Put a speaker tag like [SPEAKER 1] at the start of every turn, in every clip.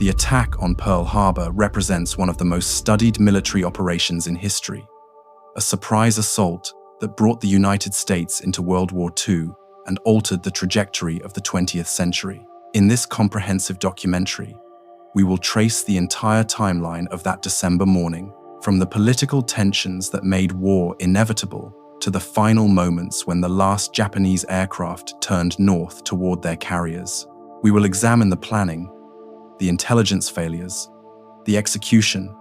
[SPEAKER 1] The attack on Pearl Harbor represents one of the most studied military operations in history, a surprise assault that brought the United States into World War II and altered the trajectory of the 20th century. In this comprehensive documentary, we will trace the entire timeline of that December morning, from the political tensions that made war inevitable to the final moments when the last Japanese aircraft turned north toward their carriers. We will examine the planning, the intelligence failures, the execution,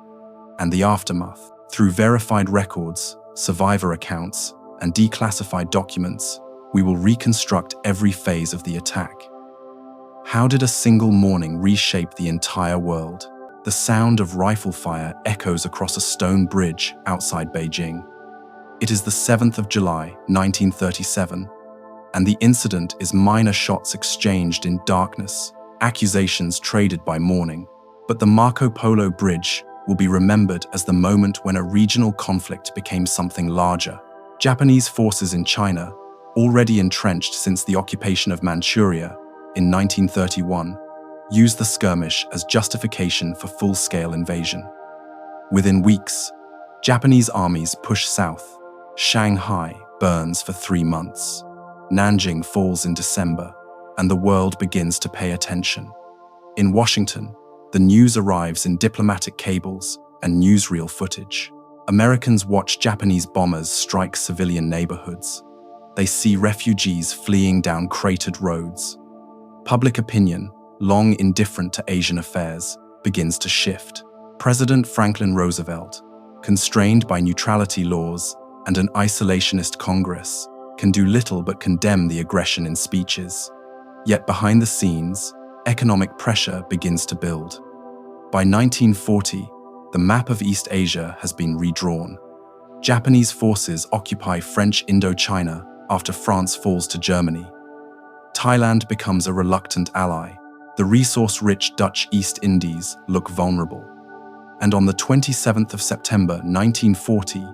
[SPEAKER 1] and the aftermath. Through verified records, survivor accounts, and declassified documents, we will reconstruct every phase of the attack. How did a single morning reshape the entire world? The sound of rifle fire echoes across a stone bridge outside Beijing. It is the 7th of July, 1937, and the incident is minor shots exchanged in darkness, accusations traded by morning. But the Marco Polo Bridge will be remembered as the moment when a regional conflict became something larger. Japanese forces in China, already entrenched since the occupation of Manchuria in 1931, used the skirmish as justification for full-scale invasion. Within weeks, Japanese armies push south. Shanghai burns for 3 months. Nanjing falls in December, and the world begins to pay attention. In Washington, the news arrives in diplomatic cables and newsreel footage. Americans watch Japanese bombers strike civilian neighborhoods. They see refugees fleeing down cratered roads. Public opinion, long indifferent to Asian affairs, begins to shift. President Franklin Roosevelt, constrained by neutrality laws and an isolationist Congress, can do little but condemn the aggression in speeches. Yet behind the scenes, economic pressure begins to build. By 1940, the map of East Asia has been redrawn. Japanese forces occupy French Indochina after France falls to Germany. Thailand becomes a reluctant ally. The resource-rich Dutch East Indies look vulnerable. And on the 27th of September 1940,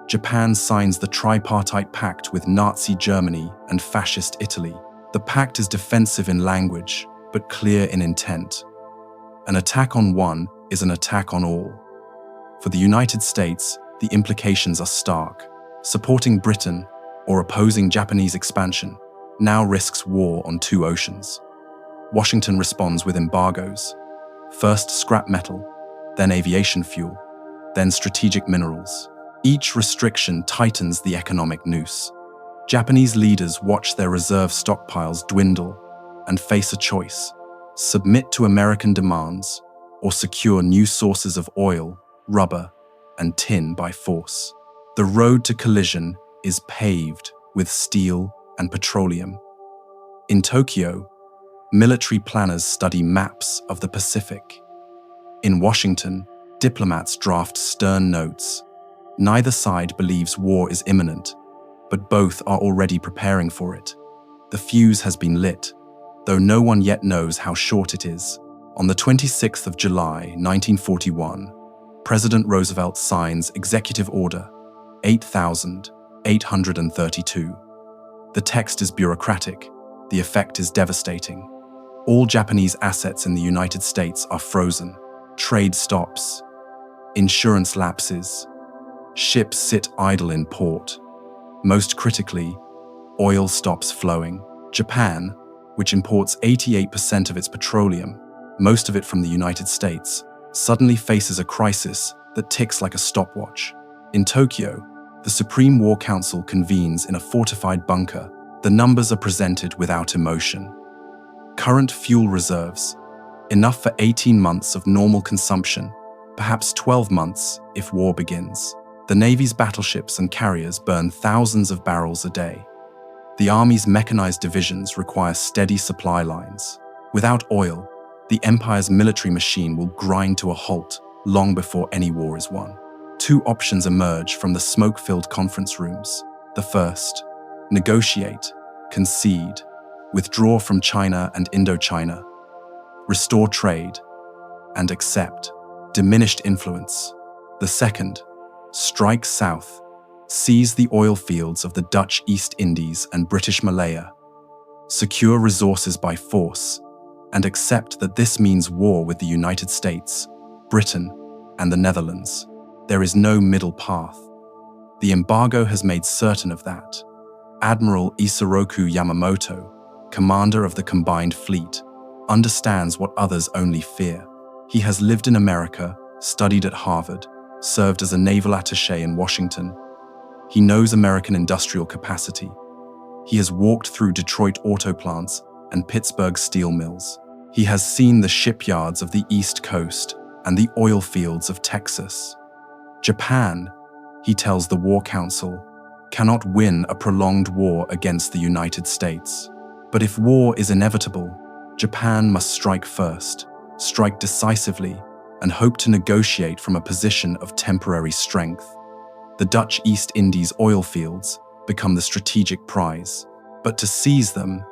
[SPEAKER 1] Japan signs the Tripartite Pact with Nazi Germany and Fascist Italy. The pact is defensive in language, but clear in intent. An attack on one is an attack on all. For the United States, the implications are stark. Supporting Britain or opposing Japanese expansion now risks war on 2 oceans. Washington responds with embargoes. First scrap metal, then aviation fuel, then strategic minerals. Each restriction tightens the economic noose. Japanese leaders watch their reserve stockpiles dwindle and face a choice: submit to American demands or secure new sources of oil, rubber, and tin by force. The road to collision is paved with steel and petroleum. In Tokyo, military planners study maps of the Pacific. In Washington, diplomats draft stern notes. Neither side believes war is imminent, but both are already preparing for it. The fuse has been lit, though no one yet knows how short it is. On the 26th of July, 1941, President Roosevelt signs Executive Order 8,832. The text is bureaucratic. The effect is devastating. All Japanese assets in the United States are frozen. Trade stops. Insurance lapses. Ships sit idle in port. Most critically, oil stops flowing. Japan, which imports 88% of its petroleum, most of it from the United States, suddenly faces a crisis that ticks like a stopwatch. In Tokyo, the Supreme War Council convenes in a fortified bunker. The numbers are presented without emotion. Current fuel reserves, enough for 18 months of normal consumption, perhaps 12 months if war begins. The Navy's battleships and carriers burn thousands of barrels a day. The Army's mechanized divisions require steady supply lines. Without oil, the Empire's military machine will grind to a halt long before any war is won. 2 options emerge from the smoke-filled conference rooms. The first, negotiate, concede, withdraw from China and Indochina, restore trade, and accept diminished influence. The second, strike south, seize the oil fields of the Dutch East Indies and British Malaya, secure resources by force, and accept that this means war with the United States, Britain, and the Netherlands. There is no middle path. The embargo has made certain of that. Admiral Isoroku Yamamoto, commander of the combined fleet, understands what others only fear. He has lived in America, studied at Harvard, served as a naval attaché in Washington. He knows American industrial capacity. He has walked through Detroit auto plants and Pittsburgh steel mills. He has seen the shipyards of the East Coast and the oil fields of Texas. Japan, he tells the War Council, cannot win a prolonged war against the United States. But if war is inevitable, Japan must strike first, strike decisively, and hope to negotiate from a position of temporary strength. The Dutch East Indies oil fields become the strategic prize. But to seize them,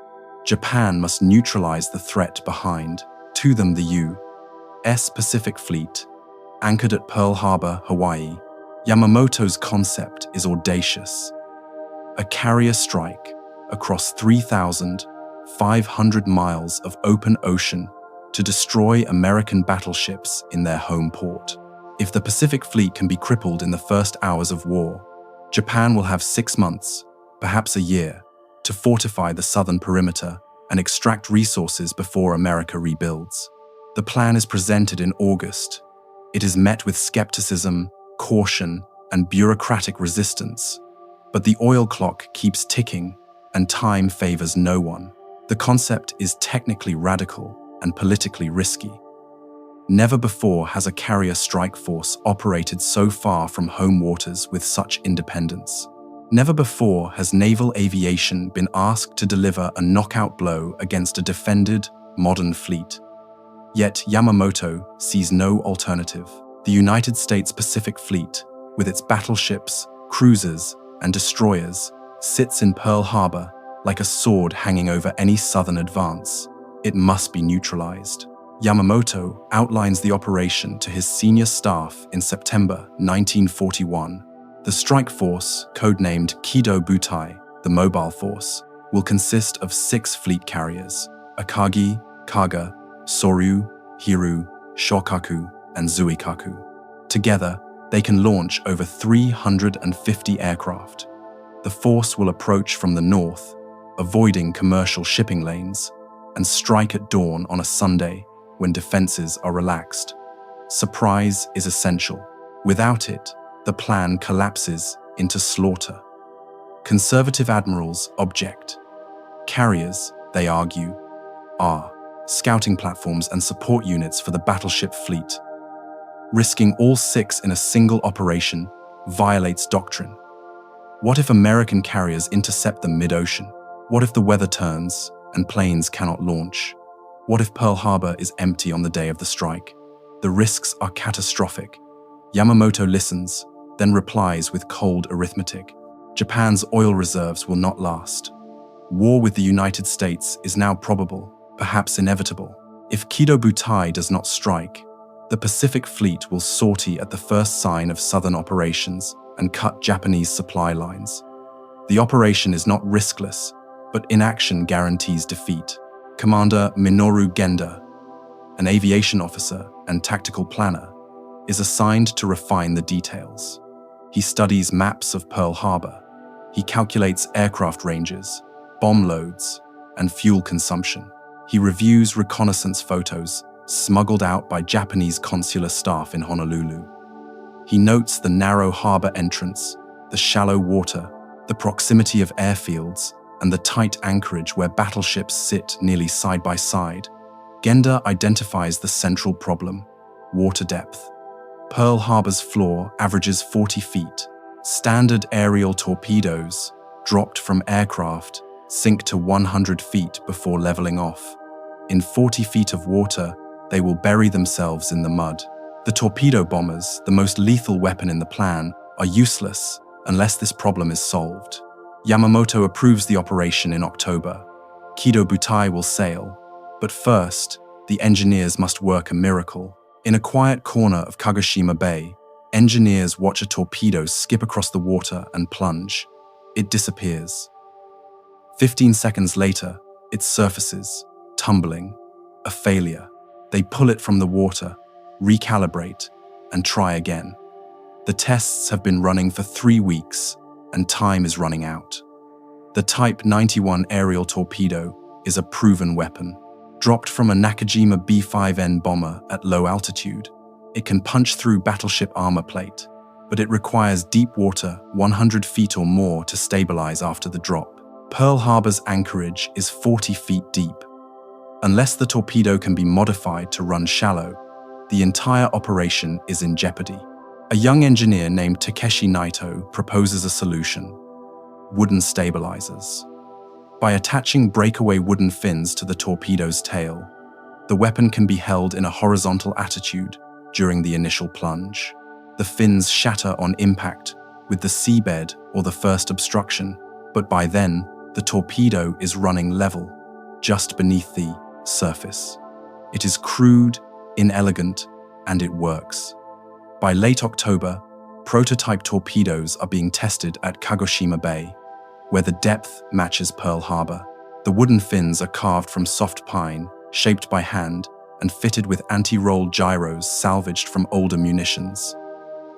[SPEAKER 1] Japan must neutralize the threat behind. To them, the U.S. Pacific Fleet, anchored at Pearl Harbor, Hawaii. Yamamoto's concept is audacious. A carrier strike across 3,500 miles of open ocean to destroy American battleships in their home port. If the Pacific Fleet can be crippled in the first hours of war, Japan will have 6 months, perhaps a year, to fortify the southern perimeter and extract resources before America rebuilds. The plan is presented in August. It is met with skepticism, caution, and bureaucratic resistance. But the oil clock keeps ticking, and time favors no one. The concept is technically radical and politically risky. Never before has a carrier strike force operated so far from home waters with such independence. Never before has naval aviation been asked to deliver a knockout blow against a defended, modern fleet. Yet Yamamoto sees no alternative. The United States Pacific Fleet, with its battleships, cruisers, and destroyers, sits in Pearl Harbor like a sword hanging over any southern advance. It must be neutralized. Yamamoto outlines the operation to his senior staff in September 1941. The strike force, codenamed Kido Butai, the mobile force, will consist of 6 fleet carriers: Akagi, Kaga, Soryu, Hiru, Shokaku, and Zuikaku. Together, they can launch over 350 aircraft. The force will approach from the north, avoiding commercial shipping lanes, and strike at dawn on a Sunday when defenses are relaxed. Surprise is essential. Without it, the plan collapses into slaughter. Conservative admirals object. Carriers, they argue, are scouting platforms and support units for the battleship fleet. Risking all 6 in a single operation violates doctrine. What if American carriers intercept them mid-ocean? What if the weather turns and planes cannot launch? What if Pearl Harbor is empty on the day of the strike? The risks are catastrophic. Yamamoto listens, then replies with cold arithmetic. Japan's oil reserves will not last. War with the United States is now probable, perhaps inevitable. If Kido Butai does not strike, the Pacific Fleet will sortie at the first sign of southern operations and cut Japanese supply lines. The operation is not riskless, but inaction guarantees defeat. Commander Minoru Genda, an aviation officer and tactical planner, is assigned to refine the details. He studies maps of Pearl Harbor. He calculates aircraft ranges, bomb loads, and fuel consumption. He reviews reconnaissance photos smuggled out by Japanese consular staff in Honolulu. He notes the narrow harbor entrance, the shallow water, the proximity of airfields, and the tight anchorage where battleships sit nearly side by side. Genda identifies the central problem: water depth. Pearl Harbor's floor averages 40 feet. Standard aerial torpedoes, dropped from aircraft, sink to 100 feet before leveling off. In 40 feet of water, they will bury themselves in the mud. The torpedo bombers, the most lethal weapon in the plan, are useless unless this problem is solved. Yamamoto approves the operation in October. Kido Butai will sail, but first, the engineers must work a miracle. In a quiet corner of Kagoshima Bay, engineers watch a torpedo skip across the water and plunge. It disappears. 15 seconds later, it surfaces, tumbling. A failure. They pull it from the water, recalibrate, and try again. The tests have been running for 3 weeks, and time is running out. The Type 91 aerial torpedo is a proven weapon. Dropped from a Nakajima B-5N bomber at low altitude, it can punch through battleship armor plate, but it requires deep water 100 feet or more to stabilize after the drop. Pearl Harbor's anchorage is 40 feet deep. Unless the torpedo can be modified to run shallow, the entire operation is in jeopardy. A young engineer named Takeshi Naito proposes a solution: wooden stabilizers. By attaching breakaway wooden fins to the torpedo's tail, the weapon can be held in a horizontal attitude during the initial plunge. The fins shatter on impact with the seabed or the first obstruction, but by then, the torpedo is running level, just beneath the surface. It is crude, inelegant, and it works. By late October, prototype torpedoes are being tested at Kagoshima Bay, where the depth matches Pearl Harbor. The wooden fins are carved from soft pine, shaped by hand, and fitted with anti-roll gyros salvaged from older munitions.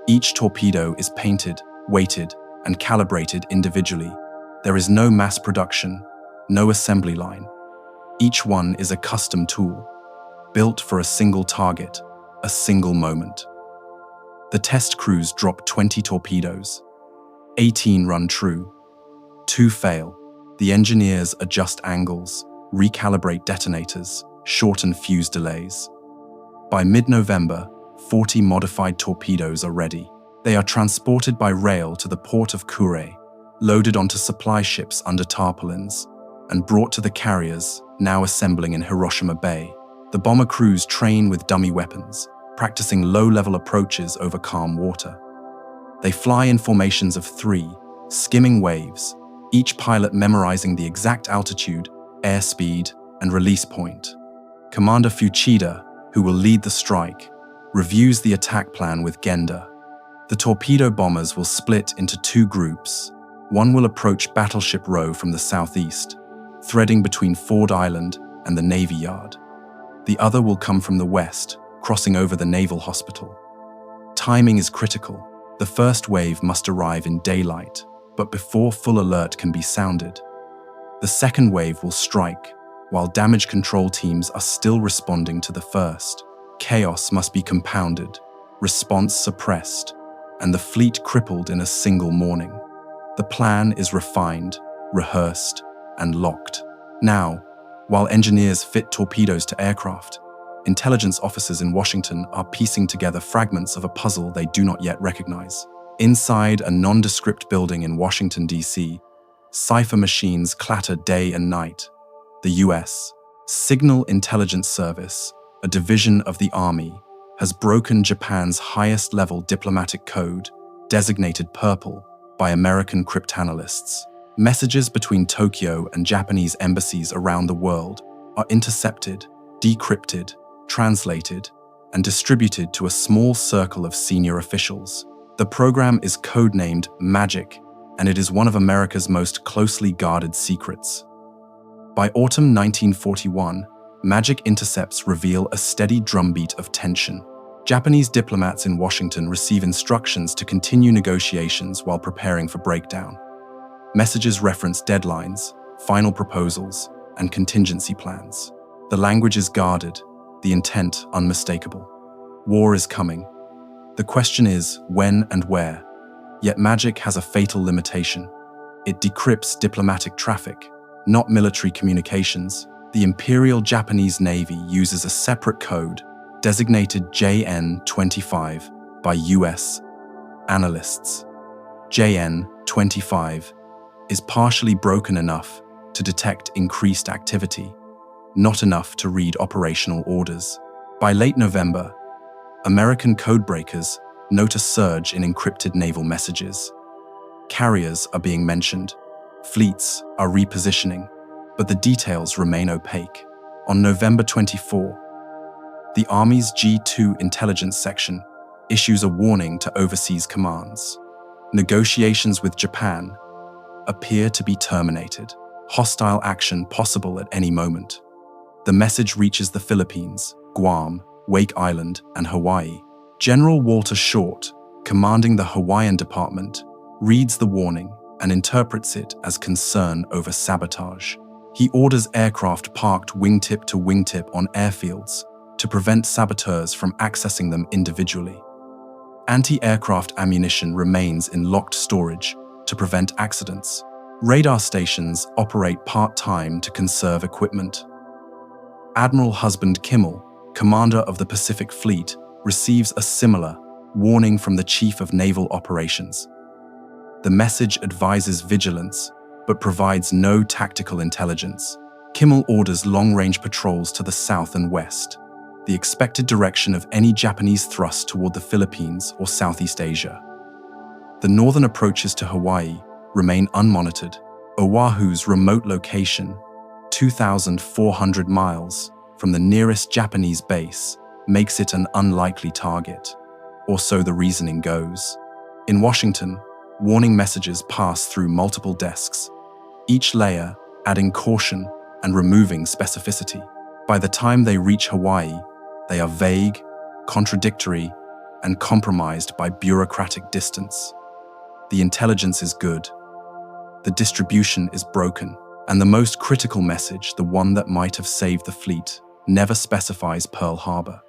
[SPEAKER 1] Each torpedo is painted, weighted, and calibrated individually. There is no mass production, no assembly line. Each one is a custom tool, built for a single target, a single moment. The test crews drop 20 torpedoes. 18 run true. 2 fail. The engineers adjust angles, recalibrate detonators, shorten fuse delays. By mid-November, 40 modified torpedoes are ready. They are transported by rail to the port of Kure, loaded onto supply ships under tarpaulins, and brought to the carriers, now assembling in Hiroshima Bay. The bomber crews train with dummy weapons, practicing low-level approaches over calm water. They fly in formations of 3, skimming waves, each pilot memorizing the exact altitude, airspeed, and release point. Commander Fuchida, who will lead the strike, reviews the attack plan with Genda. The torpedo bombers will split into 2 groups. One will approach Battleship Row from the southeast, threading between Ford Island and the Navy Yard. The other will come from the west, crossing over the Naval Hospital. Timing is critical. The first wave must arrive in daylight, but before full alert can be sounded. The second wave will strike, while damage control teams are still responding to the first. Chaos must be compounded, response suppressed, and the fleet crippled in a single morning. The plan is refined, rehearsed, and locked. Now, while engineers fit torpedoes to aircraft, intelligence officers in Washington are piecing together fragments of a puzzle they do not yet recognize. Inside a nondescript building in Washington, D.C., cipher machines clatter day and night. The U.S. Signal Intelligence Service, a division of the Army, has broken Japan's highest-level diplomatic code, designated purple, by American cryptanalysts. Messages between Tokyo and Japanese embassies around the world are intercepted, decrypted, translated, and distributed to a small circle of senior officials. The program is codenamed Magic, and it is one of America's most closely guarded secrets. By autumn 1941, Magic intercepts reveal a steady drumbeat of tension. Japanese diplomats in Washington receive instructions to continue negotiations while preparing for breakdown. Messages reference deadlines, final proposals, and contingency plans. The language is guarded, the intent unmistakable. War is coming. The question is when and where. Yet Magic has a fatal limitation. It decrypts diplomatic traffic, not military communications. The Imperial Japanese Navy uses a separate code, designated JN-25 by US analysts. JN-25 is partially broken enough to detect increased activity, not enough to read operational orders. By late November, American codebreakers note a surge in encrypted naval messages. Carriers are being mentioned, fleets are repositioning, but the details remain opaque. On November 24, the Army's G2 intelligence section issues a warning to overseas commands. Negotiations with Japan appear to be terminated. Hostile action possible at any moment. The message reaches the Philippines, Guam, Wake Island, and Hawaii. General Walter Short, commanding the Hawaiian Department, reads the warning and interprets it as concern over sabotage. He orders aircraft parked wingtip to wingtip on airfields to prevent saboteurs from accessing them individually. Anti-aircraft ammunition remains in locked storage to prevent accidents. Radar stations operate part-time to conserve equipment. Admiral Husband Kimmel, commander of the Pacific Fleet, receives a similar warning from the Chief of Naval Operations. The message advises vigilance, but provides no tactical intelligence. Kimmel orders long-range patrols to the south and west, the expected direction of any Japanese thrust toward the Philippines or Southeast Asia. The northern approaches to Hawaii remain unmonitored. Oahu's remote location, 2,400 miles from the nearest Japanese base, makes it an unlikely target, or so the reasoning goes. In Washington, warning messages pass through multiple desks, each layer adding caution and removing specificity. By the time they reach Hawaii, they are vague, contradictory, and compromised by bureaucratic distance. The intelligence is good, the distribution is broken, and the most critical message, the one that might have saved the fleet, never specifies Pearl Harbor.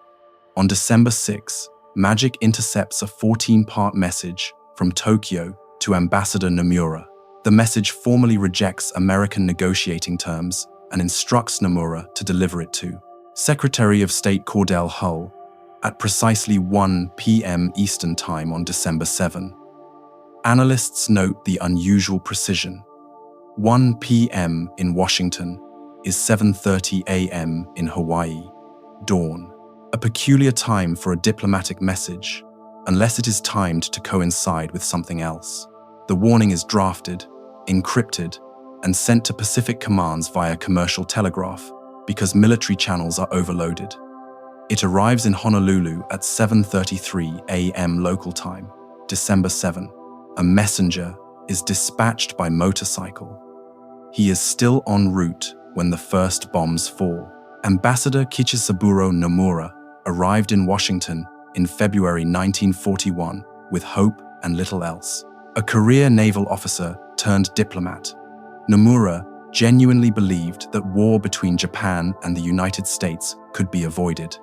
[SPEAKER 1] On December 6, Magic intercepts a 14-part message from Tokyo to Ambassador Nomura. The message formally rejects American negotiating terms and instructs Nomura to deliver it to Secretary of State Cordell Hull at precisely 1 p.m. Eastern Time on December 7. Analysts note the unusual precision. 1 p.m. in Washington is 7:30 a.m. in Hawaii, dawn. A peculiar time for a diplomatic message, unless it is timed to coincide with something else. The warning is drafted, encrypted, and sent to Pacific commands via commercial telegraph because military channels are overloaded. It arrives in Honolulu at 7:33 a.m. local time, December 7. A messenger is dispatched by motorcycle. He is still en route when the first bombs fall. Ambassador Kichisaburo Nomura arrived in Washington in February 1941 with hope and little else. A career naval officer turned diplomat, Nomura genuinely believed that war between Japan and the United States could be avoided.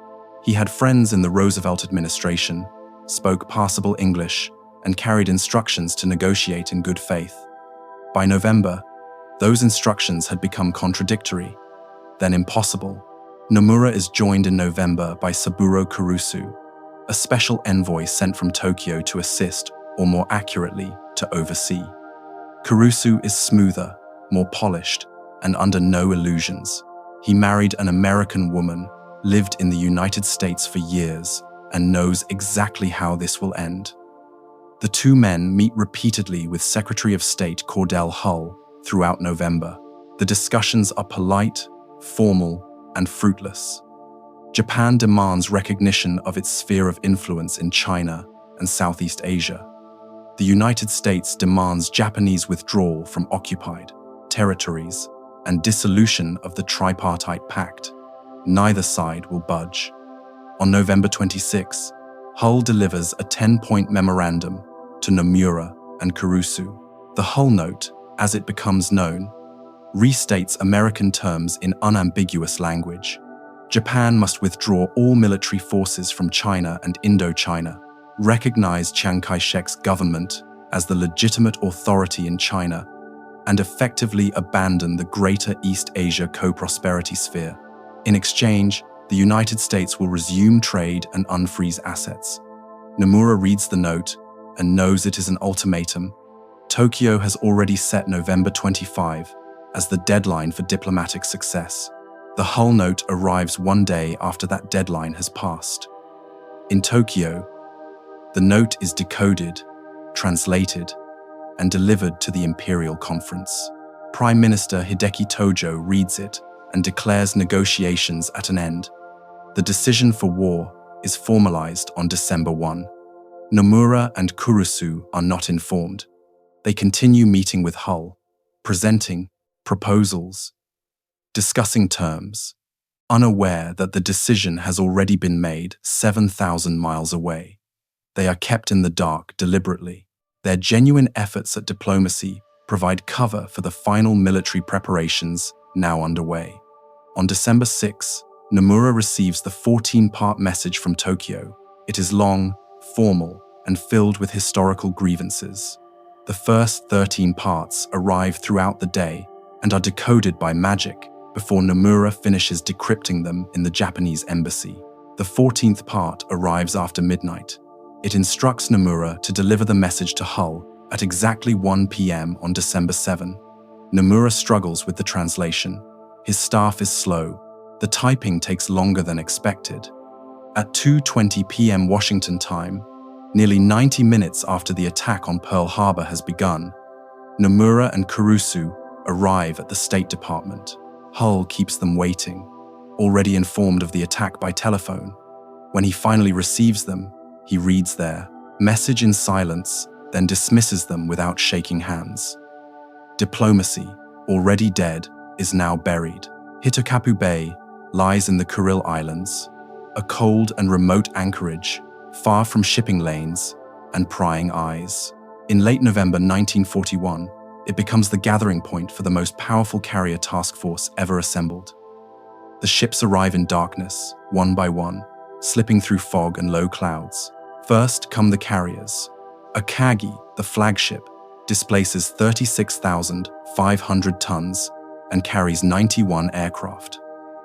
[SPEAKER 1] He had friends in the Roosevelt administration, spoke passable English, and carried instructions to negotiate in good faith. By November, those instructions had become contradictory, then impossible. Nomura is joined in November by Saburo Kurusu, a special envoy sent from Tokyo to assist, or more accurately, to oversee. Kurusu is smoother, more polished, and under no illusions. He married an American woman, lived in the United States for years, and knows exactly how this will end. The two men meet repeatedly with Secretary of State Cordell Hull throughout November. The discussions are polite, formal, and fruitless. Japan demands recognition of its sphere of influence in China and Southeast Asia. The United States demands Japanese withdrawal from occupied territories and dissolution of the Tripartite Pact. Neither side will budge. On November 26, Hull delivers a 10-point memorandum to Nomura and Kurusu. The Hull Note, as it becomes known, restates American terms in unambiguous language. Japan must withdraw all military forces from China and Indochina, recognize Chiang Kai-shek's government as the legitimate authority in China, and effectively abandon the Greater East Asia co-prosperity sphere. In exchange, the United States will resume trade and unfreeze assets. Nomura reads the note and knows it is an ultimatum. Tokyo has already set November 25 as the deadline for diplomatic success. The Hull Note arrives one day after that deadline has passed. In Tokyo, the note is decoded, translated, and delivered to the Imperial Conference. Prime Minister Hideki Tojo reads it and declares negotiations at an end. The decision for war is formalized on December 1. Nomura and Kurusu are not informed. They continue meeting with Hull, presenting proposals, discussing terms, unaware that the decision has already been made 7,000 miles away. They are kept in the dark deliberately. Their genuine efforts at diplomacy provide cover for the final military preparations now underway. On December 6, Nomura receives the 14-part message from Tokyo. It is long, formal, and filled with historical grievances. The first 13 parts arrive throughout the day and are decoded by magic before Nomura finishes decrypting them in the Japanese embassy. The 14th part arrives after midnight. It instructs Nomura to deliver the message to Hull at exactly 1 p.m. on December 7. Nomura struggles with the translation. His staff is slow. The typing takes longer than expected. At 2:20 p.m. Washington time, nearly 90 minutes after the attack on Pearl Harbor has begun, Nomura and Kurusu arrive at the State Department. Hull keeps them waiting, already informed of the attack by telephone. When he finally receives them, he reads their message in silence, then dismisses them without shaking hands. Diplomacy, already dead, is now buried. Hitokappu Bay lies in the Kuril Islands, a cold and remote anchorage, far from shipping lanes and prying eyes. In late November 1941, it becomes the gathering point for the most powerful carrier task force ever assembled. The ships arrive in darkness, one by one, slipping through fog and low clouds. First come the carriers. Akagi, the flagship, displaces 36,500 tons and carries 91 aircraft.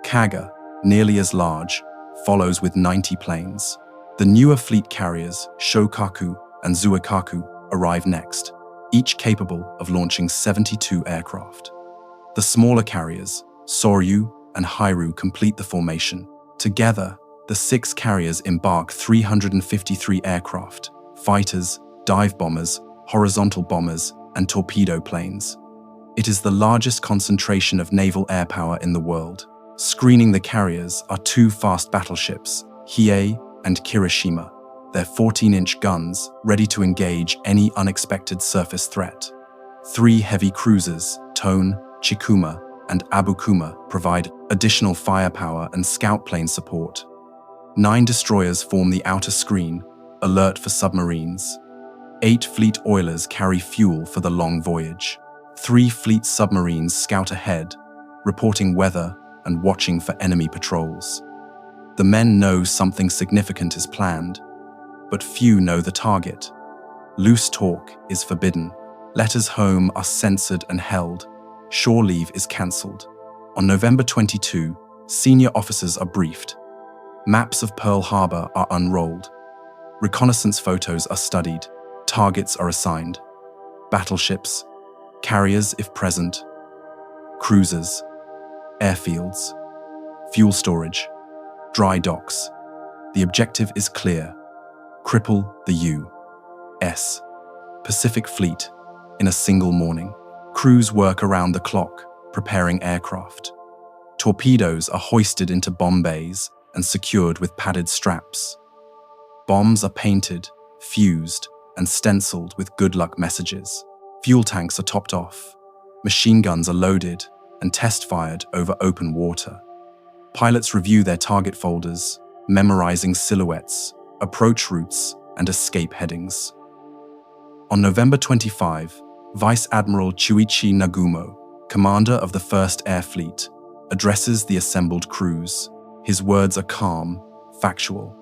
[SPEAKER 1] Kaga, nearly as large, follows with 90 planes. The newer fleet carriers, Shokaku and Zuikaku, arrive next, each capable of launching 72 aircraft. The smaller carriers, Soryu and Hairu, complete the formation. Together, the 6 carriers embark 353 aircraft, fighters, dive bombers, horizontal bombers, and torpedo planes. It is the largest concentration of naval air power in the world. Screening the carriers are 2 fast battleships, Hiei and Kirishima, their 14-inch guns ready to engage any unexpected surface threat. 3 heavy cruisers, Tone, Chikuma, and Abukuma, provide additional firepower and scout plane support. 9 destroyers form the outer screen, alert for submarines. 8 fleet oilers carry fuel for the long voyage. 3 fleet submarines scout ahead, reporting weather and watching for enemy patrols. The men know something significant is planned, but few know the target. Loose talk is forbidden. Letters home are censored and held. Shore leave is cancelled. On November 22, senior officers are briefed. Maps of Pearl Harbor are unrolled. Reconnaissance photos are studied. Targets are assigned. Battleships, carriers if present, cruisers, airfields, fuel storage, dry docks. The objective is clear: cripple the U.S. Pacific Fleet in a single morning. Crews work around the clock, preparing aircraft. Torpedoes are hoisted into bomb bays and secured with padded straps. Bombs are painted, fused, and stenciled with good luck messages. Fuel tanks are topped off. Machine guns are loaded and test-fired over open water. Pilots review their target folders, memorizing silhouettes, approach routes, and escape headings. On November 25, Vice Admiral Chuichi Nagumo, commander of the 1st Air Fleet, addresses the assembled crews. His words are calm, factual.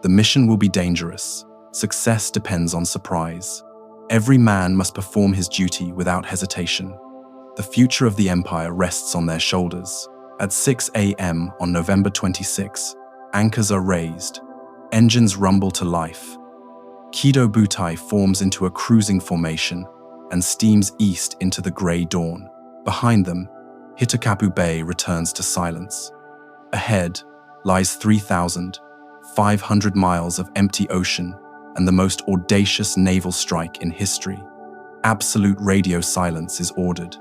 [SPEAKER 1] The mission will be dangerous. Success depends on surprise. Every man must perform his duty without hesitation. The future of the Empire rests on their shoulders. At 6 a.m. on November 26, anchors are raised. Engines rumble to life. Kido Butai forms into a cruising formation and steams east into the grey dawn. Behind them, Hitokappu Bay returns to silence. Ahead lies 3,500 miles of empty ocean and the most audacious naval strike in history. Absolute radio silence is ordered.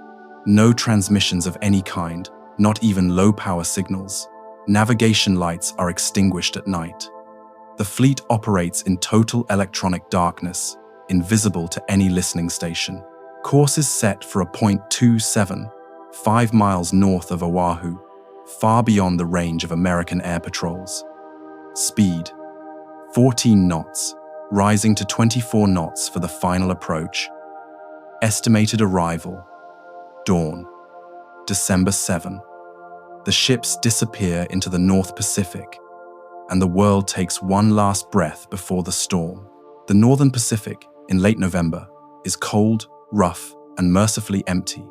[SPEAKER 1] No transmissions of any kind, not even low-power signals. Navigation lights are extinguished at night. The fleet operates in total electronic darkness, invisible to any listening station. Course is set for a .27, 5 miles north of Oahu. far beyond the range of American air patrols. Speed: 14 knots, rising to 24 knots for the final approach. Estimated arrival: dawn, December 7. The ships disappear into the North Pacific, and the world takes one last breath before the storm. The Northern Pacific, in late November, is cold, rough, and mercifully empty.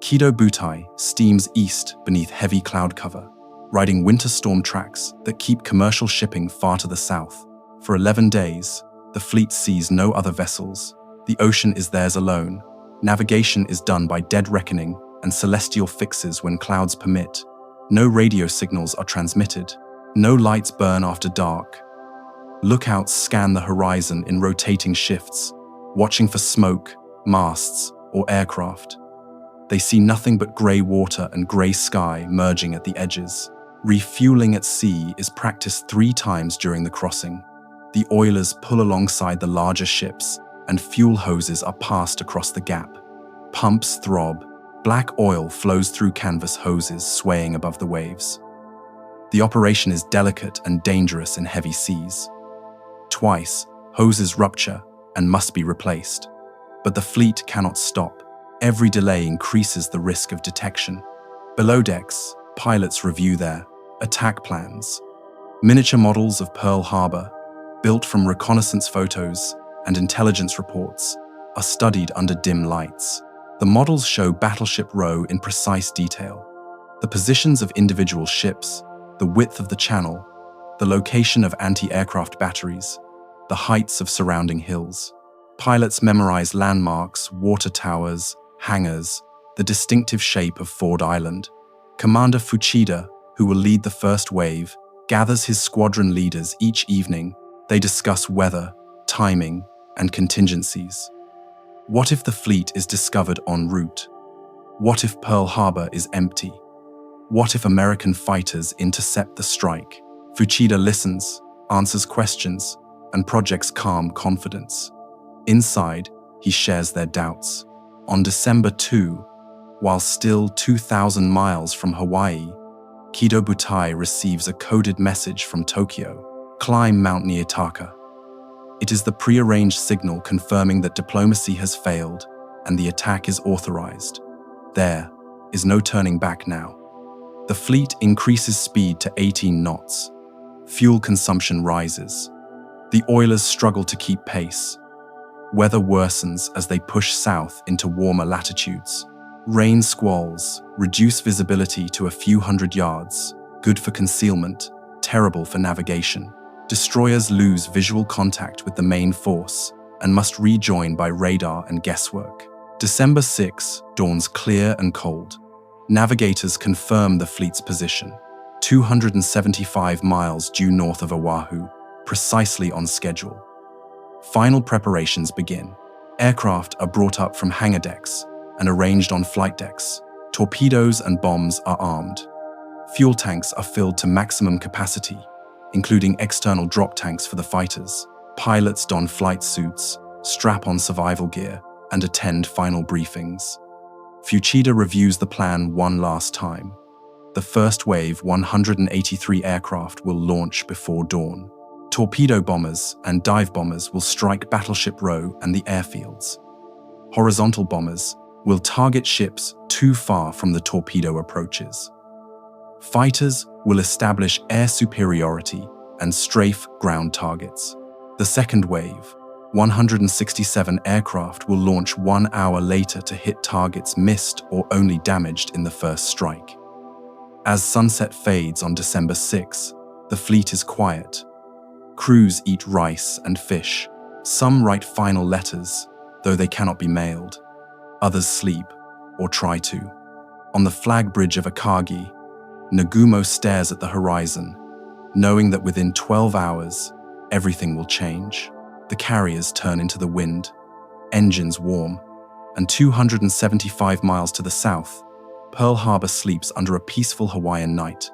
[SPEAKER 1] Kido Butai steams east beneath heavy cloud cover, riding winter storm tracks that keep commercial shipping far to the south. For 11 days, the fleet sees no other vessels. The ocean is theirs alone. Navigation is done by dead reckoning and celestial fixes when clouds permit. No radio signals are transmitted. No lights burn after dark. Lookouts scan the horizon in rotating shifts, watching for smoke, masts, or aircraft. They see nothing but grey water and grey sky merging at the edges. Refueling at sea is practiced 3 times during the crossing. The oilers pull alongside the larger ships, and fuel hoses are passed across the gap. Pumps throb. Black oil flows through canvas hoses swaying above the waves. The operation is delicate and dangerous in heavy seas. Twice, hoses rupture and must be replaced. But the fleet cannot stop. Every delay increases the risk of detection. Below decks, pilots review their attack plans. Miniature models of Pearl Harbor, built from reconnaissance photos and intelligence reports, are studied under dim lights. The models show Battleship Row in precise detail. The positions of individual ships, the width of the channel, the location of anti-aircraft batteries, the heights of surrounding hills. Pilots memorize landmarks, water towers, hangars, the distinctive shape of Ford Island. Commander Fuchida, who will lead the first wave, gathers his squadron leaders each evening. They discuss weather, timing, and contingencies. What if the fleet is discovered en route? What if Pearl Harbor is empty? What if American fighters intercept the strike? Fuchida listens, answers questions, and projects calm confidence. Inside, he shares their doubts. On December 2, while still 2,000 miles from Hawaii, Kido Butai receives a coded message from Tokyo: climb Mount Niitaka. It is the prearranged signal confirming that diplomacy has failed and the attack is authorized. There is no turning back now. The fleet increases speed to 18 knots. Fuel consumption rises. The oilers struggle to keep pace. Weather worsens as they push south into warmer latitudes. Rain squalls, reduce visibility to a few hundred yards, good for concealment, terrible for navigation. Destroyers lose visual contact with the main force and must rejoin by radar and guesswork. December 6 dawns clear and cold. Navigators confirm the fleet's position, 275 miles due north of Oahu, precisely on schedule. Final preparations begin. Aircraft are brought up from hangar decks and arranged on flight decks. Torpedoes and bombs are armed. Fuel tanks are filled to maximum capacity, including external drop tanks for the fighters. Pilots don flight suits, strap on survival gear, and attend final briefings. Fuchida reviews the plan one last time. The first wave, 183 aircraft, will launch before dawn. Torpedo bombers and dive bombers will strike Battleship Row and the airfields. Horizontal bombers will target ships too far from the torpedo approaches. Fighters will establish air superiority and strafe ground targets. The second wave, 167 aircraft, will launch 1 hour later to hit targets missed or only damaged in the first strike. As sunset fades on December 6, the fleet is quiet. Crews eat rice and fish. Some write final letters, though they cannot be mailed. Others sleep, or try to. On the flag bridge of Akagi, Nagumo stares at the horizon, knowing that within 12 hours, everything will change. The carriers turn into the wind, engines warm, and 275 miles to the south, Pearl Harbor sleeps under a peaceful Hawaiian night,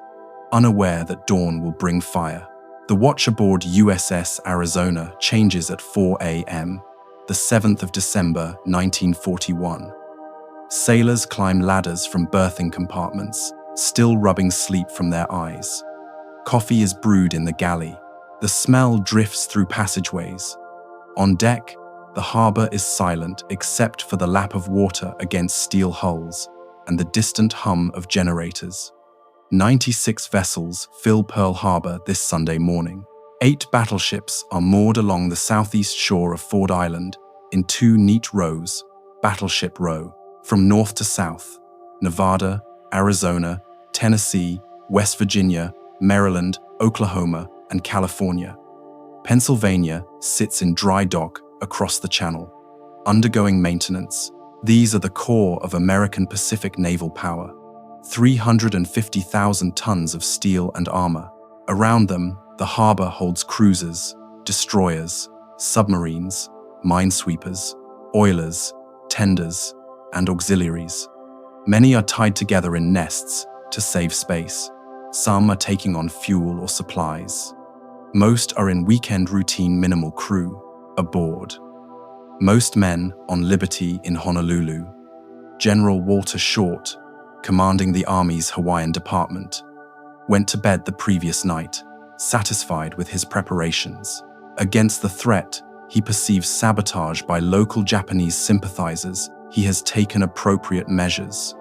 [SPEAKER 1] unaware that dawn will bring fire. The watch aboard USS Arizona changes at 4 a.m., the 7th of December, 1941. Sailors climb ladders from berthing compartments, still rubbing sleep from their eyes. Coffee is brewed in the galley. The smell drifts through passageways. On deck, the harbor is silent except for the lap of water against steel hulls and the distant hum of generators. 96 vessels fill Pearl Harbor this Sunday morning. 8 battleships are moored along the southeast shore of Ford Island in 2 neat rows, Battleship Row, from north to south: Nevada, Arizona, Tennessee, West Virginia, Maryland, Oklahoma, and California. Pennsylvania sits in dry dock across the channel, undergoing maintenance. These are the core of American Pacific naval power. 350,000 tons of steel and armor. Around them, the harbor holds cruisers, destroyers, submarines, minesweepers, oilers, tenders, and auxiliaries. Many are tied together in nests to save space. Some are taking on fuel or supplies. Most are in weekend routine minimal crew, aboard. Most men on liberty in Honolulu. General Walter Short, commanding the Army's Hawaiian Department, went to bed the previous night, satisfied with his preparations. Against the threat he perceives sabotage by local Japanese sympathizers, he has taken appropriate measures.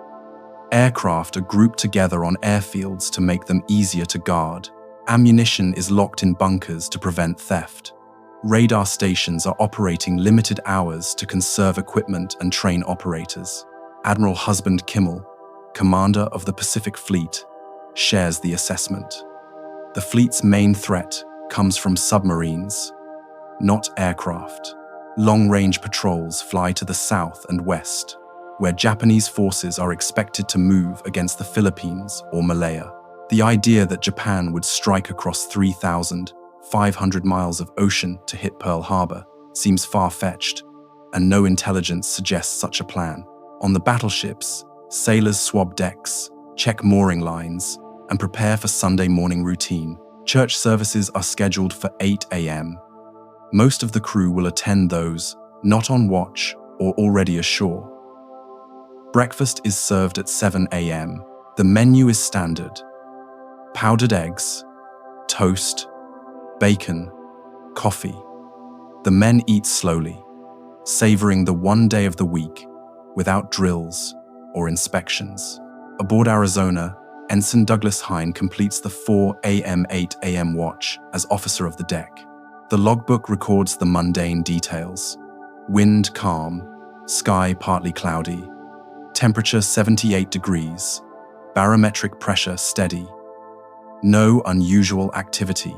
[SPEAKER 1] Aircraft are grouped together on airfields to make them easier to guard. Ammunition is locked in bunkers to prevent theft. Radar stations are operating limited hours to conserve equipment and train operators. Admiral Husband Kimmel, commander of the Pacific Fleet, shares the assessment. The fleet's main threat comes from submarines, not aircraft. Long-range patrols fly to the south and west, where Japanese forces are expected to move against the Philippines or Malaya. The idea that Japan would strike across 3,500 miles of ocean to hit Pearl Harbor seems far-fetched, and no intelligence suggests such a plan. On the battleships, sailors swab decks, check mooring lines, and prepare for Sunday morning routine. Church services are scheduled for 8 a.m. Most of the crew will attend those not on watch or already ashore. Breakfast is served at 7 a.m. The menu is standard: powdered eggs, toast, bacon, coffee. The men eat slowly, savoring the one day of the week without drills or inspections. Aboard Arizona, Ensign Douglas Hine completes the 4 a.m. 8 a.m. watch as officer of the deck. The logbook records the mundane details: wind calm, sky partly cloudy, temperature 78 degrees, barometric pressure steady. No unusual activity,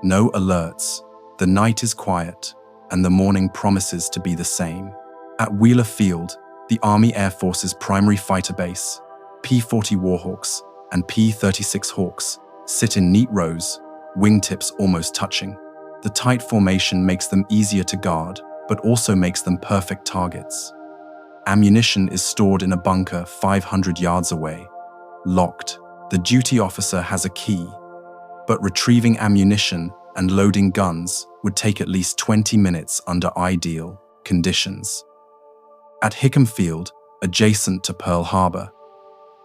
[SPEAKER 1] no alerts. The night is quiet, and the morning promises to be the same. At Wheeler Field, the Army Air Force's primary fighter base, P-40 Warhawks and P-36 Hawks, sit in neat rows, wingtips almost touching. The tight formation makes them easier to guard, but also makes them perfect targets. Ammunition is stored in a bunker 500 yards away, locked. The duty officer has a key, but retrieving ammunition and loading guns would take at least 20 minutes under ideal conditions. At Hickam Field, adjacent to Pearl Harbor,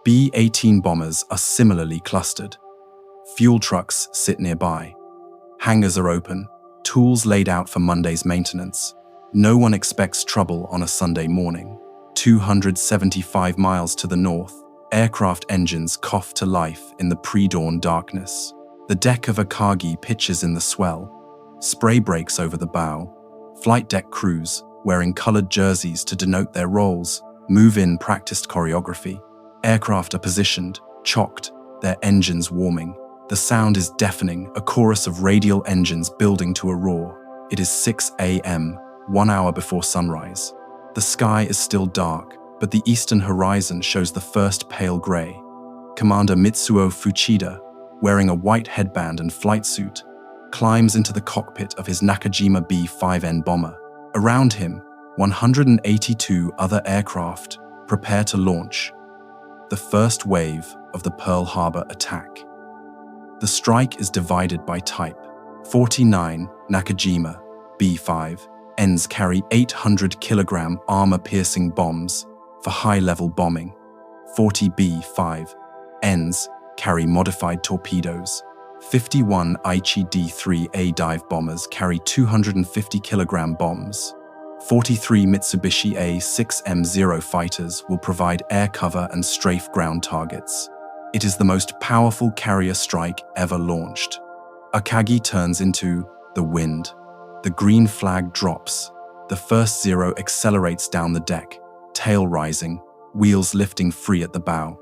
[SPEAKER 1] B-18 bombers are similarly clustered. Fuel trucks sit nearby. Hangars are open, tools laid out for Monday's maintenance. No one expects trouble on a Sunday morning. 275 miles to the north, aircraft engines cough to life in the pre-dawn darkness. The deck of Akagi pitches in the swell. Spray breaks over the bow. Flight deck crews, wearing colored jerseys to denote their roles, move in practiced choreography. Aircraft are positioned, chocked, their engines warming. The sound is deafening, a chorus of radial engines building to a roar. It is 6 a.m., 1 hour before sunrise. The sky is still dark, but the eastern horizon shows the first pale gray. Commander Mitsuo Fuchida, wearing a white headband and flight suit, climbs into the cockpit of his Nakajima B-5N bomber. Around him, 182 other aircraft prepare to launch the first wave of the Pearl Harbor attack. The strike is divided by type. 49 Nakajima B-5Ns carry 800-kilogram armor-piercing bombs for high-level bombing. 40 B-5 Ends carry modified torpedoes. 51 Aichi D-3A dive bombers carry 250-kilogram bombs. 43 Mitsubishi A-6M0 fighters will provide air cover and strafe ground targets. It is the most powerful carrier strike ever launched. Akagi turns into the wind. The green flag drops. The first Zero accelerates down the deck, tail rising, wheels lifting free at the bow.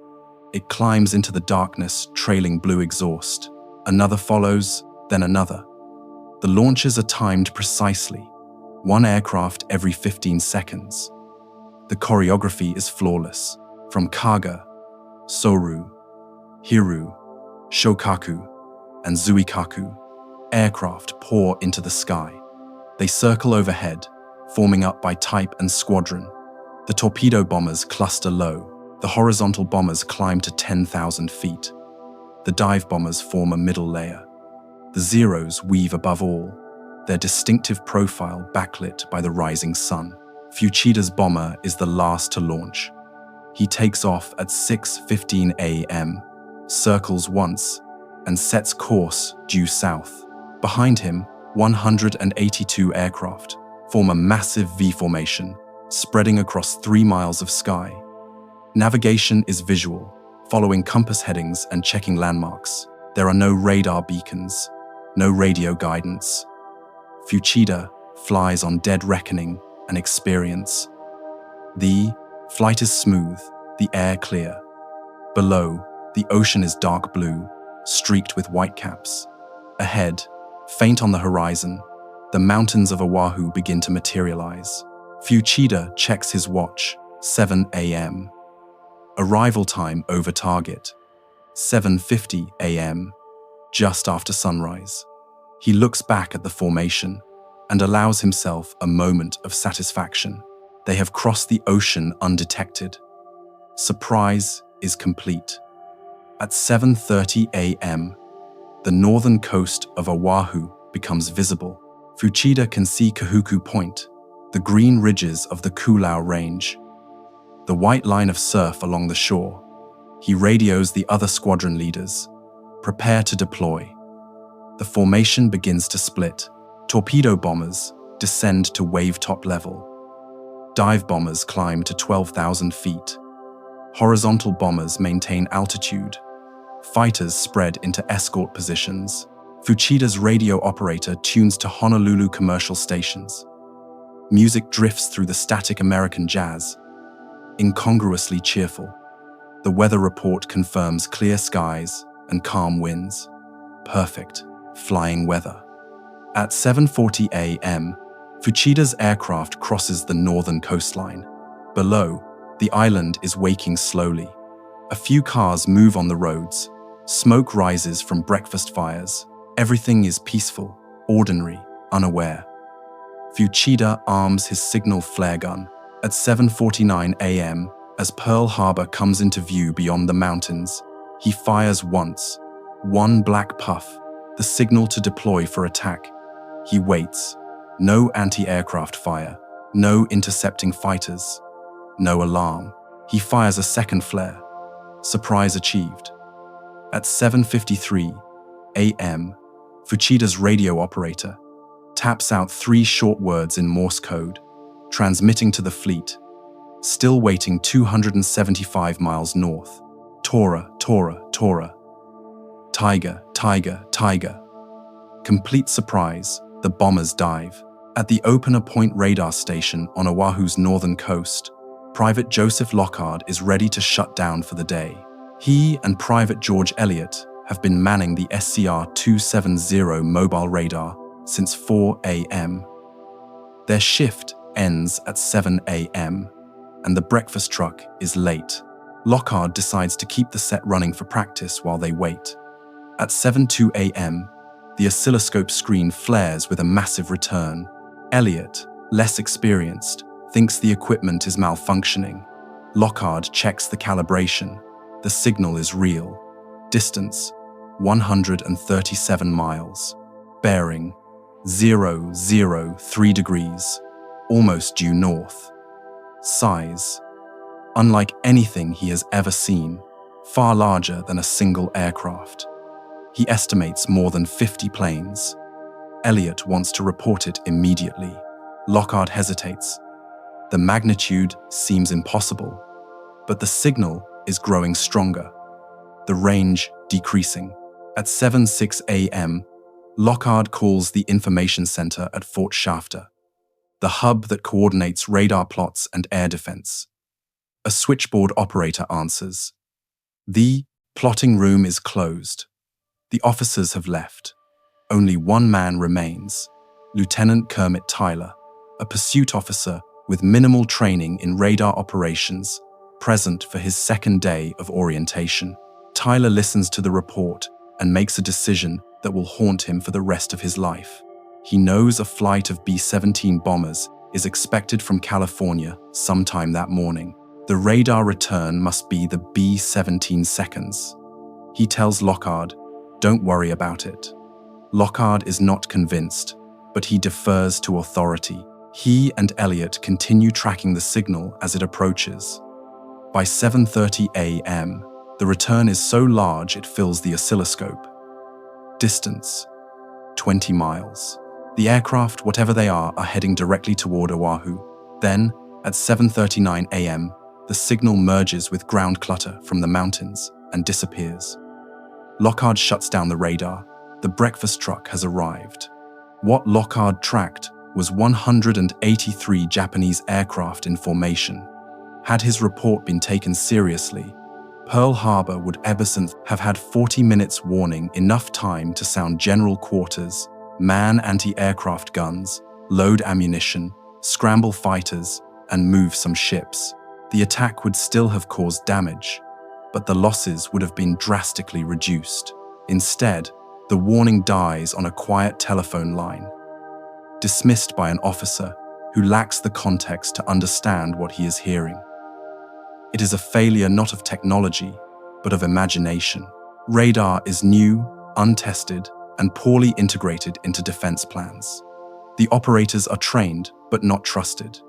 [SPEAKER 1] It climbs into the darkness, trailing blue exhaust. Another follows, then another. The launches are timed precisely, one aircraft every 15 seconds. The choreography is flawless. From Kaga, Soru, Hiru, Shokaku, and Zuikaku, aircraft pour into the sky. They circle overhead, forming up by type and squadron. The torpedo bombers cluster low. The horizontal bombers climb to 10,000 feet. The dive bombers form a middle layer. The Zeros weave above all, their distinctive profile backlit by the rising sun. Fuchida's bomber is the last to launch. He takes off at 6:15 a.m., circles once, and sets course due south. Behind him, 182 aircraft form a massive V formation, spreading across 3 miles of sky. Navigation is visual, following compass headings and checking landmarks. There are no radar beacons, no radio guidance. Fuchida flies on dead reckoning and experience. The flight is smooth, the air clear. Below, the ocean is dark blue, streaked with whitecaps. Ahead, faint on the horizon, the mountains of Oahu begin to materialize. Fuchida checks his watch, 7 a.m. Arrival time over target, 7:50 a.m., just after sunrise. He looks back at the formation and allows himself a moment of satisfaction. They have crossed the ocean undetected. Surprise is complete. At 7:30 a.m., the northern coast of Oahu becomes visible. Fuchida can see Kahuku Point, the green ridges of the Kulau Range, the white line of surf along the shore. He radios the other squadron leaders. Prepare to deploy. The formation begins to split. Torpedo bombers descend to wave-top level. Dive bombers climb to 12,000 feet. Horizontal bombers maintain altitude. Fighters spread into escort positions. Fuchida's radio operator tunes to Honolulu commercial stations. Music drifts through the static American jazz, incongruously cheerful. The weather report confirms clear skies and calm winds. Perfect flying weather. At 7:40 a.m., Fuchida's aircraft crosses the northern coastline. Below, the island is waking slowly. A few cars move on the roads. Smoke rises from breakfast fires. Everything is peaceful, ordinary, unaware. Fuchida arms his signal flare gun. At 7:49 a.m., as Pearl Harbor comes into view beyond the mountains, he fires once. One black puff, the signal to deploy for attack. He waits. No anti-aircraft fire. No intercepting fighters. No alarm. He fires a second flare. Surprise achieved. At 7:53 a.m., Fuchida's radio operator taps out 3 short words in Morse code, transmitting to the fleet, still waiting 275 miles north. Tora, Tora, Tora. Tiger, Tiger, Tiger. Complete surprise, the bombers dive. At the Opener Point radar station on Oahu's northern coast, Private Joseph Lockhart is ready to shut down for the day. He and Private George Elliott have been manning the SCR-270 mobile radar since 4 a.m. Their shift ends at 7 a.m., and the breakfast truck is late. Lockhart decides to keep the set running for practice while they wait. At 7:02 a.m., the oscilloscope screen flares with a massive return. Elliott, less experienced, thinks the equipment is malfunctioning. Lockhart checks the calibration. The signal is real. Distance, 137 miles. Bearing, 003 degrees, almost due north. Size, unlike anything he has ever seen, far larger than a single aircraft. He estimates more than 50 planes. Elliot wants to report it immediately. Lockhart hesitates. The magnitude seems impossible, but the signal is growing stronger, the range decreasing. At 7:06 a.m., Lockhart calls the information center at Fort Shafter, the hub that coordinates radar plots and air defense. A switchboard operator answers. The plotting room is closed. The officers have left. Only one man remains, Lieutenant Kermit Tyler, a pursuit officer with minimal training in radar operations, present for his second day of orientation. Tyler listens to the report and makes a decision that will haunt him for the rest of his life. He knows a flight of B-17 bombers is expected from California sometime that morning. The radar return must be the B-17 seconds. He tells Lockhart, "Don't worry about it." Lockhart is not convinced, but he defers to authority. He and Elliot continue tracking the signal as it approaches. By 7:30 a.m., the return is so large it fills the oscilloscope. Distance: 20 miles. The aircraft, whatever they are heading directly toward Oahu. Then, at 7:39 a.m., the signal merges with ground clutter from the mountains and disappears. Lockhart shuts down the radar. The breakfast truck has arrived. What Lockhart tracked was 183 Japanese aircraft in formation. Had his report been taken seriously, Pearl Harbor would ever since have had 40 minutes warning, enough time to sound general quarters, man anti-aircraft guns, load ammunition, scramble fighters, and move some ships. The attack would still have caused damage, but the losses would have been drastically reduced. Instead, the warning dies on a quiet telephone line, dismissed by an officer who lacks the context to understand what he is hearing. It is a failure not of technology, but of imagination. Radar is new, untested, and poorly integrated into defense plans. The operators are trained, but not trusted.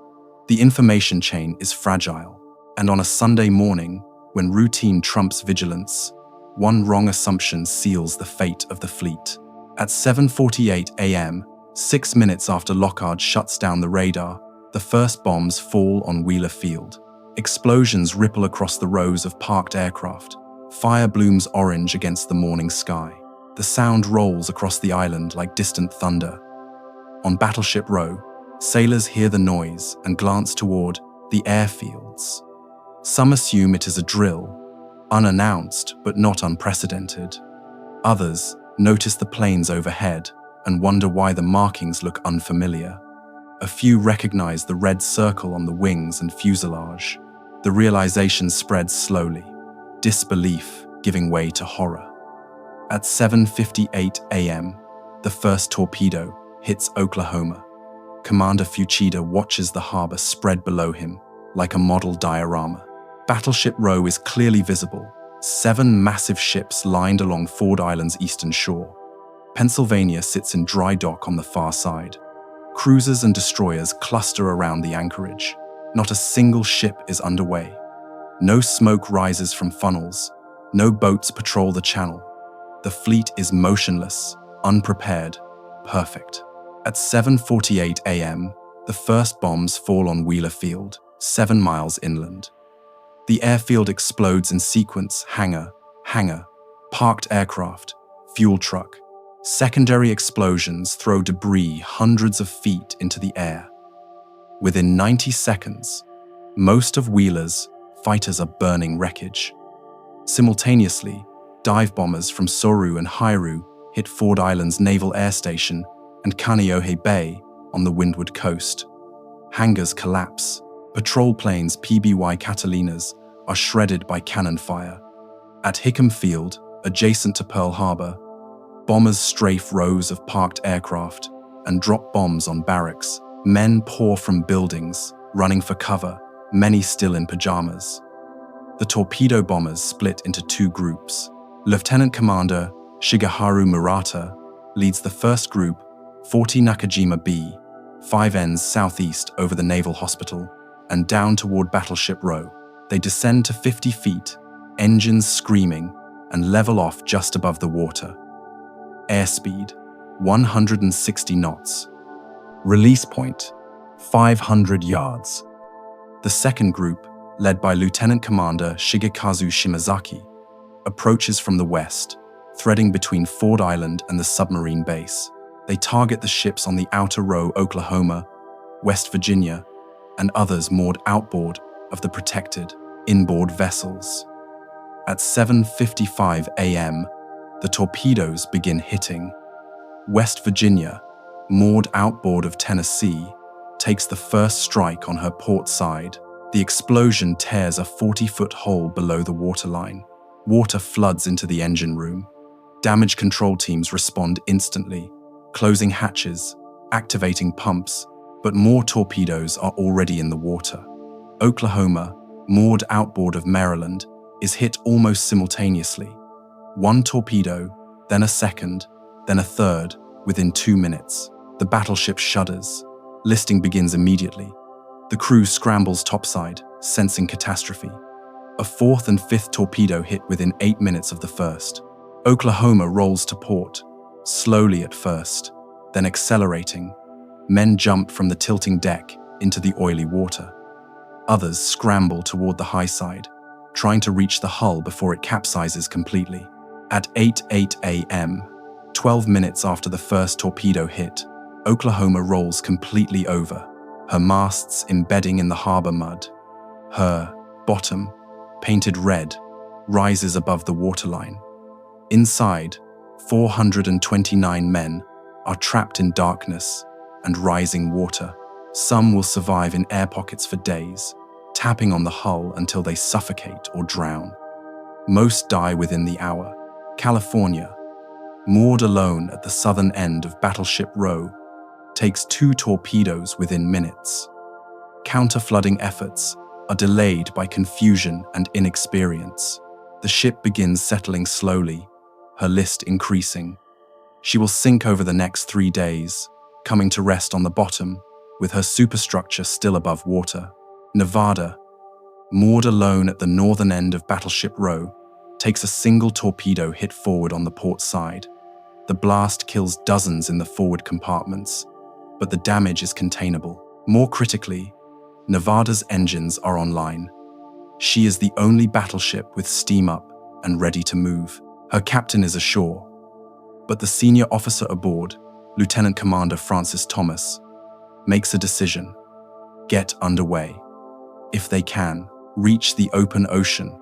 [SPEAKER 1] The information chain is fragile, and on a Sunday morning, when routine trumps vigilance, one wrong assumption seals the fate of the fleet. At 7:48 a.m., 6 minutes after Lockhart shuts down the radar, the first bombs fall on Wheeler Field. Explosions ripple across the rows of parked aircraft. Fire blooms orange against the morning sky. The sound rolls across the island like distant thunder. On Battleship Row, sailors hear the noise and glance toward the airfields. Some assume it is a drill, unannounced but not unprecedented. Others notice the planes overhead and wonder why the markings look unfamiliar. A few recognize the red circle on the wings and fuselage. The realization spreads slowly, disbelief giving way to horror. At 7:58 a.m., the first torpedo hits Oklahoma. Commander Fuchida watches the harbor spread below him like a model diorama. Battleship Row is clearly visible, 7 massive ships lined along Ford Island's eastern shore. Pennsylvania sits in dry dock on the far side. Cruisers and destroyers cluster around the anchorage. Not a single ship is underway. No smoke rises from funnels. No boats patrol the channel. The fleet is motionless, unprepared, perfect. At 7:48 a.m., the first bombs fall on Wheeler Field, 7 miles inland. The airfield explodes in sequence: hangar, parked aircraft, fuel truck. Secondary explosions throw debris hundreds of feet into the air. Within 90 seconds, most of Wheeler's fighters are burning wreckage. Simultaneously, dive bombers from Soru and Hairu hit Ford Island's Naval Air Station and Kaneohe Bay on the windward coast. Hangars collapse. Patrol planes PBY Catalinas are shredded by cannon fire. At Hickam Field, adjacent to Pearl Harbor, bombers strafe rows of parked aircraft and drop bombs on barracks. Men pour from buildings, running for cover, many still in pajamas. The torpedo bombers split into 2 groups. Lieutenant Commander Shigeharu Murata leads the first group, 40 Nakajima B, 5 ends southeast over the Naval Hospital and down toward Battleship Row. They descend to 50 feet, engines screaming, and level off just above the water. Airspeed, 160 knots. Release point, 500 yards. The second group, led by Lieutenant Commander Shigekazu Shimazaki, approaches from the west, threading between Ford Island and the submarine base. They target the ships on the Outer Row, Oklahoma, West Virginia, and others moored outboard of the protected inboard vessels. At 7:55 a.m., the torpedoes begin hitting. West Virginia, moored outboard of Tennessee, takes the first strike on her port side. The explosion tears a 40-foot hole below the waterline. Water floods into the engine room. Damage control teams respond instantly, closing hatches, activating pumps, but more torpedoes are already in the water. Oklahoma, moored outboard of Maryland, is hit almost simultaneously. One torpedo, then a second, then a third, within 2 minutes. The battleship shudders. Listing begins immediately. The crew scrambles topside, sensing catastrophe. A fourth and fifth torpedo hit within 8 minutes of the first. Oklahoma rolls to port, slowly at first, then accelerating. Men jump from the tilting deck into the oily water. Others scramble toward the high side, trying to reach the hull before it capsizes completely. At 8:08 a.m., 12 minutes after the first torpedo hit, Oklahoma rolls completely over, her masts embedding in the harbor mud. Her bottom, painted red, rises above the waterline. Inside, 429 men are trapped in darkness and rising water. Some will survive in air pockets for days, tapping on the hull until they suffocate or drown. Most die within the hour. California, moored alone at the southern end of Battleship Row, takes 2 torpedoes within minutes. Counter-flooding efforts are delayed by confusion and inexperience. The ship begins settling slowly, her list increasing. She will sink over the next 3 days, coming to rest on the bottom, with her superstructure still above water. Nevada, moored alone at the northern end of Battleship Row, takes a single torpedo hit forward on the port side. The blast kills dozens in the forward compartments, but the damage is containable. More critically, Nevada's engines are online. She is the only battleship with steam up and ready to move. Her captain is ashore, but the senior officer aboard, Lieutenant Commander Francis Thomas, makes a decision: get underway. If they can reach the open ocean,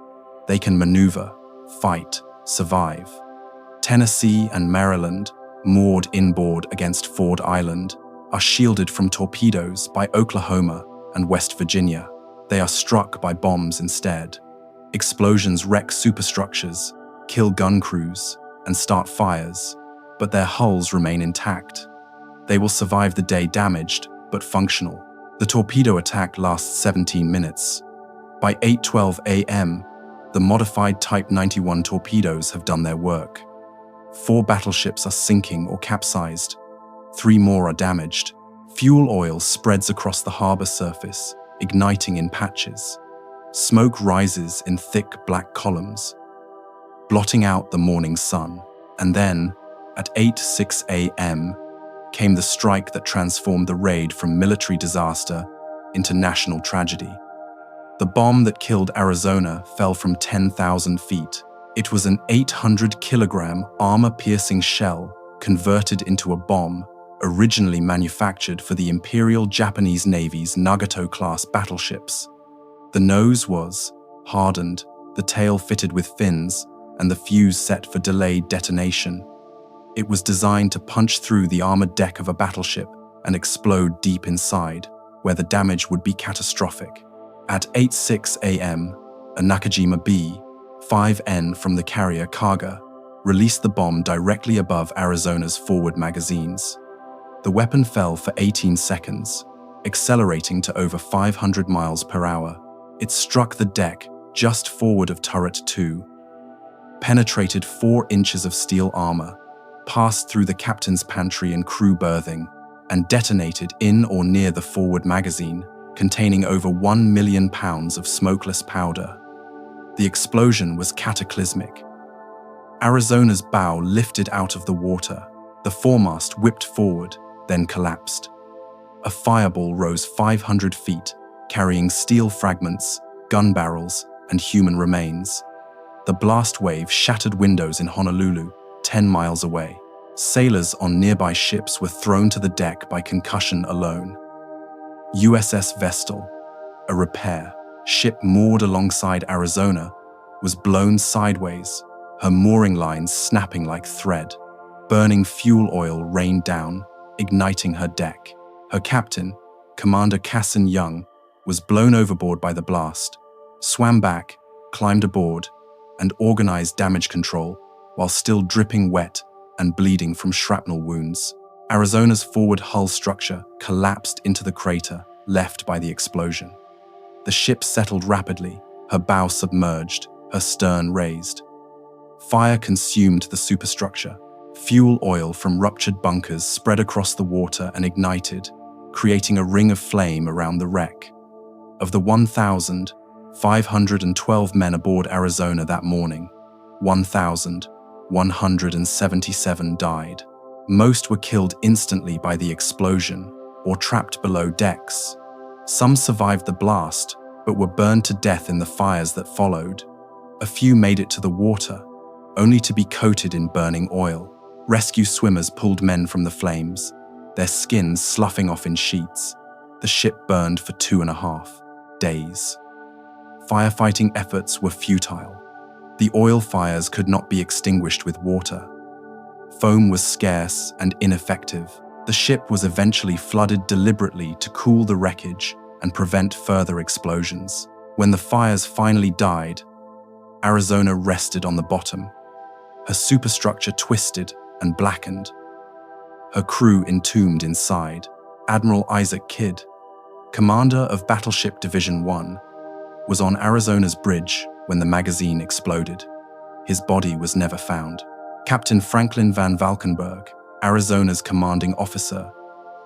[SPEAKER 1] they can maneuver, fight, survive. Tennessee and Maryland, moored inboard against Ford Island, are shielded from torpedoes by Oklahoma and West Virginia. They are struck by bombs instead. Explosions wreck superstructures, kill gun crews, and start fires, but their hulls remain intact. They will survive the day damaged, but functional. The torpedo attack lasts 17 minutes. By 8:12 a.m., the modified Type 91 torpedoes have done their work. 4 battleships are sinking or capsized. 3 more are damaged. Fuel oil spreads across the harbor surface, igniting in patches. Smoke rises in thick black columns, blotting out the morning sun. And then, at 8:06 a.m., came the strike that transformed the raid from military disaster into national tragedy. The bomb that killed Arizona fell from 10,000 feet. It was an 800-kilogram armor-piercing shell converted into a bomb originally manufactured for the Imperial Japanese Navy's Nagato-class battleships. The nose was hardened, the tail fitted with fins, and the fuse set for delayed detonation. It was designed to punch through the armored deck of a battleship and explode deep inside, where the damage would be catastrophic. At 8:06 a.m., a Nakajima B-5N from the carrier Kaga released the bomb directly above Arizona's forward magazines. The weapon fell for 18 seconds, accelerating to over 500 miles per hour. It struck the deck just forward of Turret 2, penetrated 4 inches of steel armor, passed through the captain's pantry and crew berthing, and detonated in or near the forward magazine, containing over 1 million pounds of smokeless powder. The explosion was cataclysmic. Arizona's bow lifted out of the water. The foremast whipped forward, then collapsed. A fireball rose 500 feet, carrying steel fragments, gun barrels, and human remains. The blast wave shattered windows in Honolulu, 10 miles away. Sailors on nearby ships were thrown to the deck by concussion alone. USS Vestal, a repair ship moored alongside Arizona, was blown sideways, her mooring lines snapping like thread. Burning fuel oil rained down, igniting her deck. Her captain, Commander Cassin Young, was blown overboard by the blast, swam back, climbed aboard, and organized damage control while still dripping wet and bleeding from shrapnel wounds. Arizona's forward hull structure collapsed into the crater left by the explosion. The ship settled rapidly, her bow submerged, her stern raised. Fire consumed the superstructure. Fuel oil from ruptured bunkers spread across the water and ignited, creating a ring of flame around the wreck. Of the 1,512 men aboard Arizona that morning, 1,177 died. Most were killed instantly by the explosion or trapped below decks. Some survived the blast, but were burned to death in the fires that followed. A few made it to the water, only to be coated in burning oil. Rescue swimmers pulled men from the flames, their skins sloughing off in sheets. The ship burned for 2.5 days. Firefighting efforts were futile. The oil fires could not be extinguished with water. Foam was scarce and ineffective. The ship was eventually flooded deliberately to cool the wreckage and prevent further explosions. When the fires finally died, Arizona rested on the bottom. Her superstructure twisted and blackened. Her crew entombed inside. Admiral Isaac Kidd, commander of Battleship Division 1, was on Arizona's bridge when the magazine exploded. His body was never found. Captain Franklin Van Valkenburg, Arizona's commanding officer,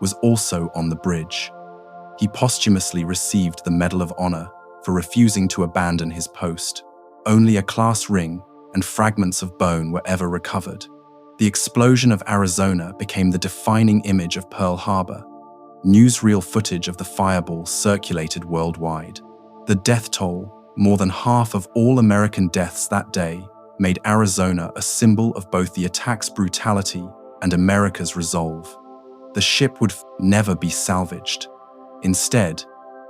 [SPEAKER 1] was also on the bridge. He posthumously received the Medal of Honor for refusing to abandon his post. Only a class ring and fragments of bone were ever recovered. The explosion of Arizona became the defining image of Pearl Harbor. Newsreel footage of the fireball circulated worldwide. The death toll, more than half of all American deaths that day, made Arizona a symbol of both the attack's brutality and America's resolve. The ship would never be salvaged. Instead,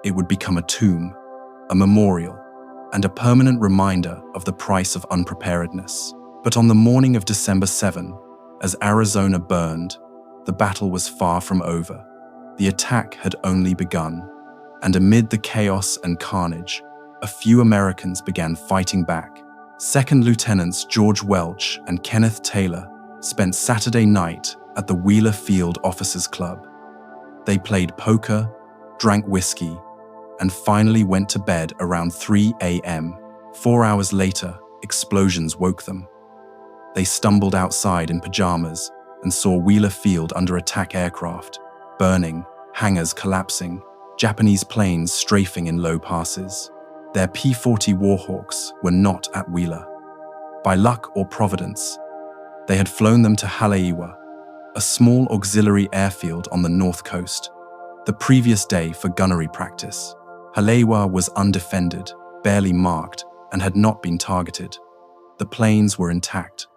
[SPEAKER 1] it would become a tomb, a memorial, and a permanent reminder of the price of unpreparedness. But on the morning of December 7, as Arizona burned, the battle was far from over. The attack had only begun, and amid the chaos and carnage, a few Americans began fighting back. Second Lieutenants George Welch and Kenneth Taylor spent Saturday night at the Wheeler Field Officers Club. They played poker, drank whiskey, and finally went to bed around 3 a.m. 4 hours later, explosions woke them. They stumbled outside in pajamas and saw Wheeler Field under attack aircraft, burning, hangars collapsing, Japanese planes strafing in low passes. Their P-40 Warhawks were not at Wheeler. By luck or providence, they had flown them to Haleiwa, a small auxiliary airfield on the north coast, the previous day for gunnery practice. Haleiwa was undefended, barely marked, and had not been targeted. The planes were intact.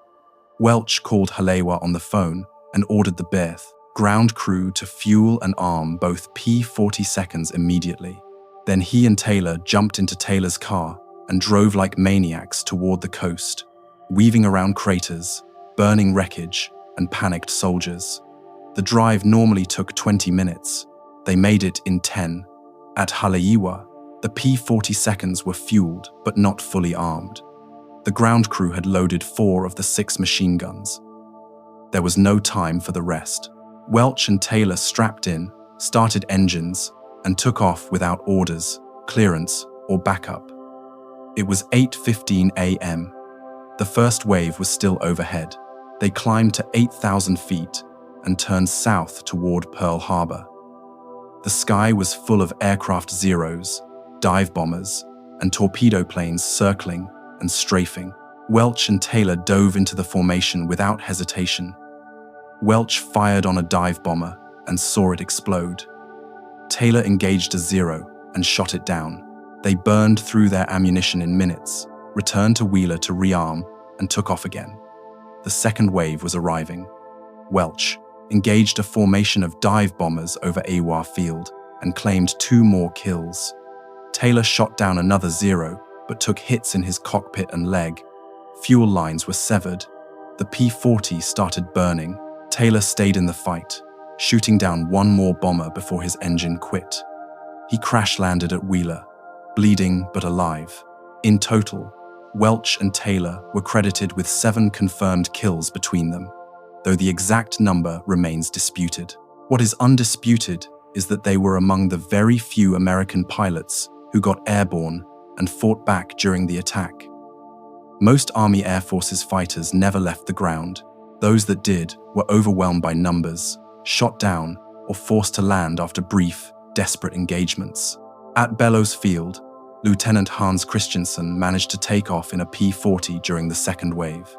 [SPEAKER 1] Welch called Haleiwa on the phone and ordered the berth ground crew to fuel and arm both P-42s immediately. Then he and Taylor jumped into Taylor's car and drove like maniacs toward the coast, weaving around craters, burning wreckage, and panicked soldiers. The drive normally took 20 minutes. They made it in 10. At Haleiwa, the P-42s were fueled but not fully armed. The ground crew had loaded 4 of the 6 machine guns. There was no time for the rest. Welch and Taylor strapped in, started engines, and took off without orders, clearance, or backup. It was 8:15 a.m. The first wave was still overhead. They climbed to 8,000 feet and turned south toward Pearl Harbor. The sky was full of aircraft Zeros, dive bombers, and torpedo planes circling and strafing. Welch and Taylor dove into the formation without hesitation. Welch fired on a dive bomber and saw it explode. Taylor engaged a Zero and shot it down. They burned through their ammunition in minutes, returned to Wheeler to rearm, and took off again. The second wave was arriving. Welch engaged a formation of dive bombers over Awa Field and claimed 2 more kills. Taylor shot down another Zero, but took hits in his cockpit and leg. Fuel lines were severed. The P-40 started burning. Taylor stayed in the fight, shooting down 1 more bomber before his engine quit. He crash-landed at Wheeler, bleeding but alive. In total, Welch and Taylor were credited with 7 confirmed kills between them, though the exact number remains disputed. What is undisputed is that they were among the very few American pilots who got airborne and fought back during the attack. Most Army Air Force's fighters never left the ground. Those that did were overwhelmed by numbers, shot down, or forced to land after brief, desperate engagements. At Bellows Field, Lieutenant Hans Christensen managed to take off in a P-40 during the second wave.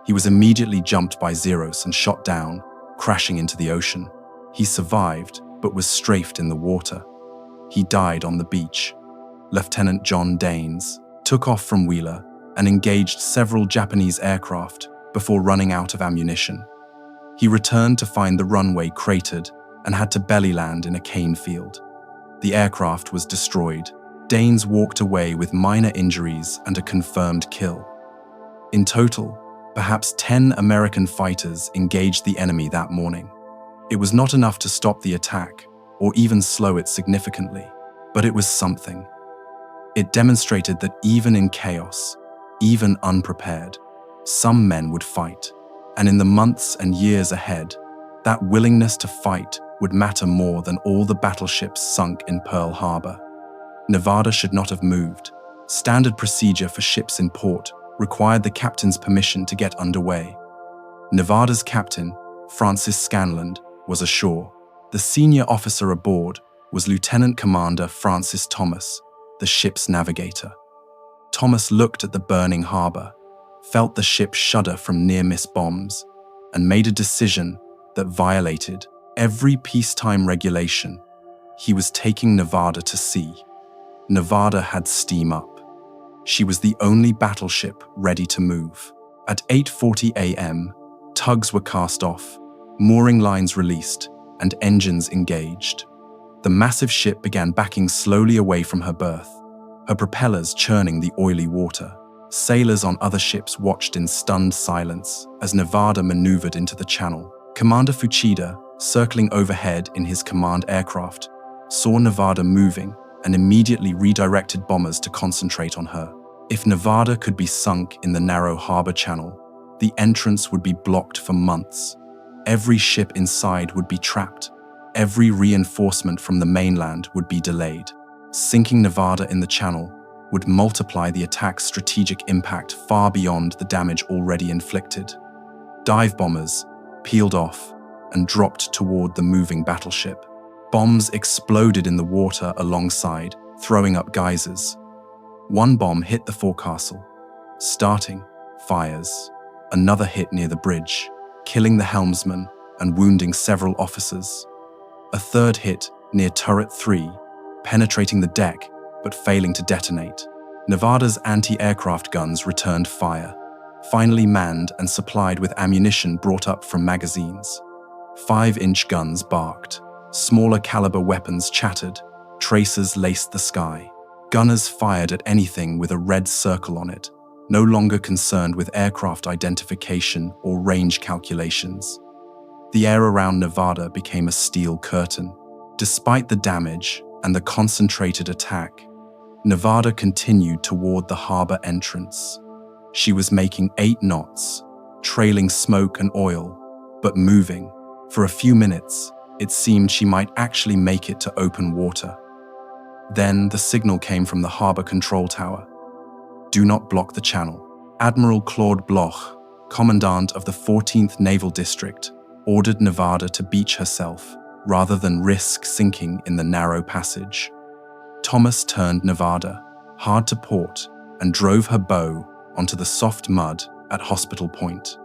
[SPEAKER 1] He was immediately jumped by Zeros and shot down, crashing into the ocean. He survived, but was strafed in the water. He died on the beach. Lieutenant John Daines took off from Wheeler and engaged several Japanese aircraft before running out of ammunition. He returned to find the runway cratered and had to belly land in a cane field. The aircraft was destroyed. Daines walked away with minor injuries and a confirmed kill. In total, perhaps 10 American fighters engaged the enemy that morning. It was not enough to stop the attack or even slow it significantly, but it was something. It demonstrated that even in chaos, even unprepared, some men would fight, and in the months and years ahead, that willingness to fight would matter more than all the battleships sunk in Pearl Harbor. Nevada should not have moved. Standard procedure for ships in port required the captain's permission to get underway. Nevada's captain, Francis Scanland, was ashore. The senior officer aboard was Lieutenant Commander Francis Thomas, the ship's navigator. Thomas looked at the burning harbor, felt the ship shudder from near-miss bombs, and made a decision that violated every peacetime regulation. He was taking Nevada to sea. Nevada had steam up. She was the only battleship ready to move. At 8:40 a.m., tugs were cast off, mooring lines released, and engines engaged. The massive ship began backing slowly away from her berth, her propellers churning the oily water. Sailors on other ships watched in stunned silence as Nevada maneuvered into the channel. Commander Fuchida, circling overhead in his command aircraft, saw Nevada moving and immediately redirected bombers to concentrate on her. If Nevada could be sunk in the narrow harbor channel, the entrance would be blocked for months. Every ship inside would be trapped. Every reinforcement from the mainland would be delayed. Sinking Nevada in the channel would multiply the attack's strategic impact far beyond the damage already inflicted. Dive bombers peeled off and dropped toward the moving battleship. Bombs exploded in the water alongside, throwing up geysers. One bomb hit the forecastle, starting fires. Another hit near the bridge, killing the helmsman and wounding several officers. A third hit near turret 3, penetrating the deck but failing to detonate. Nevada's anti-aircraft guns returned fire, finally manned and supplied with ammunition brought up from magazines. 5-inch guns barked. Smaller caliber weapons chattered. Tracers laced the sky. Gunners fired at anything with a red circle on it, no longer concerned with aircraft identification or range calculations. The air around Nevada became a steel curtain. Despite the damage and the concentrated attack, Nevada continued toward the harbor entrance. She was making 8 knots, trailing smoke and oil, but moving. For a few minutes, it seemed she might actually make it to open water. Then the signal came from the harbor control tower. Do not block the channel. Admiral Claude Bloch, commandant of the 14th Naval District, ordered Nevada to beach herself rather than risk sinking in the narrow passage. Thomas turned Nevada, hard to port, and drove her bow onto the soft mud at Hospital Point.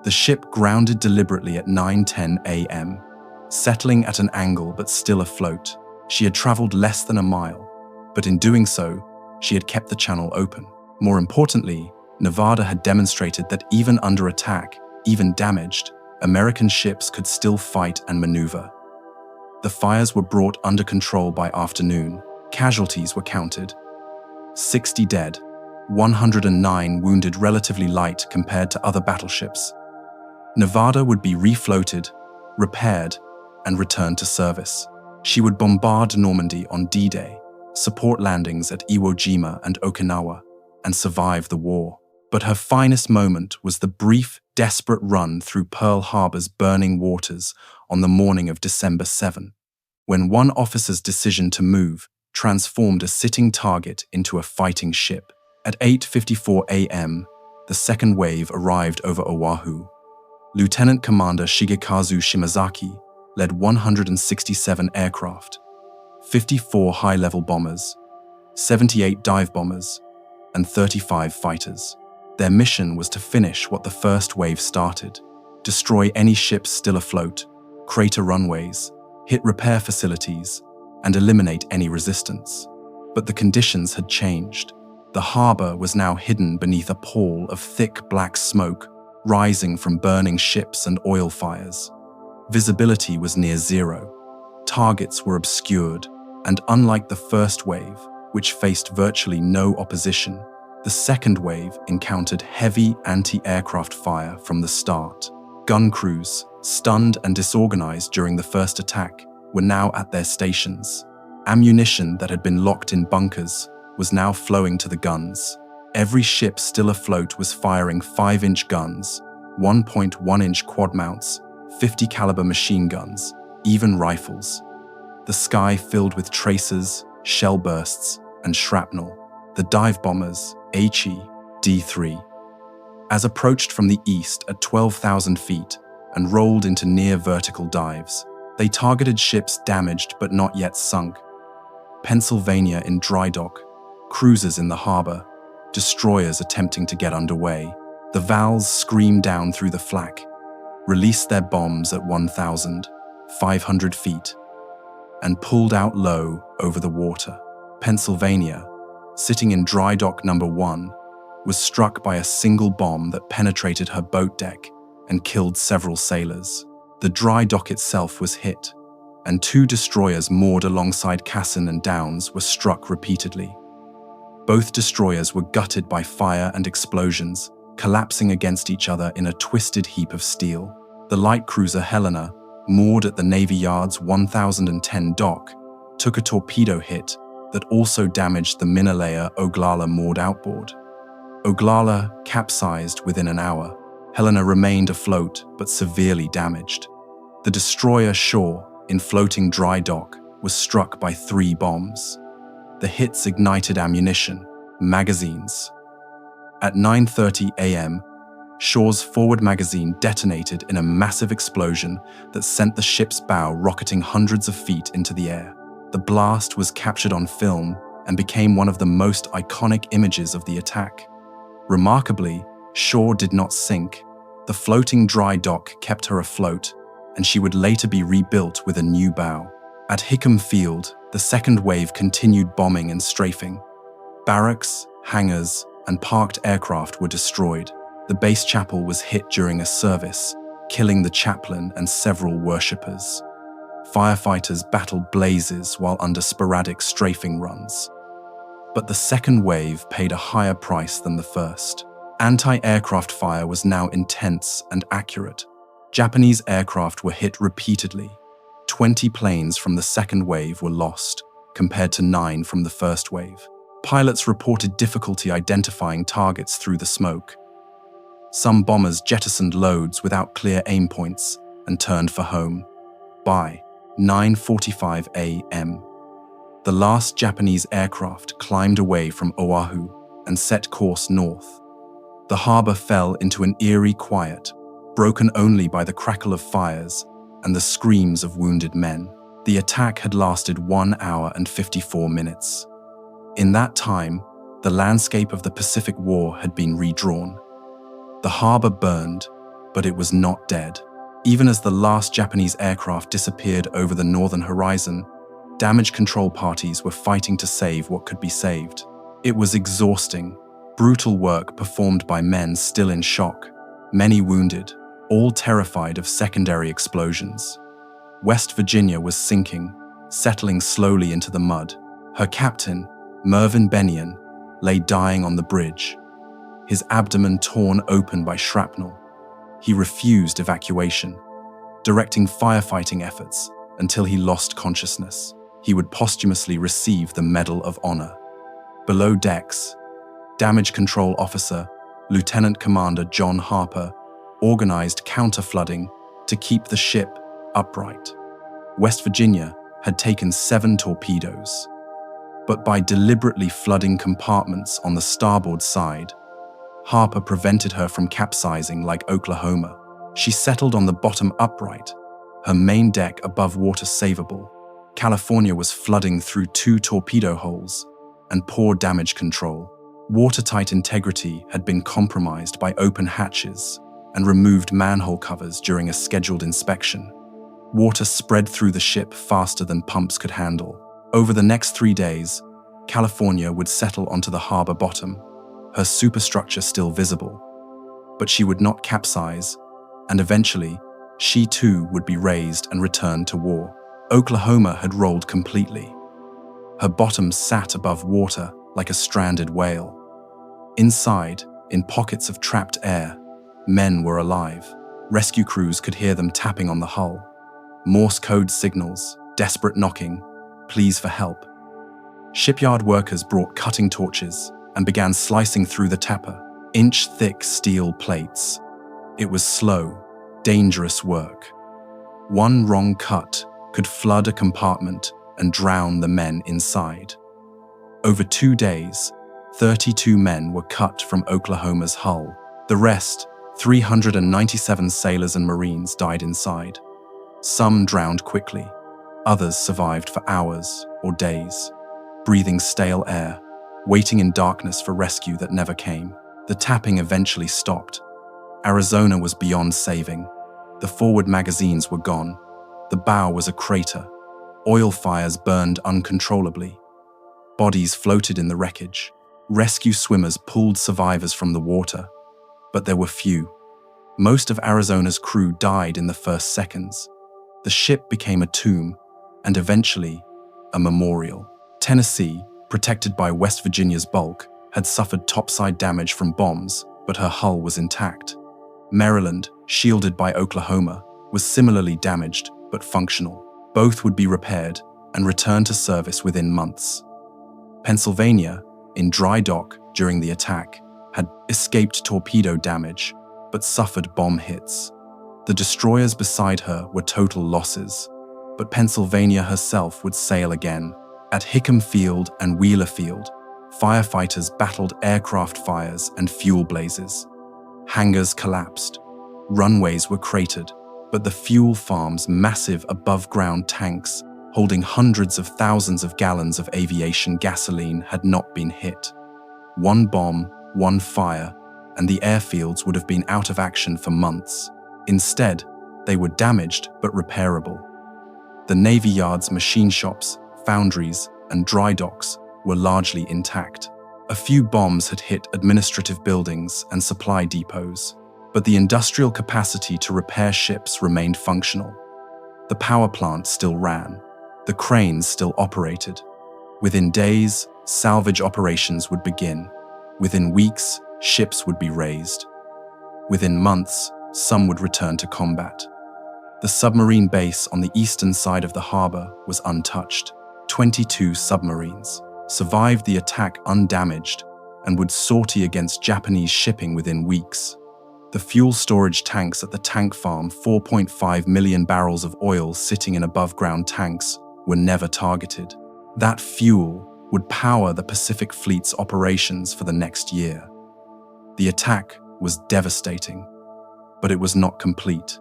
[SPEAKER 1] The ship grounded deliberately at 9:10 a.m., settling at an angle but still afloat. She had traveled less than a mile, but in doing so, she had kept the channel open. More importantly, Nevada had demonstrated that even under attack, even damaged, American ships could still fight and maneuver. The fires were brought under control by afternoon. Casualties were counted. 60 dead, 109 wounded, relatively light compared to other battleships. Nevada would be refloated, repaired, and returned to service. She would bombard Normandy on D-Day, support landings at Iwo Jima and Okinawa, and survive the war. But her finest moment was the brief, desperate run through Pearl Harbor's burning waters on the morning of December 7, when one officer's decision to move transformed a sitting target into a fighting ship. At 8:54 a.m., the second wave arrived over Oahu. Lieutenant Commander Shigekazu Shimazaki led 167 aircraft, 54 high-level bombers, 78 dive bombers, and 35 fighters. Their mission was to finish what the first wave started: destroy any ships still afloat, crater runways, hit repair facilities, and eliminate any resistance. But the conditions had changed. The harbor was now hidden beneath a pall of thick black smoke rising from burning ships and oil fires. Visibility was near zero. Targets were obscured, and unlike the first wave, which faced virtually no opposition, the second wave encountered heavy anti-aircraft fire from the start. Gun crews, stunned and disorganized during the first attack, were now at their stations. Ammunition that had been locked in bunkers was now flowing to the guns. Every ship still afloat was firing 5-inch guns, 1.1-inch quad mounts, 50 caliber machine guns, even rifles. The sky filled with tracers, shell bursts, and shrapnel. The dive bombers, HE D3, as approached from the east at 12,000 feet and rolled into near vertical dives, they targeted ships damaged but not yet sunk. Pennsylvania in dry dock, cruisers in the harbor, destroyers attempting to get underway. The Vals screamed down through the flak, released their bombs at 1,500 feet, and pulled out low over the water. Pennsylvania, sitting in dry dock number 1, was struck by a single bomb that penetrated her boat deck and killed several sailors. The dry dock itself was hit, and 2 destroyers moored alongside Cassin and Downs were struck repeatedly. Both destroyers were gutted by fire and explosions, collapsing against each other in a twisted heap of steel. The light cruiser Helena, moored at the Navy Yard's 1010 dock, took a torpedo hit that also damaged the Minalaya Oglala moored outboard. Oglala capsized within an hour. Helena remained afloat but severely damaged. The destroyer Shaw, in floating dry dock, was struck by 3 bombs. The hits ignited ammunition, magazines. At 9:30 a.m., Shaw's forward magazine detonated in a massive explosion that sent the ship's bow rocketing hundreds of feet into the air. The blast was captured on film and became one of the most iconic images of the attack. Remarkably, Shaw did not sink. The floating dry dock kept her afloat, and she would later be rebuilt with a new bow. At Hickam Field, the second wave continued bombing and strafing. Barracks, hangars, and parked aircraft were destroyed. The base chapel was hit during a service, killing the chaplain and several worshippers. Firefighters battled blazes while under sporadic strafing runs. But the second wave paid a higher price than the first. Anti-aircraft fire was now intense and accurate. Japanese aircraft were hit repeatedly. 20 planes from the second wave were lost, compared to 9 from the first wave. Pilots reported difficulty identifying targets through the smoke. Some bombers jettisoned loads without clear aim points and turned for home. By 9:45 a.m., the last Japanese aircraft climbed away from Oahu and set course north. The harbor fell into an eerie quiet, broken only by the crackle of fires and the screams of wounded men. The attack had lasted 1 hour and 54 minutes. In that time, the landscape of the Pacific War had been redrawn. The harbor burned, but it was not dead. Even as the last Japanese aircraft disappeared over the northern horizon, damage control parties were fighting to save what could be saved. It was exhausting, brutal work performed by men still in shock, many wounded, all terrified of secondary explosions. West Virginia was sinking, settling slowly into the mud. Her captain, Mervyn Bennion, lay dying on the bridge, his abdomen torn open by shrapnel. He refused evacuation, directing firefighting efforts until he lost consciousness. He would posthumously receive the Medal of Honor. Below decks, Damage Control Officer Lieutenant Commander John Harper organized counter-flooding to keep the ship upright. West Virginia had taken 7 torpedoes, but by deliberately flooding compartments on the starboard side, Harper prevented her from capsizing like Oklahoma. She settled on the bottom upright, her main deck above water savable. California was flooding through 2 torpedo holes and poor damage control. Watertight integrity had been compromised by open hatches and removed manhole covers during a scheduled inspection. Water spread through the ship faster than pumps could handle. Over the next 3 days, California would settle onto the harbor bottom, her superstructure still visible. But she would not capsize, and eventually, she too would be raised and return to war. Oklahoma had rolled completely. Her bottom sat above water like a stranded whale. Inside, in pockets of trapped air, men were alive. Rescue crews could hear them tapping on the hull. Morse code signals, desperate knocking, pleas for help. Shipyard workers brought cutting torches and began slicing through the tapper, inch-thick steel plates. It was slow, dangerous work. One wrong cut could flood a compartment and drown the men inside. Over 2 days, 32 men were cut from Oklahoma's hull. The rest, 397 sailors and Marines, died inside. Some drowned quickly, others survived for hours or days, breathing stale air, waiting in darkness for rescue that never came. The tapping eventually stopped. Arizona was beyond saving. The forward magazines were gone. The bow was a crater. Oil fires burned uncontrollably. Bodies floated in the wreckage. Rescue swimmers pulled survivors from the water, but there were few. Most of Arizona's crew died in the first seconds. The ship became a tomb, and eventually, a memorial. Tennessee, protected by West Virginia's bulk, had suffered topside damage from bombs, but her hull was intact. Maryland, shielded by Oklahoma, was similarly damaged but functional. Both would be repaired and return to service within months. Pennsylvania, in dry dock during the attack, had escaped torpedo damage but suffered bomb hits. The destroyers beside her were total losses, but Pennsylvania herself would sail again. At Hickam Field and Wheeler Field, firefighters battled aircraft fires and fuel blazes. Hangars collapsed. Runways were cratered, but the fuel farm's massive above-ground tanks holding hundreds of thousands of gallons of aviation gasoline had not been hit. One bomb, one fire, and the airfields would have been out of action for months. Instead, they were damaged but repairable. The Navy Yard's machine shops, foundries, and dry docks were largely intact. A few bombs had hit administrative buildings and supply depots, but the industrial capacity to repair ships remained functional. The power plant still ran. The cranes still operated. Within days, salvage operations would begin. Within weeks, ships would be raised. Within months, some would return to combat. The submarine base on the eastern side of the harbor was untouched. 22 submarines survived the attack undamaged and would sortie against Japanese shipping within weeks. The fuel storage tanks at the tank farm, 4.5 million barrels of oil sitting in above-ground tanks, were never targeted. That fuel would power the Pacific Fleet's operations for the next year. The attack was devastating, but it was not complete.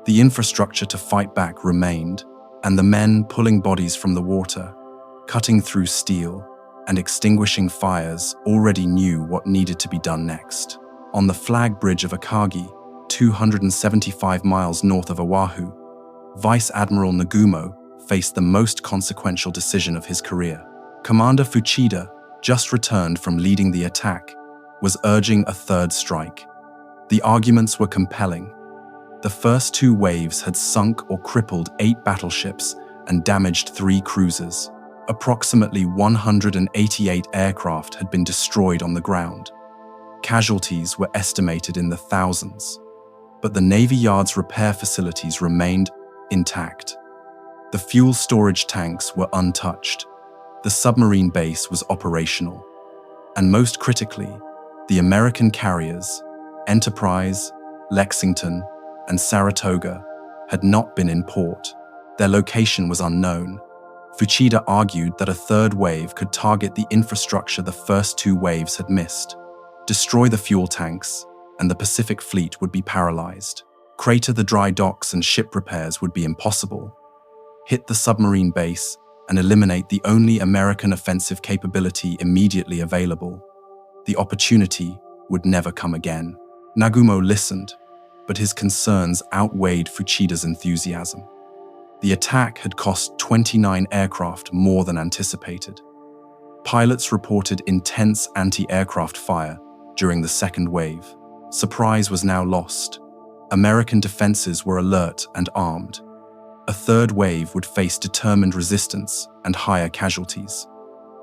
[SPEAKER 1] The infrastructure to fight back remained, and the men pulling bodies from the water, cutting through steel, and extinguishing fires already knew what needed to be done next. On the flag bridge of Akagi, 275 miles north of Oahu, Vice Admiral Nagumo faced the most consequential decision of his career. Commander Fuchida, just returned from leading the attack, was urging a third strike. The arguments were compelling. The first 2 waves had sunk or crippled 8 battleships and damaged 3 cruisers. Approximately 188 aircraft had been destroyed on the ground. Casualties were estimated in the thousands, but the Navy Yard's repair facilities remained intact. The fuel storage tanks were untouched. The submarine base was operational. And most critically, the American carriers, Enterprise, Lexington, and Saratoga, had not been in port. Their location was unknown. Fuchida argued that a third wave could target the infrastructure the first 2 waves had missed, destroy the fuel tanks, and the Pacific Fleet would be paralyzed. Crater the dry docks and ship repairs would be impossible. Hit the submarine base and eliminate the only American offensive capability immediately available. The opportunity would never come again. Nagumo listened, but his concerns outweighed Fuchida's enthusiasm. The attack had cost 29 aircraft more than anticipated. Pilots reported intense anti-aircraft fire during the second wave. Surprise was now lost. American defenses were alert and armed. A third wave would face determined resistance and higher casualties.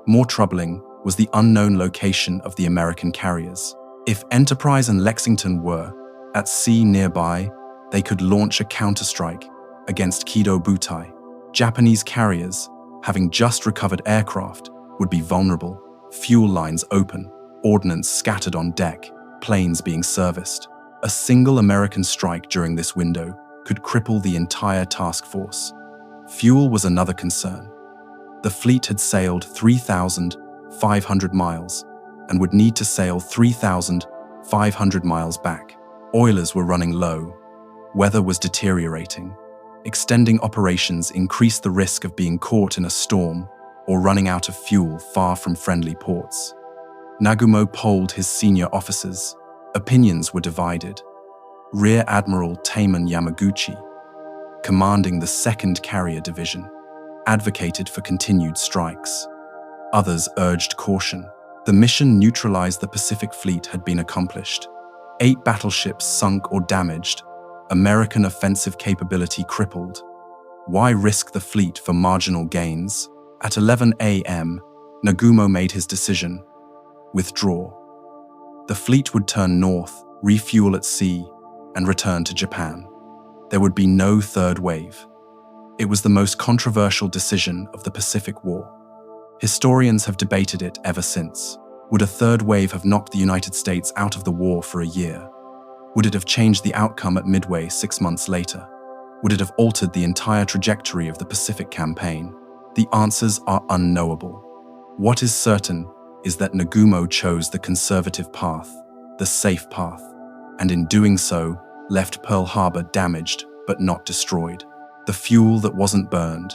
[SPEAKER 1] More troubling was the unknown location of the American carriers. If Enterprise and Lexington were at sea nearby, they could launch a counterstrike against Kido Butai. Japanese carriers, having just recovered aircraft, would be vulnerable. Fuel lines open, ordnance scattered on deck, planes being serviced. A single American strike during this window could cripple the entire task force. Fuel was another concern. The fleet had sailed 3,500 miles and would need to sail 3,500 miles back. Oilers were running low. Weather was deteriorating. Extending operations increased the risk of being caught in a storm or running out of fuel far from friendly ports. Nagumo polled his senior officers. Opinions were divided. Rear Admiral Taman Yamaguchi, commanding the 2nd Carrier Division, advocated for continued strikes. Others urged caution. The mission neutralized the Pacific Fleet had been accomplished. 8 battleships sunk or damaged, American offensive capability crippled. Why risk the fleet for marginal gains? At 11 a.m., Nagumo made his decision: withdraw. The fleet would turn north, refuel at sea, and return to Japan. There would be no third wave. It was the most controversial decision of the Pacific War. Historians have debated it ever since. Would a third wave have knocked the United States out of the war for a year? Would it have changed the outcome at Midway 6 months later? Would it have altered the entire trajectory of the Pacific campaign? The answers are unknowable. What is certain is that Nagumo chose the conservative path, the safe path, and in doing so, left Pearl Harbor damaged but not destroyed. The fuel that wasn't burned,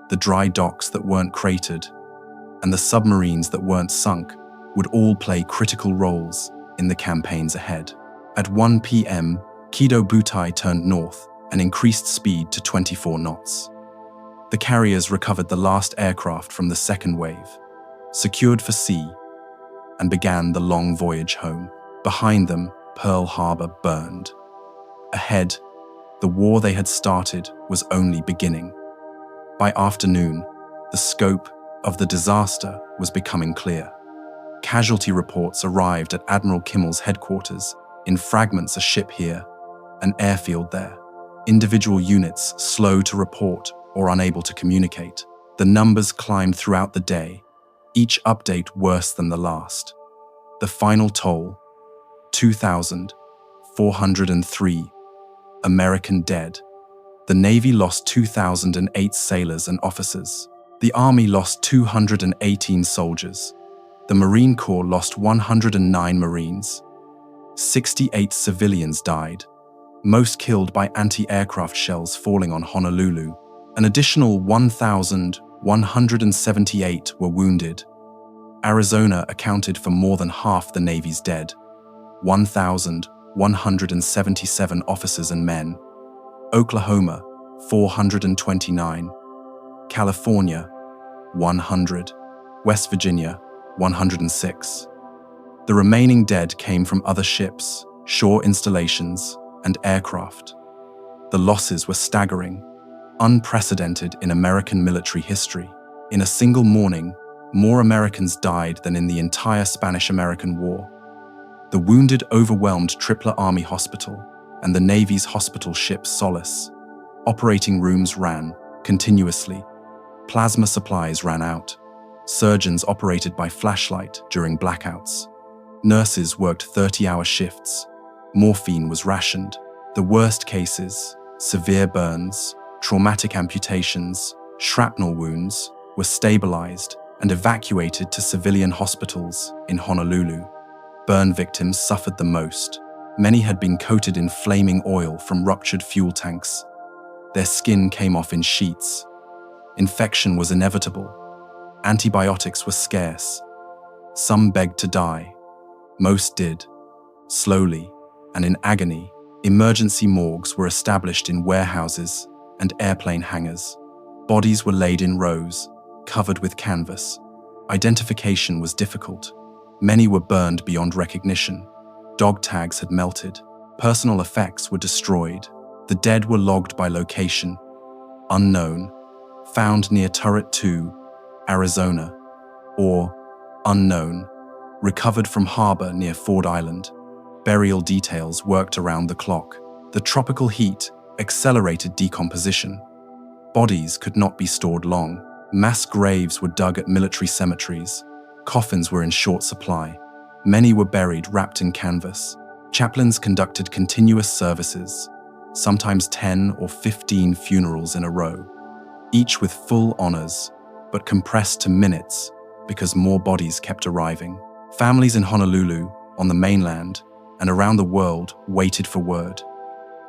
[SPEAKER 1] the dry docks that weren't cratered, and the submarines that weren't sunk would all play critical roles in the campaigns ahead. At 1 p.m., Kido Butai turned north and increased speed to 24 knots. The carriers recovered the last aircraft from the second wave, secured for sea, and began the long voyage home. Behind them, Pearl Harbor burned. Ahead, the war they had started was only beginning. By afternoon, the scope of the disaster was becoming clear. Casualty reports arrived at Admiral Kimmel's headquarters, in fragments a ship here, an airfield there. Individual units slow to report or unable to communicate. The numbers climbed throughout the day, each update worse than the last. The final toll: 2,403 American dead. The Navy lost 2,008 sailors and officers. The Army lost 218 soldiers. The Marine Corps lost 109 Marines. 68 civilians died, most killed by anti-aircraft shells falling on Honolulu. An additional 1,178 were wounded. Arizona accounted for more than half the Navy's dead, 1,177 officers and men. Oklahoma, 429. California, 100. West Virginia, 106. The remaining dead came from other ships, shore installations, and aircraft. The losses were staggering, unprecedented in American military history. In a single morning, more Americans died than in the entire Spanish-American War. The wounded overwhelmed Tripler Army Hospital and the Navy's hospital ship Solace. Operating rooms ran continuously. Plasma supplies ran out. Surgeons operated by flashlight during blackouts. Nurses worked 30-hour shifts. Morphine was rationed. The worst cases, severe burns, traumatic amputations, shrapnel wounds, were stabilized and evacuated to civilian hospitals in Honolulu. Burn victims suffered the most. Many had been coated in flaming oil from ruptured fuel tanks. Their skin came off in sheets. Infection was inevitable. Antibiotics were scarce. Some begged to die. Most did. Slowly and in agony, emergency morgues were established in warehouses and airplane hangars. Bodies were laid in rows, covered with canvas. Identification was difficult. Many were burned beyond recognition. Dog tags had melted. Personal effects were destroyed. The dead were logged by location. Unknown, found near Turret 2, Arizona, or unknown, recovered from harbor near Ford Island. Burial details worked around the clock. The tropical heat accelerated decomposition. Bodies could not be stored long. Mass graves were dug at military cemeteries. Coffins were in short supply. Many were buried wrapped in canvas. Chaplains conducted continuous services, sometimes 10 or 15 funerals in a row, each with full honors, but compressed to minutes because more bodies kept arriving. Families in Honolulu, on the mainland, and around the world waited for word.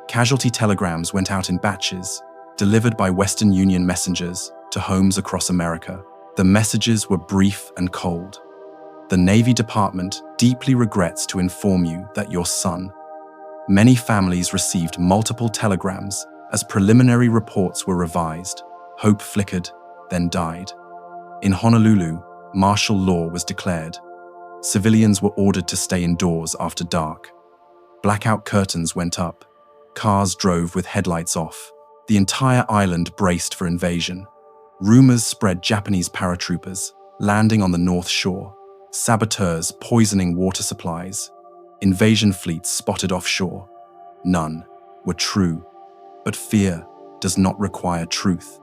[SPEAKER 1] Casualty telegrams went out in batches, delivered by Western Union messengers to homes across America. The messages were brief and cold. The Navy Department deeply regrets to inform you that your son. Many families received multiple telegrams as preliminary reports were revised. Hope flickered, then died. In Honolulu, martial law was declared. Civilians were ordered to stay indoors after dark. Blackout curtains went up. Cars drove with headlights off. The entire island braced for invasion. Rumors spread Japanese paratroopers landing on the North Shore, saboteurs poisoning water supplies, invasion fleets spotted offshore. None were true, but fear does not require truth.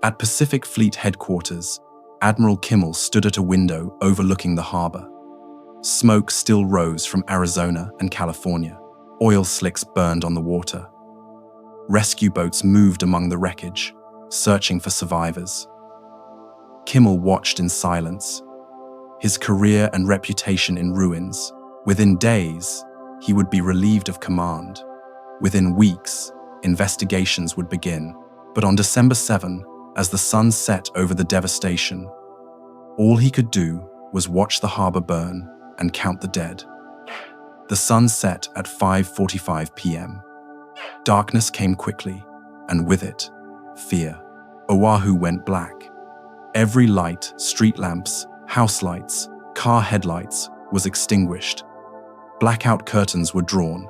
[SPEAKER 1] At Pacific Fleet headquarters, Admiral Kimmel stood at a window overlooking the harbor. Smoke still rose from Arizona and California. Oil slicks burned on the water. Rescue boats moved among the wreckage, searching for survivors. Kimmel watched in silence, his career and reputation in ruins. Within days, he would be relieved of command. Within weeks, investigations would begin. But on December 7, as the sun set over the devastation, all he could do was watch the harbor burn and count the dead. The sun set at 5:45 p.m. Darkness came quickly, and with it, fear. Oahu went black. Every light, street lamps, house lights, car headlights, was extinguished. Blackout curtains were drawn.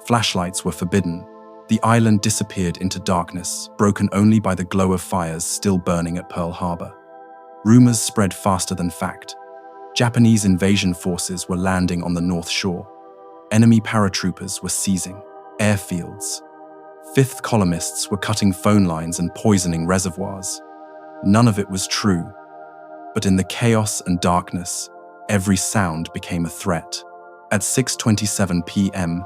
[SPEAKER 1] Flashlights were forbidden. The island disappeared into darkness, broken only by the glow of fires still burning at Pearl Harbor. Rumors spread faster than fact. Japanese invasion forces were landing on the North Shore. Enemy paratroopers were seizing airfields. Fifth columnists were cutting phone lines and poisoning reservoirs. None of it was true. But in the chaos and darkness, every sound became a threat. At 6:27 p.m.,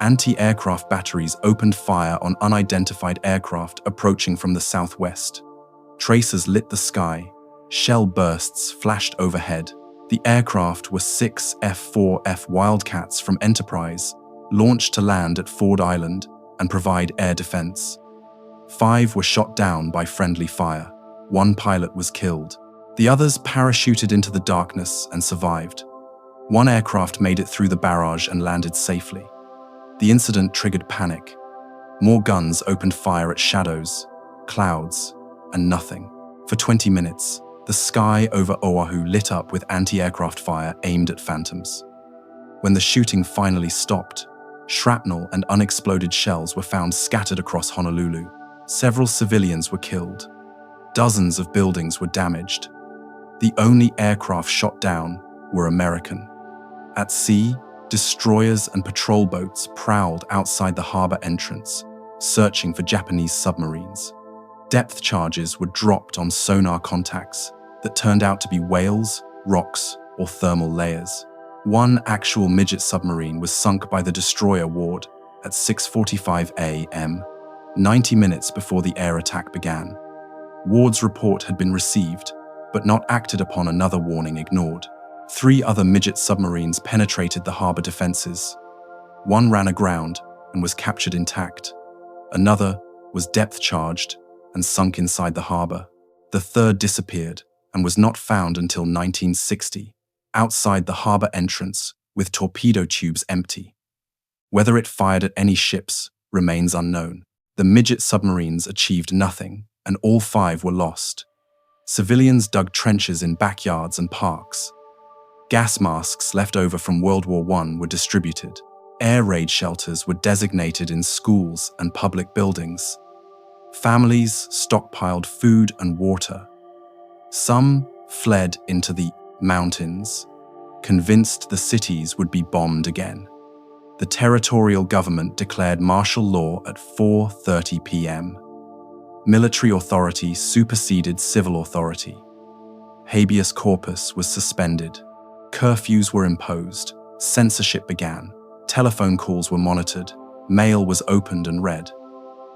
[SPEAKER 1] anti-aircraft batteries opened fire on unidentified aircraft approaching from the southwest. Tracers lit the sky. Shell bursts flashed overhead. The aircraft were 6 F-4F Wildcats from Enterprise, launched to land at Ford Island and provide air defense. 5 were shot down by friendly fire. 1 pilot was killed. The others parachuted into the darkness and survived. One aircraft made it through the barrage and landed safely. The incident triggered panic. More guns opened fire at shadows, clouds, and nothing. For 20 minutes, the sky over Oahu lit up with anti-aircraft fire aimed at phantoms. When the shooting finally stopped, shrapnel and unexploded shells were found scattered across Honolulu. Several civilians were killed. Dozens of buildings were damaged. The only aircraft shot down were American. At sea, destroyers and patrol boats prowled outside the harbor entrance, searching for Japanese submarines. Depth charges were dropped on sonar contacts that turned out to be whales, rocks, or thermal layers. One actual midget submarine was sunk by the destroyer Ward at 6:45 a.m., 90 minutes before the air attack began. Ward's report had been received, but not acted upon. Another warning ignored. 3 other midget submarines penetrated the harbor defenses. One ran aground and was captured intact. Another was depth-charged and sunk inside the harbor. The third disappeared and was not found until 1960, outside the harbor entrance with torpedo tubes empty. Whether it fired at any ships remains unknown. The midget submarines achieved nothing, and all 5 were lost. Civilians dug trenches in backyards and parks. Gas masks left over from World War I were distributed. Air raid shelters were designated in schools and public buildings. Families stockpiled food and water. Some fled into the mountains, convinced the cities would be bombed again. The territorial government declared martial law at 4:30 p.m. Military authority superseded civil authority. Habeas corpus was suspended. Curfews were imposed. Censorship began. Telephone calls were monitored. Mail was opened and read.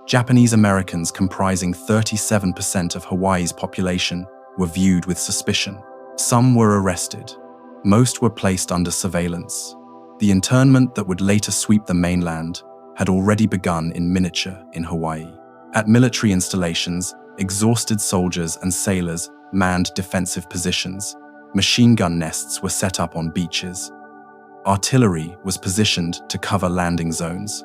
[SPEAKER 1] Japanese Americans, comprising 37% of Hawaii's population, were viewed with suspicion. Some were arrested. Most were placed under surveillance. The internment that would later sweep the mainland had already begun in miniature in Hawaii. At military installations, exhausted soldiers and sailors manned defensive positions. Machine gun nests were set up on beaches. Artillery was positioned to cover landing zones.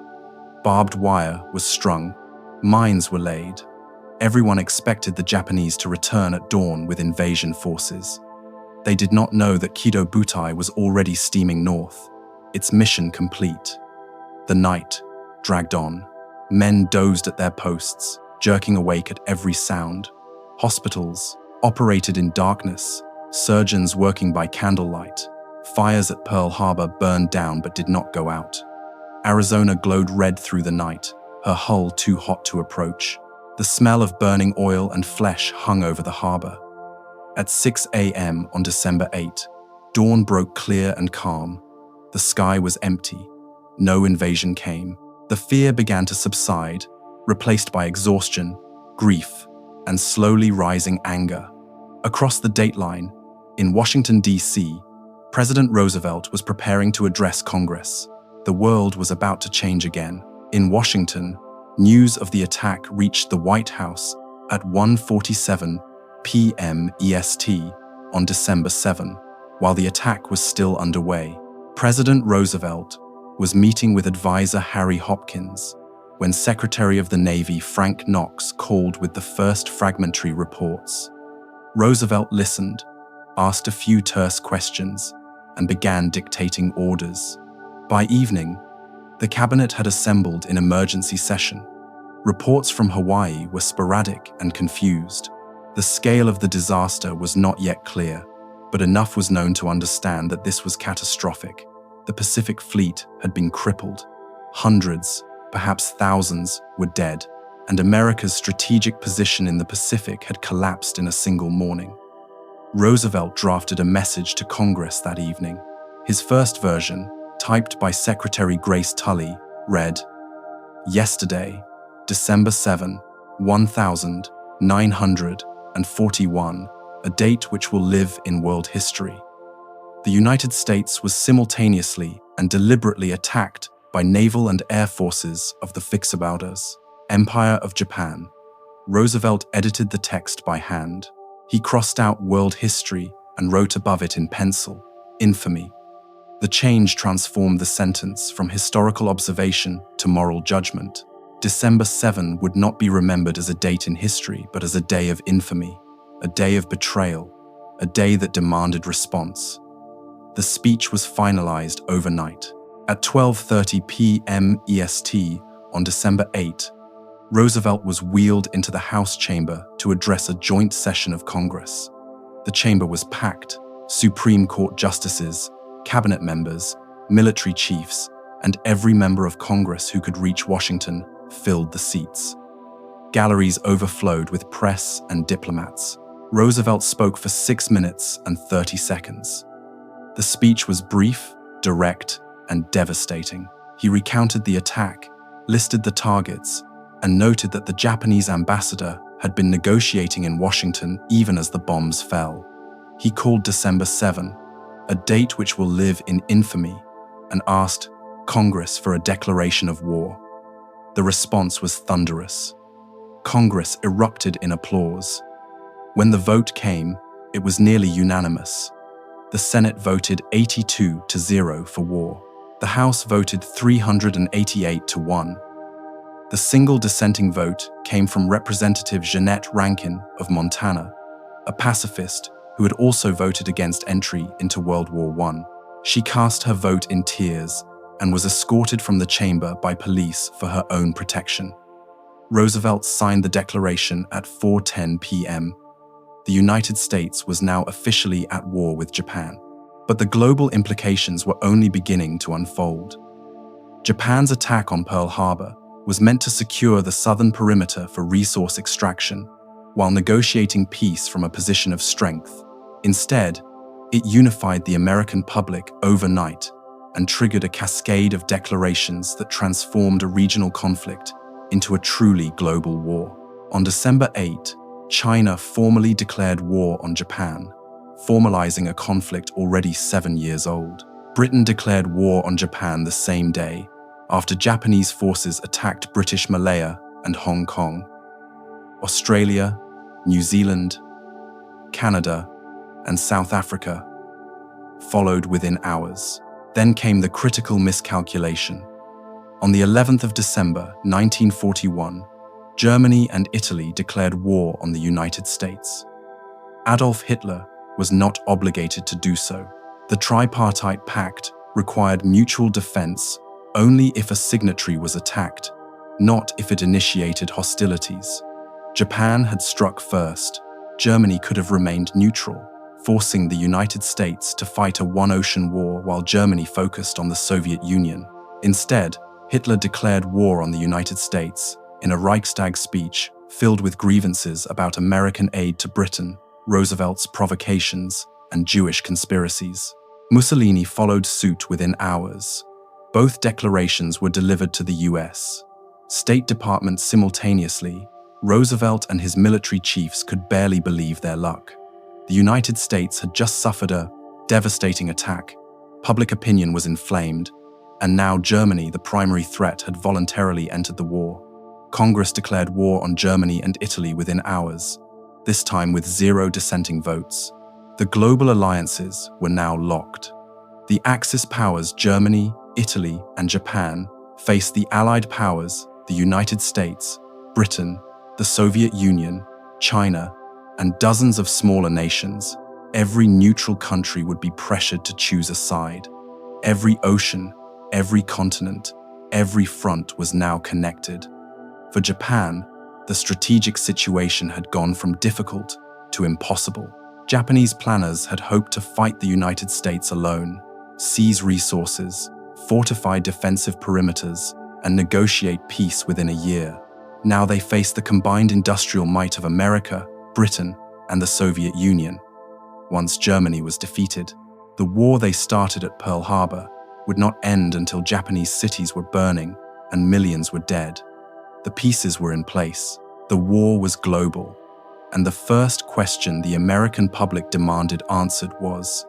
[SPEAKER 1] Barbed wire was strung. Mines were laid. Everyone expected the Japanese to return at dawn with invasion forces. They did not know that Kido Butai was already steaming north, its mission complete. The night dragged on. Men dozed at their posts, jerking awake at every sound. Hospitals operated in darkness, surgeons working by candlelight. Fires at Pearl Harbor burned down but did not go out. Arizona glowed red through the night, her hull too hot to approach. The smell of burning oil and flesh hung over the harbor. At 6 a.m. on December 8, dawn broke clear and calm. The sky was empty. No invasion came. The fear began to subside, replaced by exhaustion, grief, and slowly rising anger. Across the dateline, in Washington, D.C., President Roosevelt was preparing to address Congress. The world was about to change again. In Washington, news of the attack reached the White House at 1:47 p.m. EST on December 7. While the attack was still underway, President Roosevelt was meeting with advisor Harry Hopkins when Secretary of the Navy Frank Knox called with the first fragmentary reports. Roosevelt listened, asked a few terse questions, and began dictating orders. By evening, the cabinet had assembled in emergency session. Reports from Hawaii were sporadic and confused. The scale of the disaster was not yet clear, but enough was known to understand that this was catastrophic. The Pacific Fleet had been crippled. Hundreds, perhaps thousands, were dead, and America's strategic position in the Pacific had collapsed in a single morning. Roosevelt drafted a message to Congress that evening. His first version, typed by Secretary Grace Tully, read, "Yesterday, December 7, 1941, a date which will live in world history. The United States was simultaneously and deliberately attacked by naval and air forces of the Fixabouders, Empire of Japan." Roosevelt edited the text by hand. He crossed out world history and wrote above it in pencil, infamy. The change transformed the sentence from historical observation to moral judgment. December 7 would not be remembered as a date in history, but as a day of infamy, a day of betrayal, a day that demanded response. The speech was finalized overnight. At 12:30 p.m. EST on December 8, Roosevelt was wheeled into the House chamber to address a joint session of Congress. The chamber was packed. Supreme Court justices, cabinet members, military chiefs, and every member of Congress who could reach Washington filled the seats. Galleries overflowed with press and diplomats. Roosevelt spoke for 6 minutes and 30 seconds. The speech was brief, direct, and devastating. He recounted the attack, listed the targets, and noted that the Japanese ambassador had been negotiating in Washington even as the bombs fell. He called December 7, a date which will live in infamy, and asked Congress for a declaration of war. The response was thunderous. Congress erupted in applause. When the vote came, it was nearly unanimous. The Senate voted 82-0 for war. The House voted 388-1. The single dissenting vote came from Representative Jeannette Rankin of Montana, a pacifist who had also voted against entry into World War I. She cast her vote in tears and was escorted from the chamber by police for her own protection. Roosevelt signed the declaration at 4:10 p.m. The United States was now officially at war with Japan. But the global implications were only beginning to unfold. Japan's attack on Pearl Harbor was meant to secure the southern perimeter for resource extraction, while negotiating peace from a position of strength. Instead, it unified the American public overnight and triggered a cascade of declarations that transformed a regional conflict into a truly global war. On December 8, China formally declared war on Japan, formalizing a conflict already 7 years old. Britain declared war on Japan the same day, after Japanese forces attacked British Malaya and Hong Kong. Australia, New Zealand, Canada, and South Africa followed within hours. Then came the critical miscalculation. On the 11th of December, 1941, Germany and Italy declared war on the United States. Adolf Hitler was not obligated to do so. The tripartite pact required mutual defense only if a signatory was attacked, not if it initiated hostilities. Japan had struck first. Germany could have remained neutral, forcing the United States to fight a one-ocean war while Germany focused on the Soviet Union. Instead, Hitler declared war on the United States in a Reichstag speech filled with grievances about American aid to Britain, Roosevelt's provocations, and Jewish conspiracies. Mussolini followed suit within hours. Both declarations were delivered to the US. State Department simultaneously. Roosevelt and his military chiefs could barely believe their luck. The United States had just suffered a devastating attack. Public opinion was inflamed, and now Germany, the primary threat, had voluntarily entered the war. Congress declared war on Germany and Italy within hours, this time with 0 dissenting votes. The global alliances were now locked. The Axis powers Germany, Italy, and Japan faced the Allied powers, the United States, Britain, the Soviet Union, China, and dozens of smaller nations. Every neutral country would be pressured to choose a side. Every ocean, every continent, every front was now connected. For Japan, the strategic situation had gone from difficult to impossible. Japanese planners had hoped to fight the United States alone, seize resources, fortify defensive perimeters, and negotiate peace within a year. Now they faced the combined industrial might of America, Britain, and the Soviet Union. Once Germany was defeated, the war they started at Pearl Harbor would not end until Japanese cities were burning and millions were dead. The pieces were in place. The war was global. And the first question the American public demanded answered was,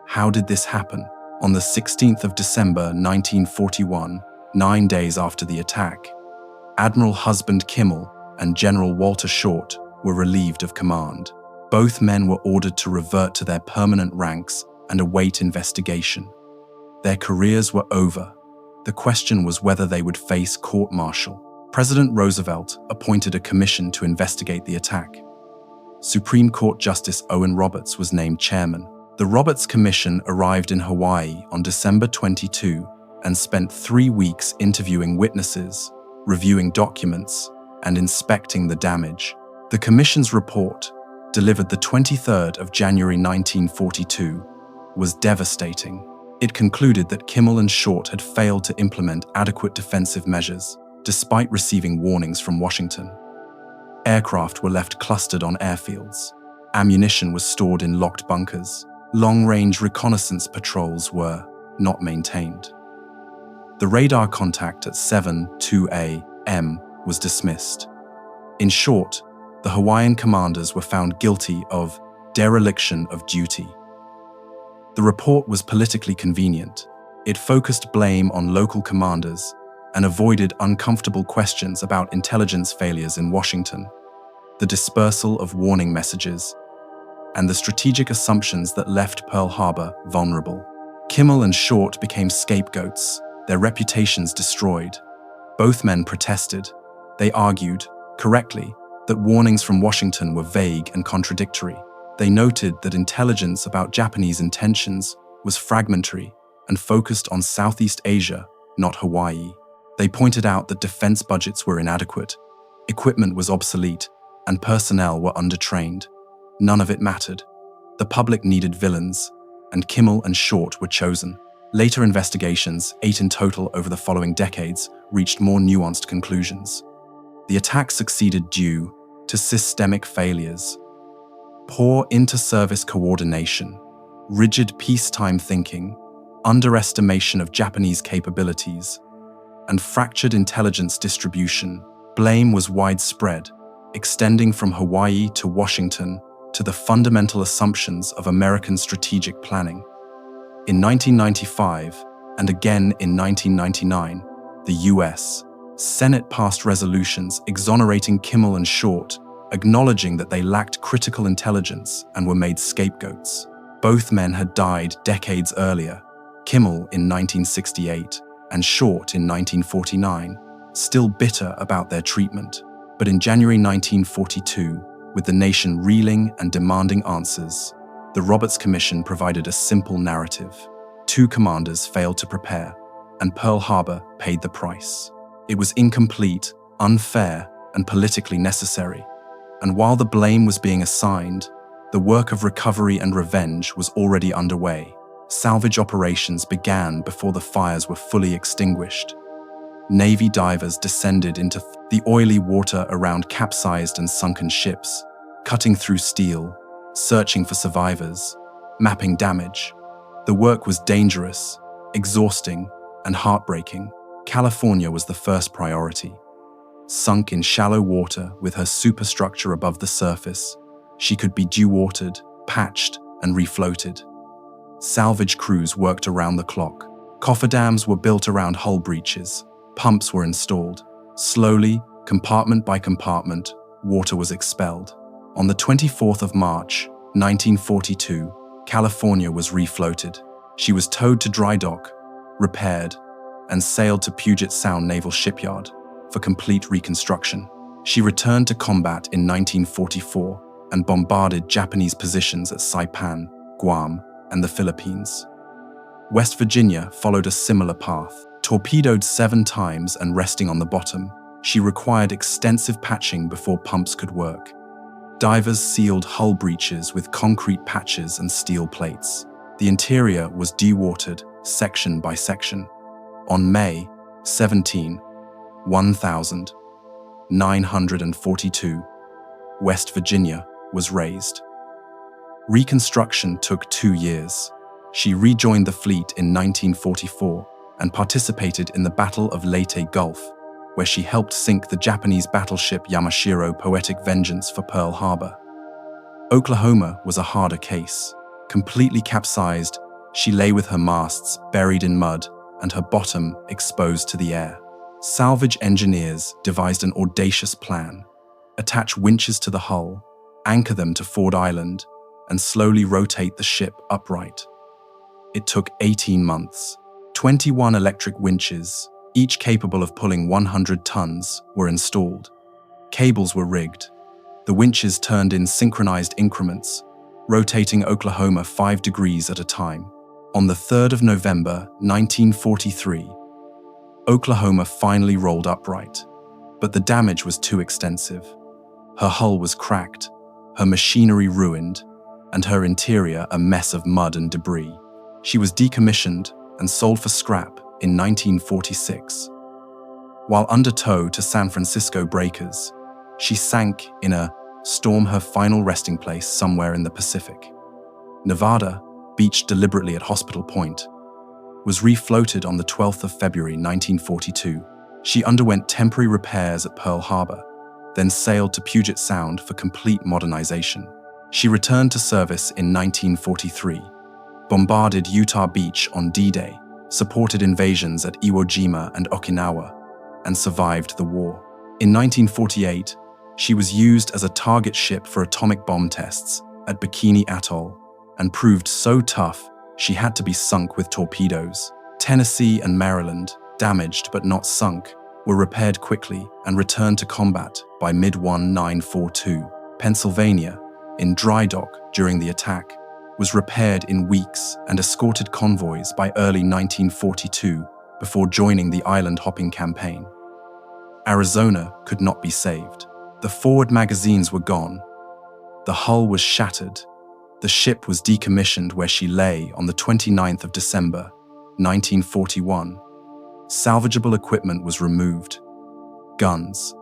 [SPEAKER 1] how did this happen? On the 16th of December 1941, 9 days after the attack, Admiral Husband Kimmel and General Walter Short were relieved of command. Both men were ordered to revert to their permanent ranks and await investigation. Their careers were over. The question was whether they would face court-martial. President Roosevelt appointed a commission to investigate the attack. Supreme Court Justice Owen Roberts was named chairman. The Roberts Commission arrived in Hawaii on December 22 and spent 3 weeks interviewing witnesses, reviewing documents, and inspecting the damage. The commission's report, delivered the 23rd of January 1942, was devastating. It concluded that Kimmel and Short had failed to implement adequate defensive measures, despite receiving warnings from Washington. Aircraft were left clustered on airfields. Ammunition was stored in locked bunkers. Long-range reconnaissance patrols were not maintained. The radar contact at 7:02 a.m. was dismissed. In short, the Hawaiian commanders were found guilty of dereliction of duty. The report was politically convenient. It focused blame on local commanders and avoided uncomfortable questions about intelligence failures in Washington, the dispersal of warning messages, and the strategic assumptions that left Pearl Harbor vulnerable. Kimmel and Short became scapegoats, their reputations destroyed. Both men protested. They argued, correctly, that warnings from Washington were vague and contradictory. They noted that intelligence about Japanese intentions was fragmentary and focused on Southeast Asia, not Hawaii. They pointed out that defense budgets were inadequate, equipment was obsolete, and personnel were undertrained. None of it mattered. The public needed villains, and Kimmel and Short were chosen. Later investigations, 8 in total over the following decades, reached more nuanced conclusions. The attack succeeded due to systemic failures, poor inter-service coordination, rigid peacetime thinking, underestimation of Japanese capabilities, and fractured intelligence distribution. Blame was widespread, extending from Hawaii to Washington to the fundamental assumptions of American strategic planning. In 1995, and again in 1999, the U.S. Senate passed resolutions exonerating Kimmel and Short, acknowledging that they lacked critical intelligence and were made scapegoats. Both men had died decades earlier, Kimmel in 1968 and Short in 1949, still bitter about their treatment. But in January 1942, with the nation reeling and demanding answers, the Roberts Commission provided a simple narrative. 2 commanders failed to prepare, and Pearl Harbor paid the price. It was incomplete, unfair, and politically necessary. And while the blame was being assigned, the work of recovery and revenge was already underway. Salvage operations began before the fires were fully extinguished. Navy divers descended into the oily water around capsized and sunken ships, cutting through steel, searching for survivors, mapping damage. The work was dangerous, exhausting, and heartbreaking. California was the first priority. Sunk in shallow water with her superstructure above the surface, she could be dewatered, patched, and refloated. Salvage crews worked around the clock. Cofferdams were built around hull breaches. Pumps were installed. Slowly, compartment by compartment, water was expelled. On the 24th of March, 1942, California was refloated. She was towed to dry dock, repaired, and sailed to Puget Sound Naval Shipyard for complete reconstruction. She returned to combat in 1944 and bombarded Japanese positions at Saipan, Guam, and the Philippines. West Virginia followed a similar path. Torpedoed 7 times and resting on the bottom, she required extensive patching before pumps could work. Divers sealed hull breaches with concrete patches and steel plates. The interior was dewatered section by section. On May 17, 1942, West Virginia was raised. Reconstruction took 2 years. She rejoined the fleet in 1944 and participated in the Battle of Leyte Gulf, where she helped sink the Japanese battleship Yamashiro Poetic Vengeance for Pearl Harbor. Oklahoma was a harder case. Completely capsized, she lay with her masts buried in mud and her bottom exposed to the air. Salvage engineers devised an audacious plan: attach winches to the hull, anchor them to Ford Island, and slowly rotate the ship upright. It took 18 months. 21 electric winches, each capable of pulling 100 tons, were installed. Cables were rigged. The winches turned in synchronized increments, rotating Oklahoma 5 degrees at a time. On the 3rd of November, 1943, Oklahoma finally rolled upright, but the damage was too extensive. Her hull was cracked, her machinery ruined, and her interior a mess of mud and debris. She was decommissioned and sold for scrap in 1946. While under tow to San Francisco breakers, she sank in a storm, her final resting place somewhere in the Pacific. Nevada, beached deliberately at Hospital Point, was refloated on the 12th of February 1942. She underwent temporary repairs at Pearl Harbor, then sailed to Puget Sound for complete modernization. She returned to service in 1943, bombarded Utah Beach on D-Day, supported invasions at Iwo Jima and Okinawa, and survived the war. In 1948, she was used as a target ship for atomic bomb tests at Bikini Atoll and proved so tough she had to be sunk with torpedoes. Tennessee and Maryland, damaged but not sunk, were repaired quickly and returned to combat by mid-1942. Pennsylvania, in dry dock during the attack, was repaired in weeks and escorted convoys by early 1942 before joining the island-hopping campaign. Arizona could not be saved. The forward magazines were gone. The hull was shattered. The ship was decommissioned where she lay on the 29th of December, 1941. Salvageable equipment was removed. Guns,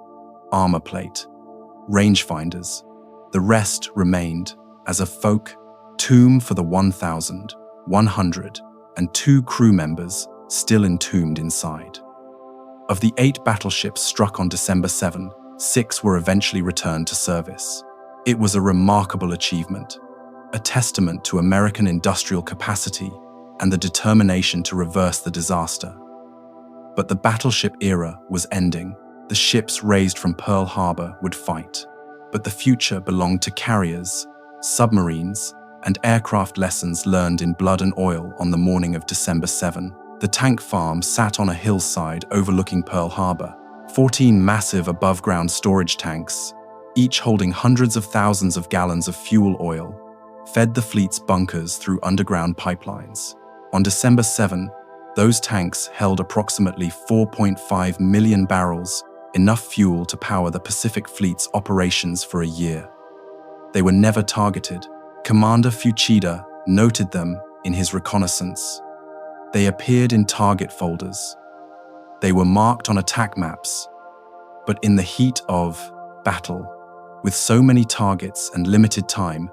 [SPEAKER 1] armor plate, rangefinders. The rest remained as a folk tomb for the 1,102 crew members still entombed inside. Of the 8 battleships struck on December 7, 6 were eventually returned to service. It was a remarkable achievement, a testament to American industrial capacity and the determination to reverse the disaster. But the battleship era was ending. The ships raised from Pearl Harbor would fight, but the future belonged to carriers, submarines, and aircraft. Lessons learned in blood and oil. On the morning of December 7, the tank farm sat on a hillside overlooking Pearl Harbor. 14 massive above-ground storage tanks, each holding hundreds of thousands of gallons of fuel oil, fed the fleet's bunkers through underground pipelines. On December 7, those tanks held approximately 4.5 million barrels, enough fuel to power the Pacific Fleet's operations for a year. They were never targeted. Commander Fuchida noted them in his reconnaissance. They appeared in target folders. They were marked on attack maps. But in the heat of battle, with so many targets and limited time,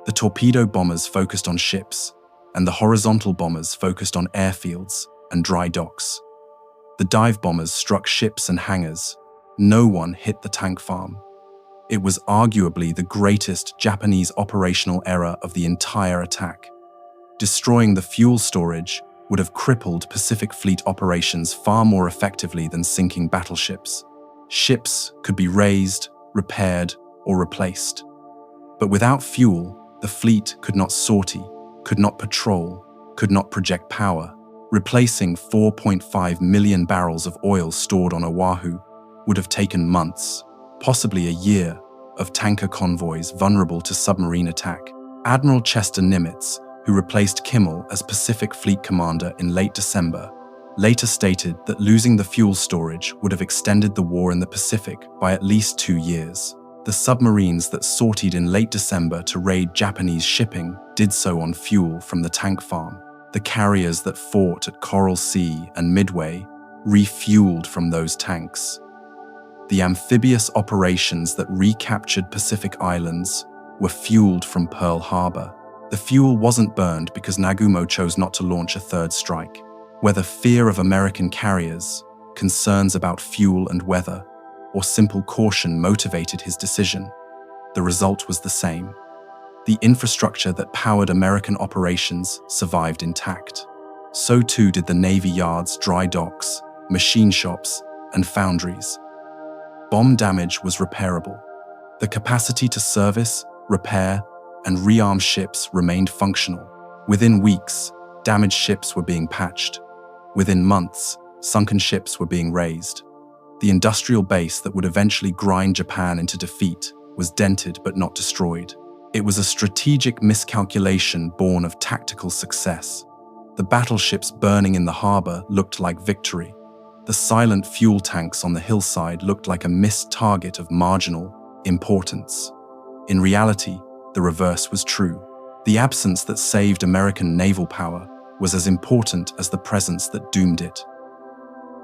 [SPEAKER 1] the torpedo bombers focused on ships, and the horizontal bombers focused on airfields and dry docks. The dive bombers struck ships and hangars. No one hit the tank farm. It was arguably the greatest Japanese operational error of the entire attack. Destroying the fuel storage would have crippled Pacific Fleet operations far more effectively than sinking battleships. Ships could be raised, repaired, or replaced. But without fuel, the fleet could not sortie, could not patrol, could not project power. Replacing 4.5 million barrels of oil stored on Oahu would have taken months, possibly a year, of tanker convoys vulnerable to submarine attack. Admiral Chester Nimitz, who replaced Kimmel as Pacific Fleet Commander in late December, later stated that losing the fuel storage would have extended the war in the Pacific by at least 2 years. The submarines that sortied in late December to raid Japanese shipping did so on fuel from the tank farm. The carriers that fought at Coral Sea and Midway refueled from those tanks. The amphibious operations that recaptured Pacific Islands were fueled from Pearl Harbor. The fuel wasn't burned because Nagumo chose not to launch a third strike. Whether fear of American carriers, concerns about fuel and weather, or simple caution motivated his decision, the result was the same. The infrastructure that powered American operations survived intact. So too did the Navy yards, dry docks, machine shops, and foundries. Bomb damage was repairable. The capacity to service repair, and rearm ships remained functional. Within weeks, damaged ships were being patched. Within months, sunken ships were being raised. The industrial base that would eventually grind Japan into defeat was dented but not destroyed. It was a strategic miscalculation born of tactical success. The battleships burning in the harbor looked like victory. The silent fuel tanks on the hillside looked like a missed target of marginal importance. In reality, the reverse was true. The absence that saved American naval power was as important as the presence that doomed it.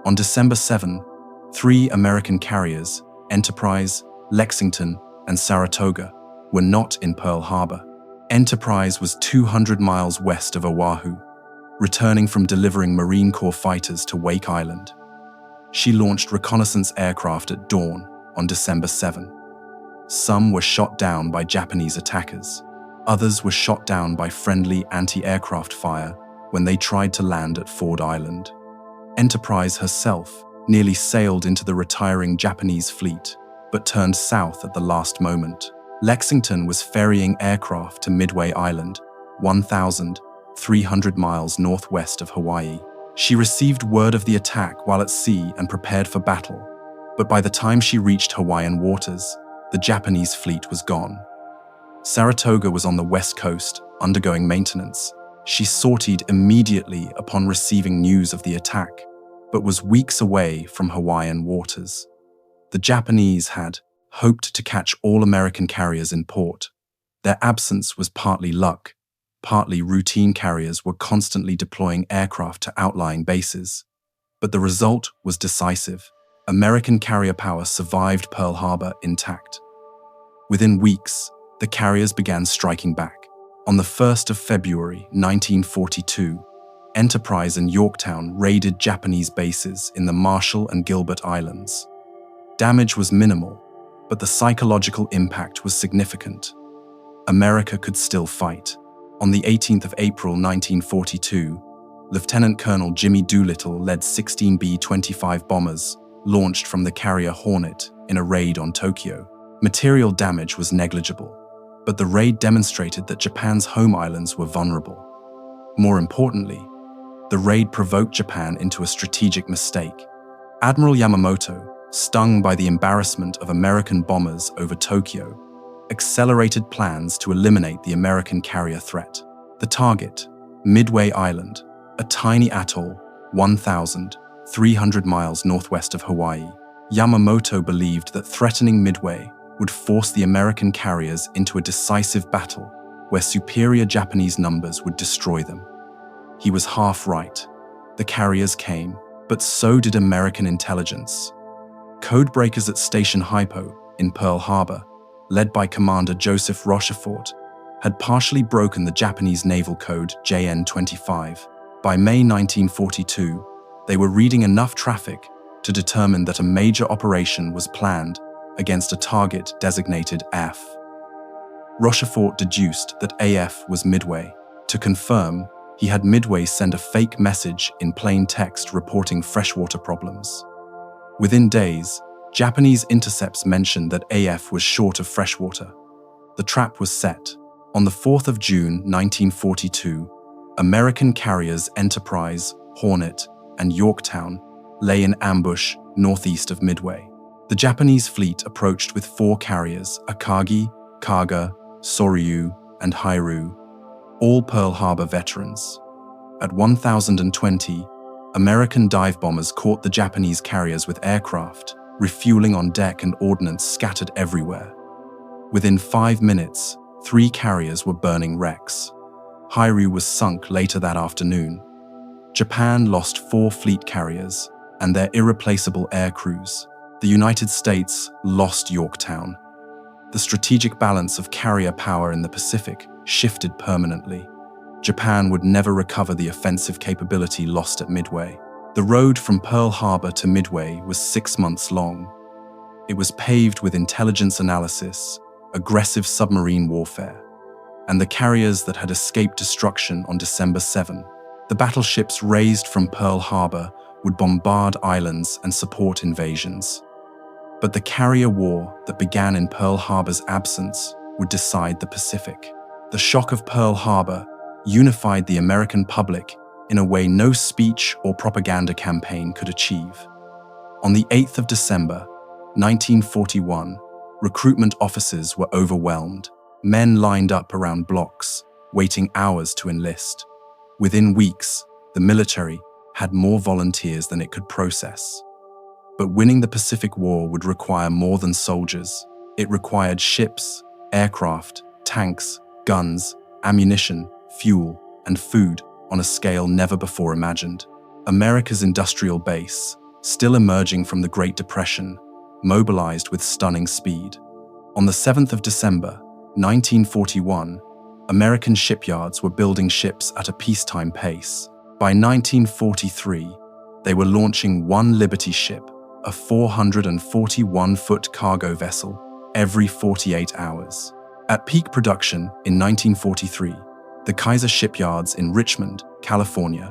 [SPEAKER 1] On December 7, 3 American carriers, Enterprise, Lexington, and Saratoga, were not in Pearl Harbor. Enterprise was 200 miles west of Oahu, returning from delivering Marine Corps fighters to Wake Island. She launched reconnaissance aircraft at dawn on December 7. Some were shot down by Japanese attackers. Others were shot down by friendly anti-aircraft fire when they tried to land at Ford Island. Enterprise herself nearly sailed into the retiring Japanese fleet, but turned south at the last moment. Lexington was ferrying aircraft to Midway Island, 1,300 miles northwest of Hawaii. She received word of the attack while at sea and prepared for battle, but by the time she reached Hawaiian waters, the Japanese fleet was gone. Saratoga was on the west coast, undergoing maintenance. She sortied immediately upon receiving news of the attack, but was weeks away from Hawaiian waters. The Japanese had hoped to catch all American carriers in port. Their absence was partly luck. Partly routine carriers were constantly deploying aircraft to outlying bases. But the result was decisive. American carrier power survived Pearl Harbor intact. Within weeks, the carriers began striking back. On the 1st of February 1942, Enterprise and Yorktown raided Japanese bases in the Marshall and Gilbert Islands. Damage was minimal, but the psychological impact was significant. America could still fight. On the 18th of April 1942, Lieutenant Colonel Jimmy Doolittle led 16 B-25 bombers launched from the carrier Hornet in a raid on Tokyo. Material damage was negligible, but the raid demonstrated that Japan's home islands were vulnerable. More importantly, the raid provoked Japan into a strategic mistake. Admiral Yamamoto, stung by the embarrassment of American bombers over Tokyo, accelerated plans to eliminate the American carrier threat. The target, Midway Island, a tiny atoll 1,300 miles northwest of Hawaii. Yamamoto believed that threatening Midway would force the American carriers into a decisive battle where superior Japanese numbers would destroy them. He was half right. The carriers came, but so did American intelligence. Codebreakers at Station Hypo in Pearl Harbor, led by Commander Joseph Rochefort, had partially broken the Japanese naval code JN-25. By May 1942, they were reading enough traffic to determine that a major operation was planned against a target designated F. Rochefort deduced that AF was Midway. To confirm, he had Midway send a fake message in plain text reporting freshwater problems. Within days, Japanese intercepts mentioned that AF was short of freshwater. The trap was set. On the 4th of June 1942, American carriers Enterprise, Hornet, and Yorktown lay in ambush northeast of Midway. The Japanese fleet approached with 4 carriers, Akagi, Kaga, Soryu, and Hairu, all Pearl Harbor veterans. At 1020, American dive bombers caught the Japanese carriers with aircraft, refueling on deck and ordnance scattered everywhere. Within 5 minutes, 3 carriers were burning wrecks. Hairu was sunk later that afternoon. Japan lost 4 fleet carriers and their irreplaceable air crews. The United States lost Yorktown. The strategic balance of carrier power in the Pacific shifted permanently. Japan would never recover the offensive capability lost at Midway. The road from Pearl Harbor to Midway was 6 months long. It was paved with intelligence analysis, aggressive submarine warfare, and the carriers that had escaped destruction on December 7. The battleships raised from Pearl Harbor would bombard islands and support invasions. But the carrier war that began in Pearl Harbor's absence would decide the Pacific. The shock of Pearl Harbor unified the American public in a way no speech or propaganda campaign could achieve. On the 8th of December, 1941, recruitment offices were overwhelmed. Men lined up around blocks, waiting hours to enlist. Within weeks, the military had more volunteers than it could process. But winning the Pacific War would require more than soldiers. It required ships, aircraft, tanks, guns, ammunition, fuel, and food on a scale never before imagined. America's industrial base, still emerging from the Great Depression, mobilized with stunning speed. On the 7th of December, 1941, American shipyards were building ships at a peacetime pace. By 1943, they were launching one Liberty ship, a 441-foot cargo vessel, every 48 hours. At peak production in 1943, the Kaiser shipyards in Richmond, California,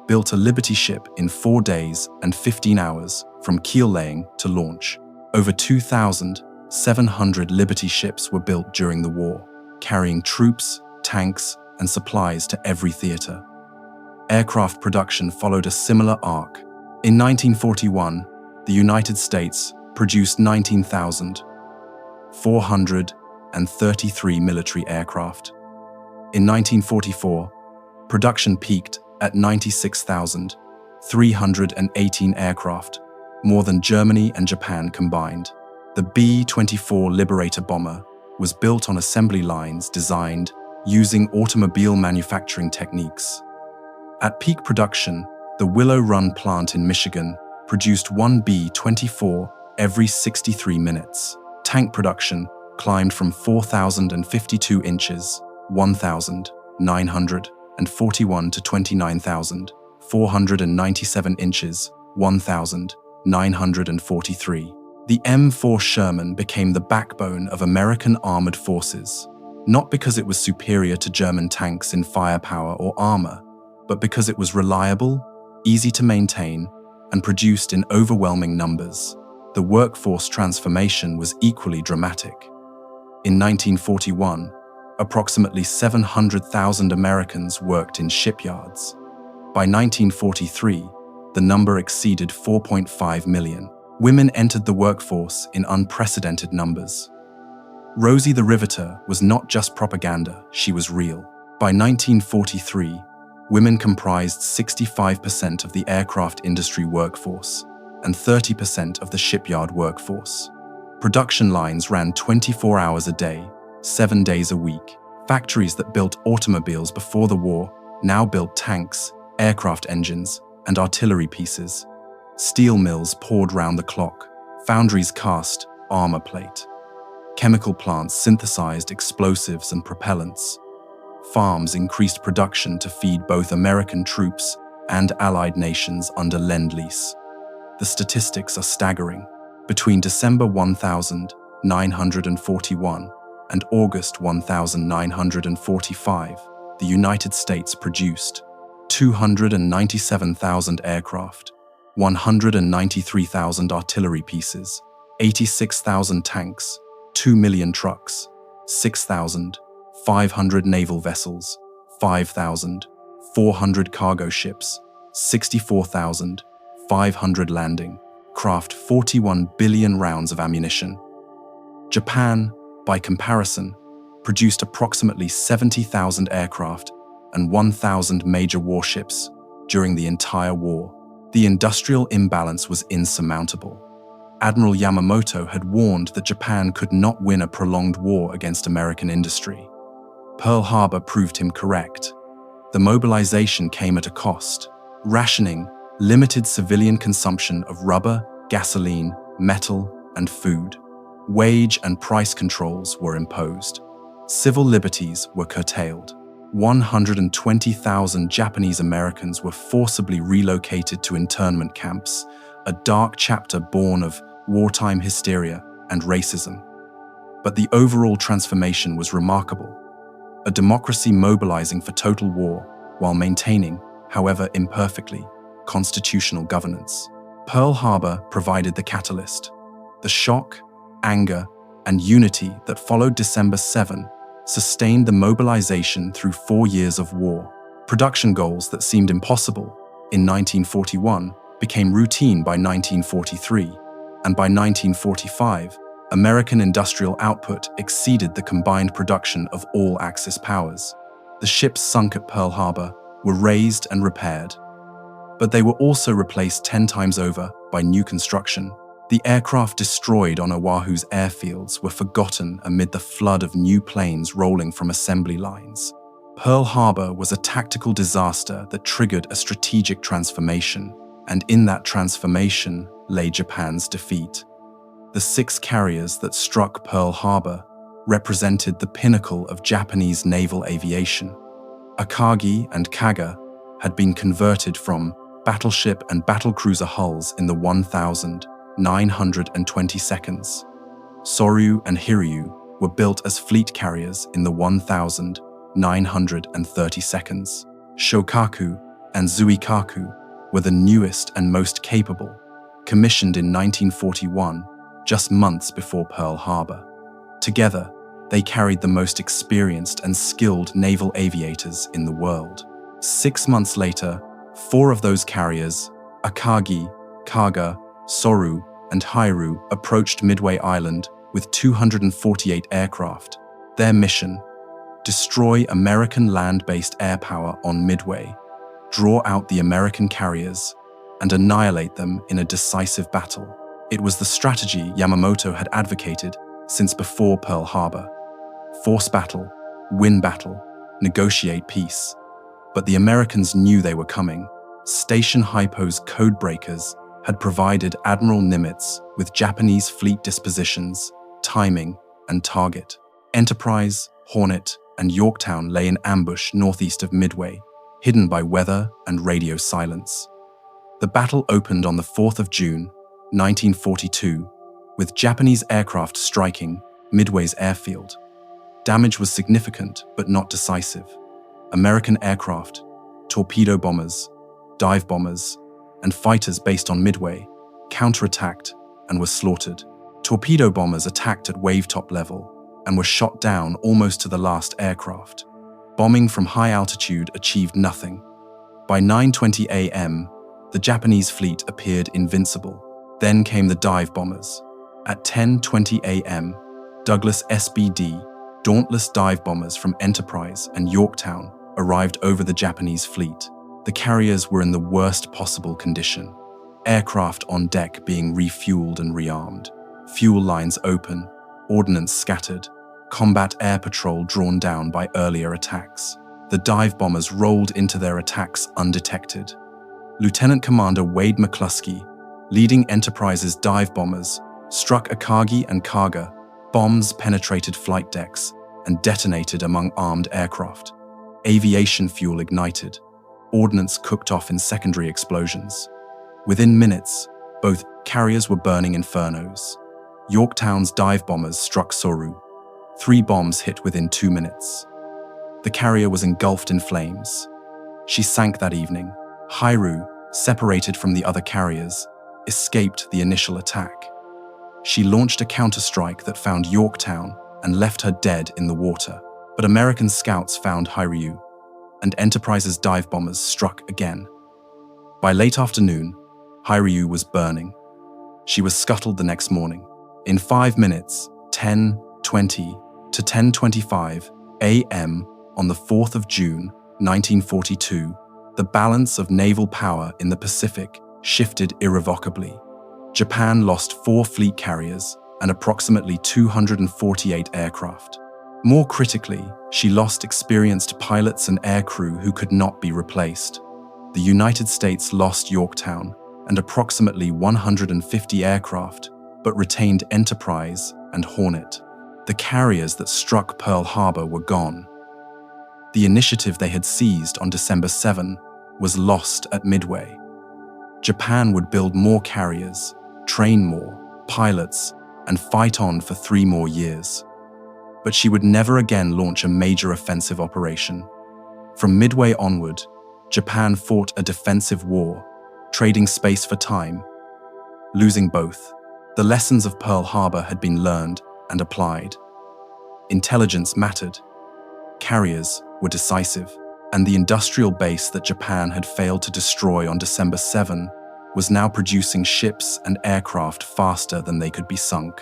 [SPEAKER 1] built a Liberty ship in 4 days and 15 hours from keel laying to launch. Over 2,700 Liberty ships were built during the war, carrying troops, tanks, and supplies to every theater. Aircraft production followed a similar arc. In 1941, the United States produced 19,433 military aircraft. In 1944, production peaked at 96,318 aircraft, more than Germany and Japan combined. The B-24 Liberator bomber was built on assembly lines designed using automobile manufacturing techniques. At peak production, the Willow Run plant in Michigan produced one B-24 every 63 minutes. Tank production climbed from 4,052 inches, 1,941 to 29,497 inches, 1,943. The M4 Sherman became the backbone of American armored forces, not because it was superior to German tanks in firepower or armor, but because it was reliable, easy to maintain, and produced in overwhelming numbers. The workforce transformation was equally dramatic. In 1941, approximately 700,000 Americans worked in shipyards. By 1943, the number exceeded 4.5 million. Women entered the workforce in unprecedented numbers. Rosie the Riveter was not just propaganda, she was real. By 1943, women comprised 65% of the aircraft industry workforce and 30% of the shipyard workforce. Production lines ran 24 hours a day, 7 days a week. Factories that built automobiles before the war now built tanks, aircraft engines, and artillery pieces. Steel mills poured round the clock. Foundries cast armor plate. Chemical plants synthesized explosives and propellants. Farms increased production to feed both American troops and allied nations under Lend-Lease. The statistics are staggering. Between December 1941 and August 1945, the United States produced 297,000 aircraft, 193,000 artillery pieces, 86,000 tanks, 2 million trucks, 6,500 naval vessels, 5,400 cargo ships, 64,500 landing craft, 41 billion rounds of ammunition. Japan, by comparison, produced approximately 70,000 aircraft and 1,000 major warships during the entire war. The industrial imbalance was insurmountable. Admiral Yamamoto had warned that Japan could not win a prolonged war against American industry. Pearl Harbor proved him correct. The mobilization came at a cost. Rationing, limited civilian consumption of rubber, gasoline, metal, and food. Wage and price controls were imposed. Civil liberties were curtailed. 120,000 Japanese Americans were forcibly relocated to internment camps, a dark chapter born of wartime hysteria and racism. But the overall transformation was remarkable. A democracy mobilizing for total war while maintaining, however imperfectly, constitutional governance. Pearl Harbor provided the catalyst. The shock, anger, and unity that followed December 7 sustained the mobilization through 4 years of war. Production goals that seemed impossible in 1941 became routine by 1943, and by 1945, American industrial output exceeded the combined production of all Axis powers. The ships sunk at Pearl Harbor were raised and repaired, but they were also replaced 10 times over by new construction. The aircraft destroyed on Oahu's airfields were forgotten amid the flood of new planes rolling from assembly lines. Pearl Harbor was a tactical disaster that triggered a strategic transformation, and in that transformation lay Japan's defeat. The 6 carriers that struck Pearl Harbor represented the pinnacle of Japanese naval aviation. Akagi and Kaga had been converted from battleship and battlecruiser hulls in the 1,920 seconds. Soryu and Hiryu were built as fleet carriers in the 1,930 seconds. Shokaku and Zuikaku were the newest and most capable, commissioned in 1941, just months before Pearl Harbor. Together, they carried the most experienced and skilled naval aviators in the world. 6 months later, 4 of those carriers, Akagi, Kaga, Soryu, and Hairu, approached Midway Island with 248 aircraft. Their mission: destroy American land-based air power on Midway, draw out the American carriers, and annihilate them in a decisive battle. It was the strategy Yamamoto had advocated since before Pearl Harbor. Force battle, win battle, negotiate peace. But the Americans knew they were coming. Station Hypo's codebreakers had provided Admiral Nimitz with Japanese fleet dispositions, timing, and target. Enterprise, Hornet, and Yorktown lay in ambush northeast of Midway, hidden by weather and radio silence. The battle opened on the 4th of June, 1942, with Japanese aircraft striking Midway's airfield. Damage was significant but not decisive. American aircraft, torpedo bombers, dive bombers, and fighters based on Midway counterattacked and were slaughtered. Torpedo bombers attacked at wave-top level and were shot down almost to the last aircraft. Bombing from high altitude achieved nothing. By 9:20 a.m., the Japanese fleet appeared invincible. Then came the dive bombers. At 10:20 a.m., Douglas SBD, dauntless dive bombers from Enterprise and Yorktown, arrived over the Japanese fleet. The carriers were in the worst possible condition. Aircraft on deck being refueled and rearmed, fuel lines open, ordnance scattered, combat air patrol drawn down by earlier attacks. The dive bombers rolled into their attacks undetected. Lieutenant Commander Wade McCluskey, leading Enterprise's dive bombers, struck Akagi and Kaga. Bombs penetrated flight decks and detonated among armed aircraft. Aviation fuel ignited. Ordnance cooked off in secondary explosions. Within minutes, both carriers were burning infernos. Yorktown's dive bombers struck Soryu. 3 bombs hit within 2 minutes. The carrier was engulfed in flames. She sank that evening. Hairu, separated from the other carriers, escaped the initial attack. She launched a counterstrike that found Yorktown and left her dead in the water. But American scouts found Hairu, and Enterprise's dive bombers struck again. By late afternoon, Hairu was burning. She was scuttled the next morning. In 5 minutes, 10:20 to 10:25 a.m. on the 4th of June, 1942, the balance of naval power in the Pacific shifted irrevocably. Japan lost 4 fleet carriers and approximately 248 aircraft. More critically, she lost experienced pilots and aircrew who could not be replaced. The United States lost Yorktown and approximately 150 aircraft, but retained Enterprise and Hornet. The carriers that struck Pearl Harbor were gone. The initiative they had seized on December 7 was lost at Midway. Japan would build more carriers, train more pilots, and fight on for 3 more years. But she would never again launch a major offensive operation. From Midway onward, Japan fought a defensive war, trading space for time. Losing both, the lessons of Pearl Harbor had been learned, and applied. Intelligence mattered. Carriers were decisive, and the industrial base that Japan had failed to destroy on December 7 was now producing ships and aircraft faster than they could be sunk.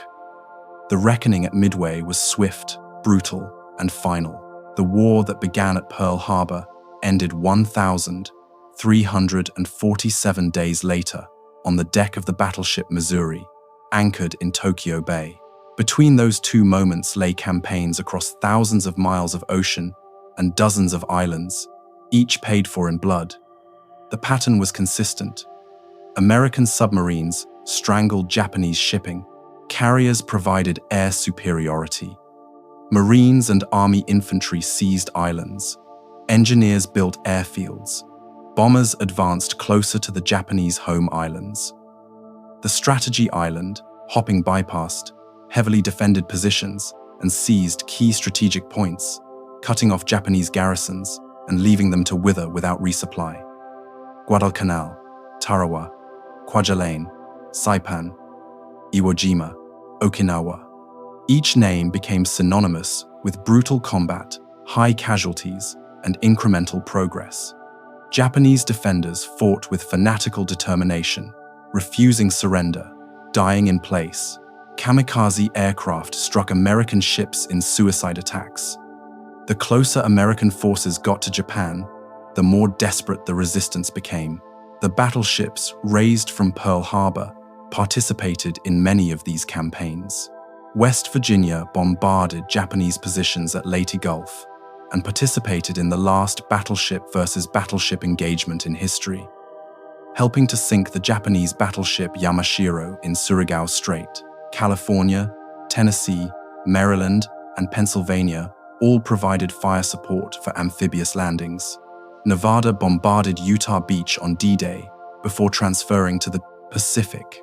[SPEAKER 1] The reckoning at Midway was swift, brutal, and final. The war that began at Pearl Harbor ended 1,347 days later on the deck of the battleship Missouri, anchored in Tokyo Bay. Between those two moments lay campaigns across thousands of miles of ocean and dozens of islands, each paid for in blood. The pattern was consistent. American submarines strangled Japanese shipping. Carriers provided air superiority. Marines and Army infantry seized islands. Engineers built airfields. Bombers advanced closer to the Japanese home islands. The strategy island, hopping bypassed heavily defended positions and seized key strategic points, cutting off Japanese garrisons and leaving them to wither without resupply. Guadalcanal, Tarawa, Kwajalein, Saipan, Iwo Jima, Okinawa. Each name became synonymous with brutal combat, high casualties, and incremental progress. Japanese defenders fought with fanatical determination, refusing surrender, dying in place. Kamikaze aircraft struck American ships in suicide attacks. The closer American forces got to Japan, the more desperate the resistance became. The battleships raised from Pearl Harbor participated in many of these campaigns. West Virginia bombarded Japanese positions at Leyte Gulf and participated in the last battleship versus battleship engagement in history, helping to sink the Japanese battleship Yamashiro in Surigao Strait. California, Tennessee, Maryland, and Pennsylvania all provided fire support for amphibious landings. Nevada bombarded Utah Beach on D-Day before transferring to the Pacific.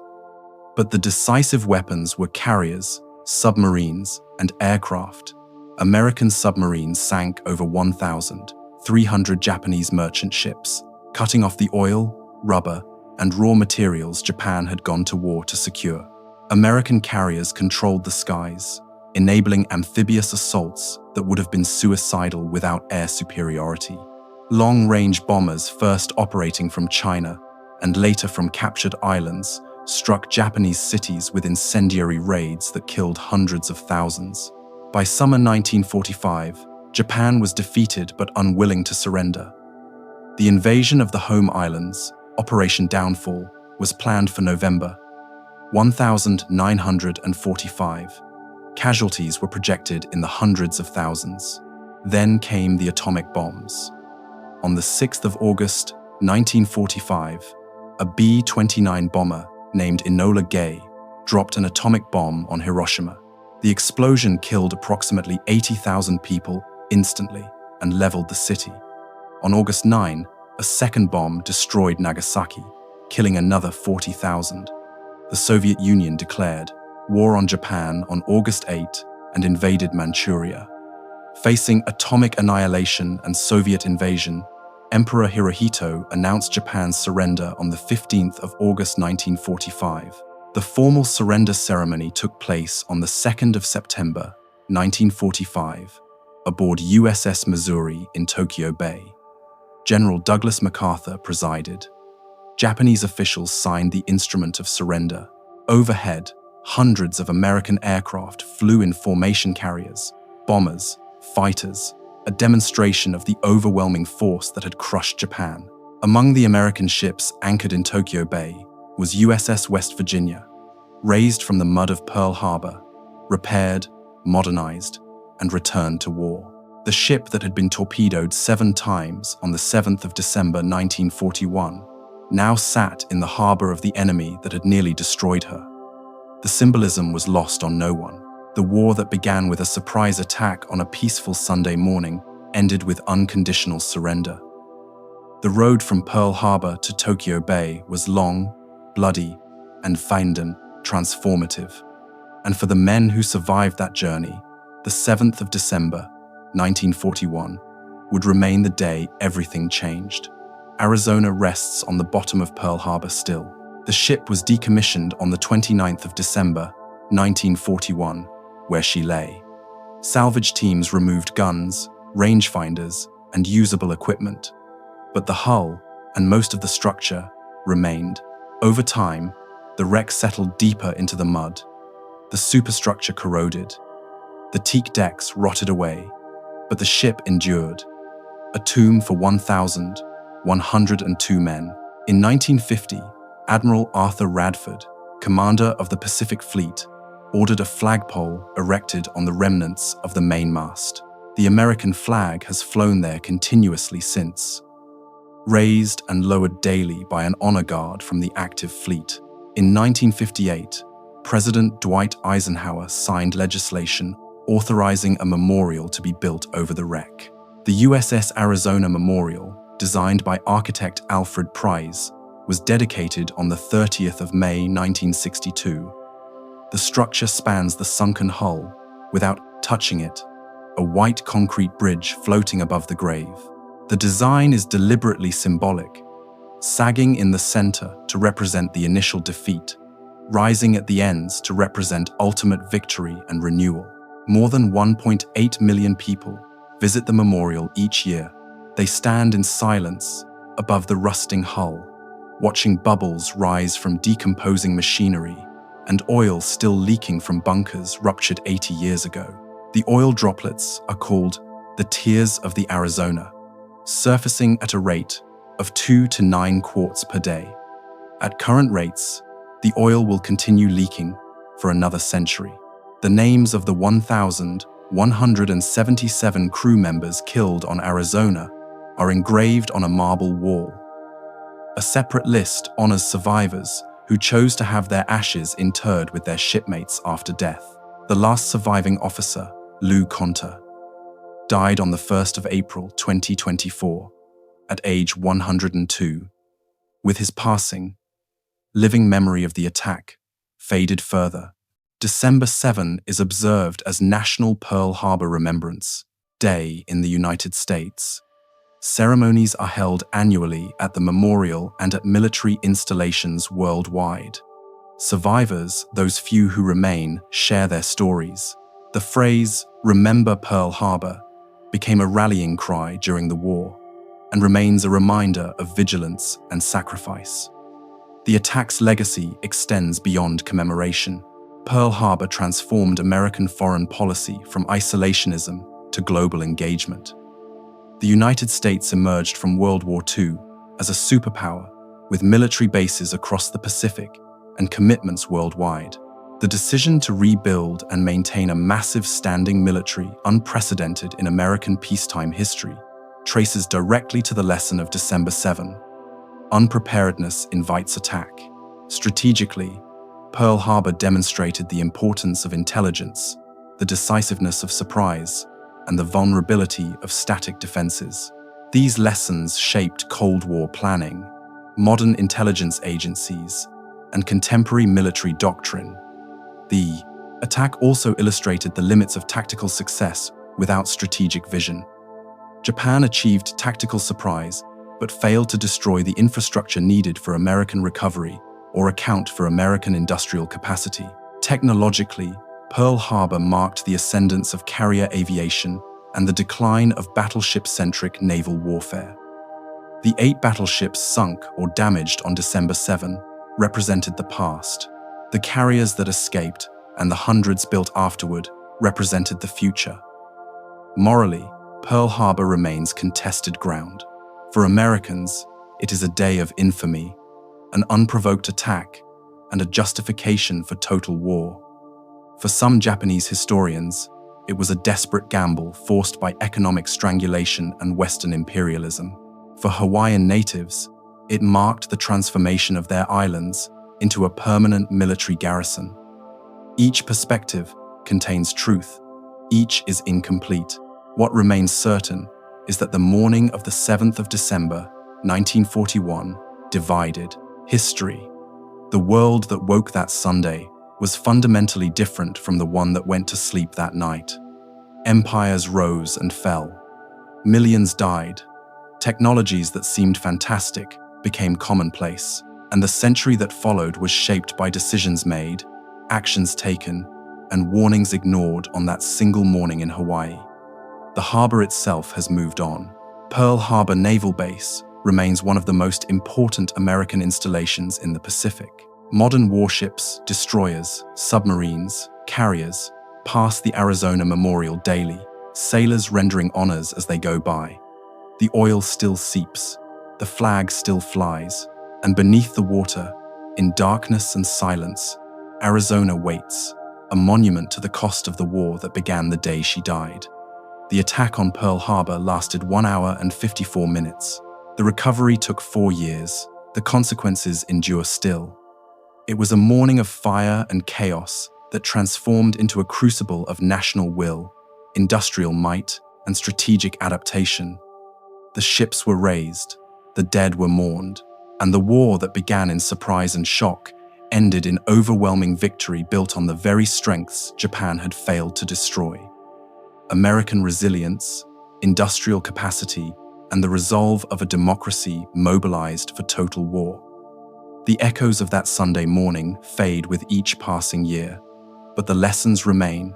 [SPEAKER 1] But the decisive weapons were carriers, submarines, and aircraft. American submarines sank over 1,300 Japanese merchant ships, cutting off the oil, rubber, and raw materials Japan had gone to war to secure. American carriers controlled the skies, enabling amphibious assaults that would have been suicidal without air superiority. Long-range bombers, first operating from China and later from captured islands, struck Japanese cities with incendiary raids that killed hundreds of thousands. By summer 1945, Japan was defeated but unwilling to surrender. The invasion of the home islands, Operation Downfall, was planned for November. 1,945. Casualties were projected in the hundreds of thousands. Then came the atomic bombs. On the 6th of August, 1945, a B-29 bomber named Enola Gay dropped an atomic bomb on Hiroshima. The explosion killed approximately 80,000 people instantly and leveled the city. On August 9, a second bomb destroyed Nagasaki, killing another 40,000. The Soviet Union declared war on Japan on August 8 and invaded Manchuria. Facing atomic annihilation and Soviet invasion, Emperor Hirohito announced Japan's surrender on the 15th of August 1945. The formal surrender ceremony took place on the 2nd of September 1945 aboard USS Missouri in Tokyo Bay. General Douglas MacArthur presided. Japanese officials signed the instrument of surrender. Overhead, hundreds of American aircraft flew in formation carriers, bombers, fighters, a demonstration of the overwhelming force that had crushed Japan. Among the American ships anchored in Tokyo Bay was USS West Virginia, raised from the mud of Pearl Harbor, repaired, modernized, and returned to war. The ship that had been torpedoed 7 times on the 7th of December 1941 now sat in the harbor of the enemy that had nearly destroyed her. The symbolism was lost on no one. The war that began with a surprise attack on a peaceful Sunday morning ended with unconditional surrender. The road from Pearl Harbor to Tokyo Bay was long, bloody, and feigned transformative. And for the men who survived that journey, the 7th of December, 1941, would remain the day everything changed. Arizona rests on the bottom of Pearl Harbor still. The ship was decommissioned on the 29th of December, 1941, where she lay. Salvage teams removed guns, rangefinders, and usable equipment, but the hull and most of the structure remained. Over time, the wreck settled deeper into the mud. The superstructure corroded. The teak decks rotted away, but the ship endured. A tomb for 1,102 men. In 1950, Admiral Arthur Radford, commander of the Pacific Fleet, ordered a flagpole erected on the remnants of the mainmast. The American flag has flown there continuously since, raised and lowered daily by an honor guard from the active fleet. In 1958, President Dwight Eisenhower signed legislation authorizing a memorial to be built over the wreck. The USS Arizona Memorial, designed by architect Alfred Price, was dedicated on the 30th of May 1962. The structure spans the sunken hull without touching it, a white concrete bridge floating above the grave. The design is deliberately symbolic, sagging in the center to represent the initial defeat, rising at the ends to represent ultimate victory and renewal. More than 1.8 million people visit the memorial each year. They stand in silence above the rusting hull, watching bubbles rise from decomposing machinery and oil still leaking from bunkers ruptured 80 years ago. The oil droplets are called the Tears of the Arizona, surfacing at a rate of 2 to 9 quarts per day. At current rates, the oil will continue leaking for another century. The names of the 1,177 crew members killed on Arizona are engraved on a marble wall. A separate list honors survivors who chose to have their ashes interred with their shipmates after death. The last surviving officer, Lou Conter, died on the 1st of April 2024 at age 102. With his passing, living memory of the attack faded further. December 7 is observed as National Pearl Harbor Remembrance Day in the United States. Ceremonies are held annually at the memorial and at military installations worldwide. Survivors, those few who remain, share their stories. The phrase, "Remember Pearl Harbor," became a rallying cry during the war and remains a reminder of vigilance and sacrifice. The attack's legacy extends beyond commemoration. Pearl Harbor transformed American foreign policy from isolationism to global engagement. The United States emerged from World War II as a superpower with military bases across the Pacific and commitments worldwide. The decision to rebuild and maintain a massive standing military unprecedented in American peacetime history traces directly to the lesson of December 7. Unpreparedness invites attack. Strategically, Pearl Harbor demonstrated the importance of intelligence, the decisiveness of surprise, and the vulnerability of static defenses. These lessons shaped Cold War planning, modern intelligence agencies, and contemporary military doctrine. The attack also illustrated the limits of tactical success without strategic vision. Japan achieved tactical surprise, but failed to destroy the infrastructure needed for American recovery or account for American industrial capacity. Technologically, Pearl Harbor marked the ascendance of carrier aviation and the decline of battleship-centric naval warfare. The 8 battleships sunk or damaged on December 7 represented the past. The carriers that escaped and the hundreds built afterward represented the future. Morally, Pearl Harbor remains contested ground. For Americans, it is a day of infamy, an unprovoked attack, and a justification for total war. For some Japanese historians, it was a desperate gamble forced by economic strangulation and Western imperialism. For Hawaiian natives, it marked the transformation of their islands into a permanent military garrison. Each perspective contains truth. Each is incomplete. What remains certain is that the morning of the 7th of December, 1941, divided history. The world that woke that Sunday was fundamentally different from the one that went to sleep that night. Empires rose and fell. Millions died. Technologies that seemed fantastic became commonplace. And the century that followed was shaped by decisions made, actions taken, and warnings ignored on that single morning in Hawaii. The harbor itself has moved on. Pearl Harbor Naval Base remains one of the most important American installations in the Pacific. Modern warships, destroyers, submarines, carriers pass the Arizona Memorial daily, sailors rendering honors as they go by. The oil still seeps, the flag still flies, and beneath the water, in darkness and silence, Arizona waits, a monument to the cost of the war that began the day she died. The attack on Pearl Harbor lasted 1 hour and 54 minutes. The recovery took 4 years. The consequences endure still. It was a morning of fire and chaos that transformed into a crucible of national will, industrial might, and strategic adaptation. The ships were raised, the dead were mourned, and the war that began in surprise and shock ended in overwhelming victory built on the very strengths Japan had failed to destroy. American resilience, industrial capacity, and the resolve of a democracy mobilized for total war. The echoes of that Sunday morning fade with each passing year, but the lessons remain.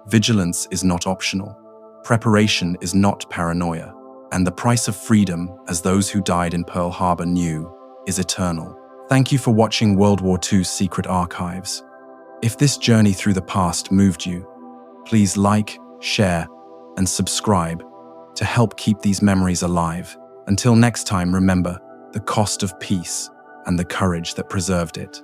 [SPEAKER 1] Vigilance is not optional, preparation is not paranoia, and the price of freedom, as those who died in Pearl Harbor knew, is eternal. Thank you for watching World War II's Secret Archives. If this journey through the past moved you, please like, share, and subscribe to help keep these memories alive. Until next time, remember the cost of peace and the courage that preserved it.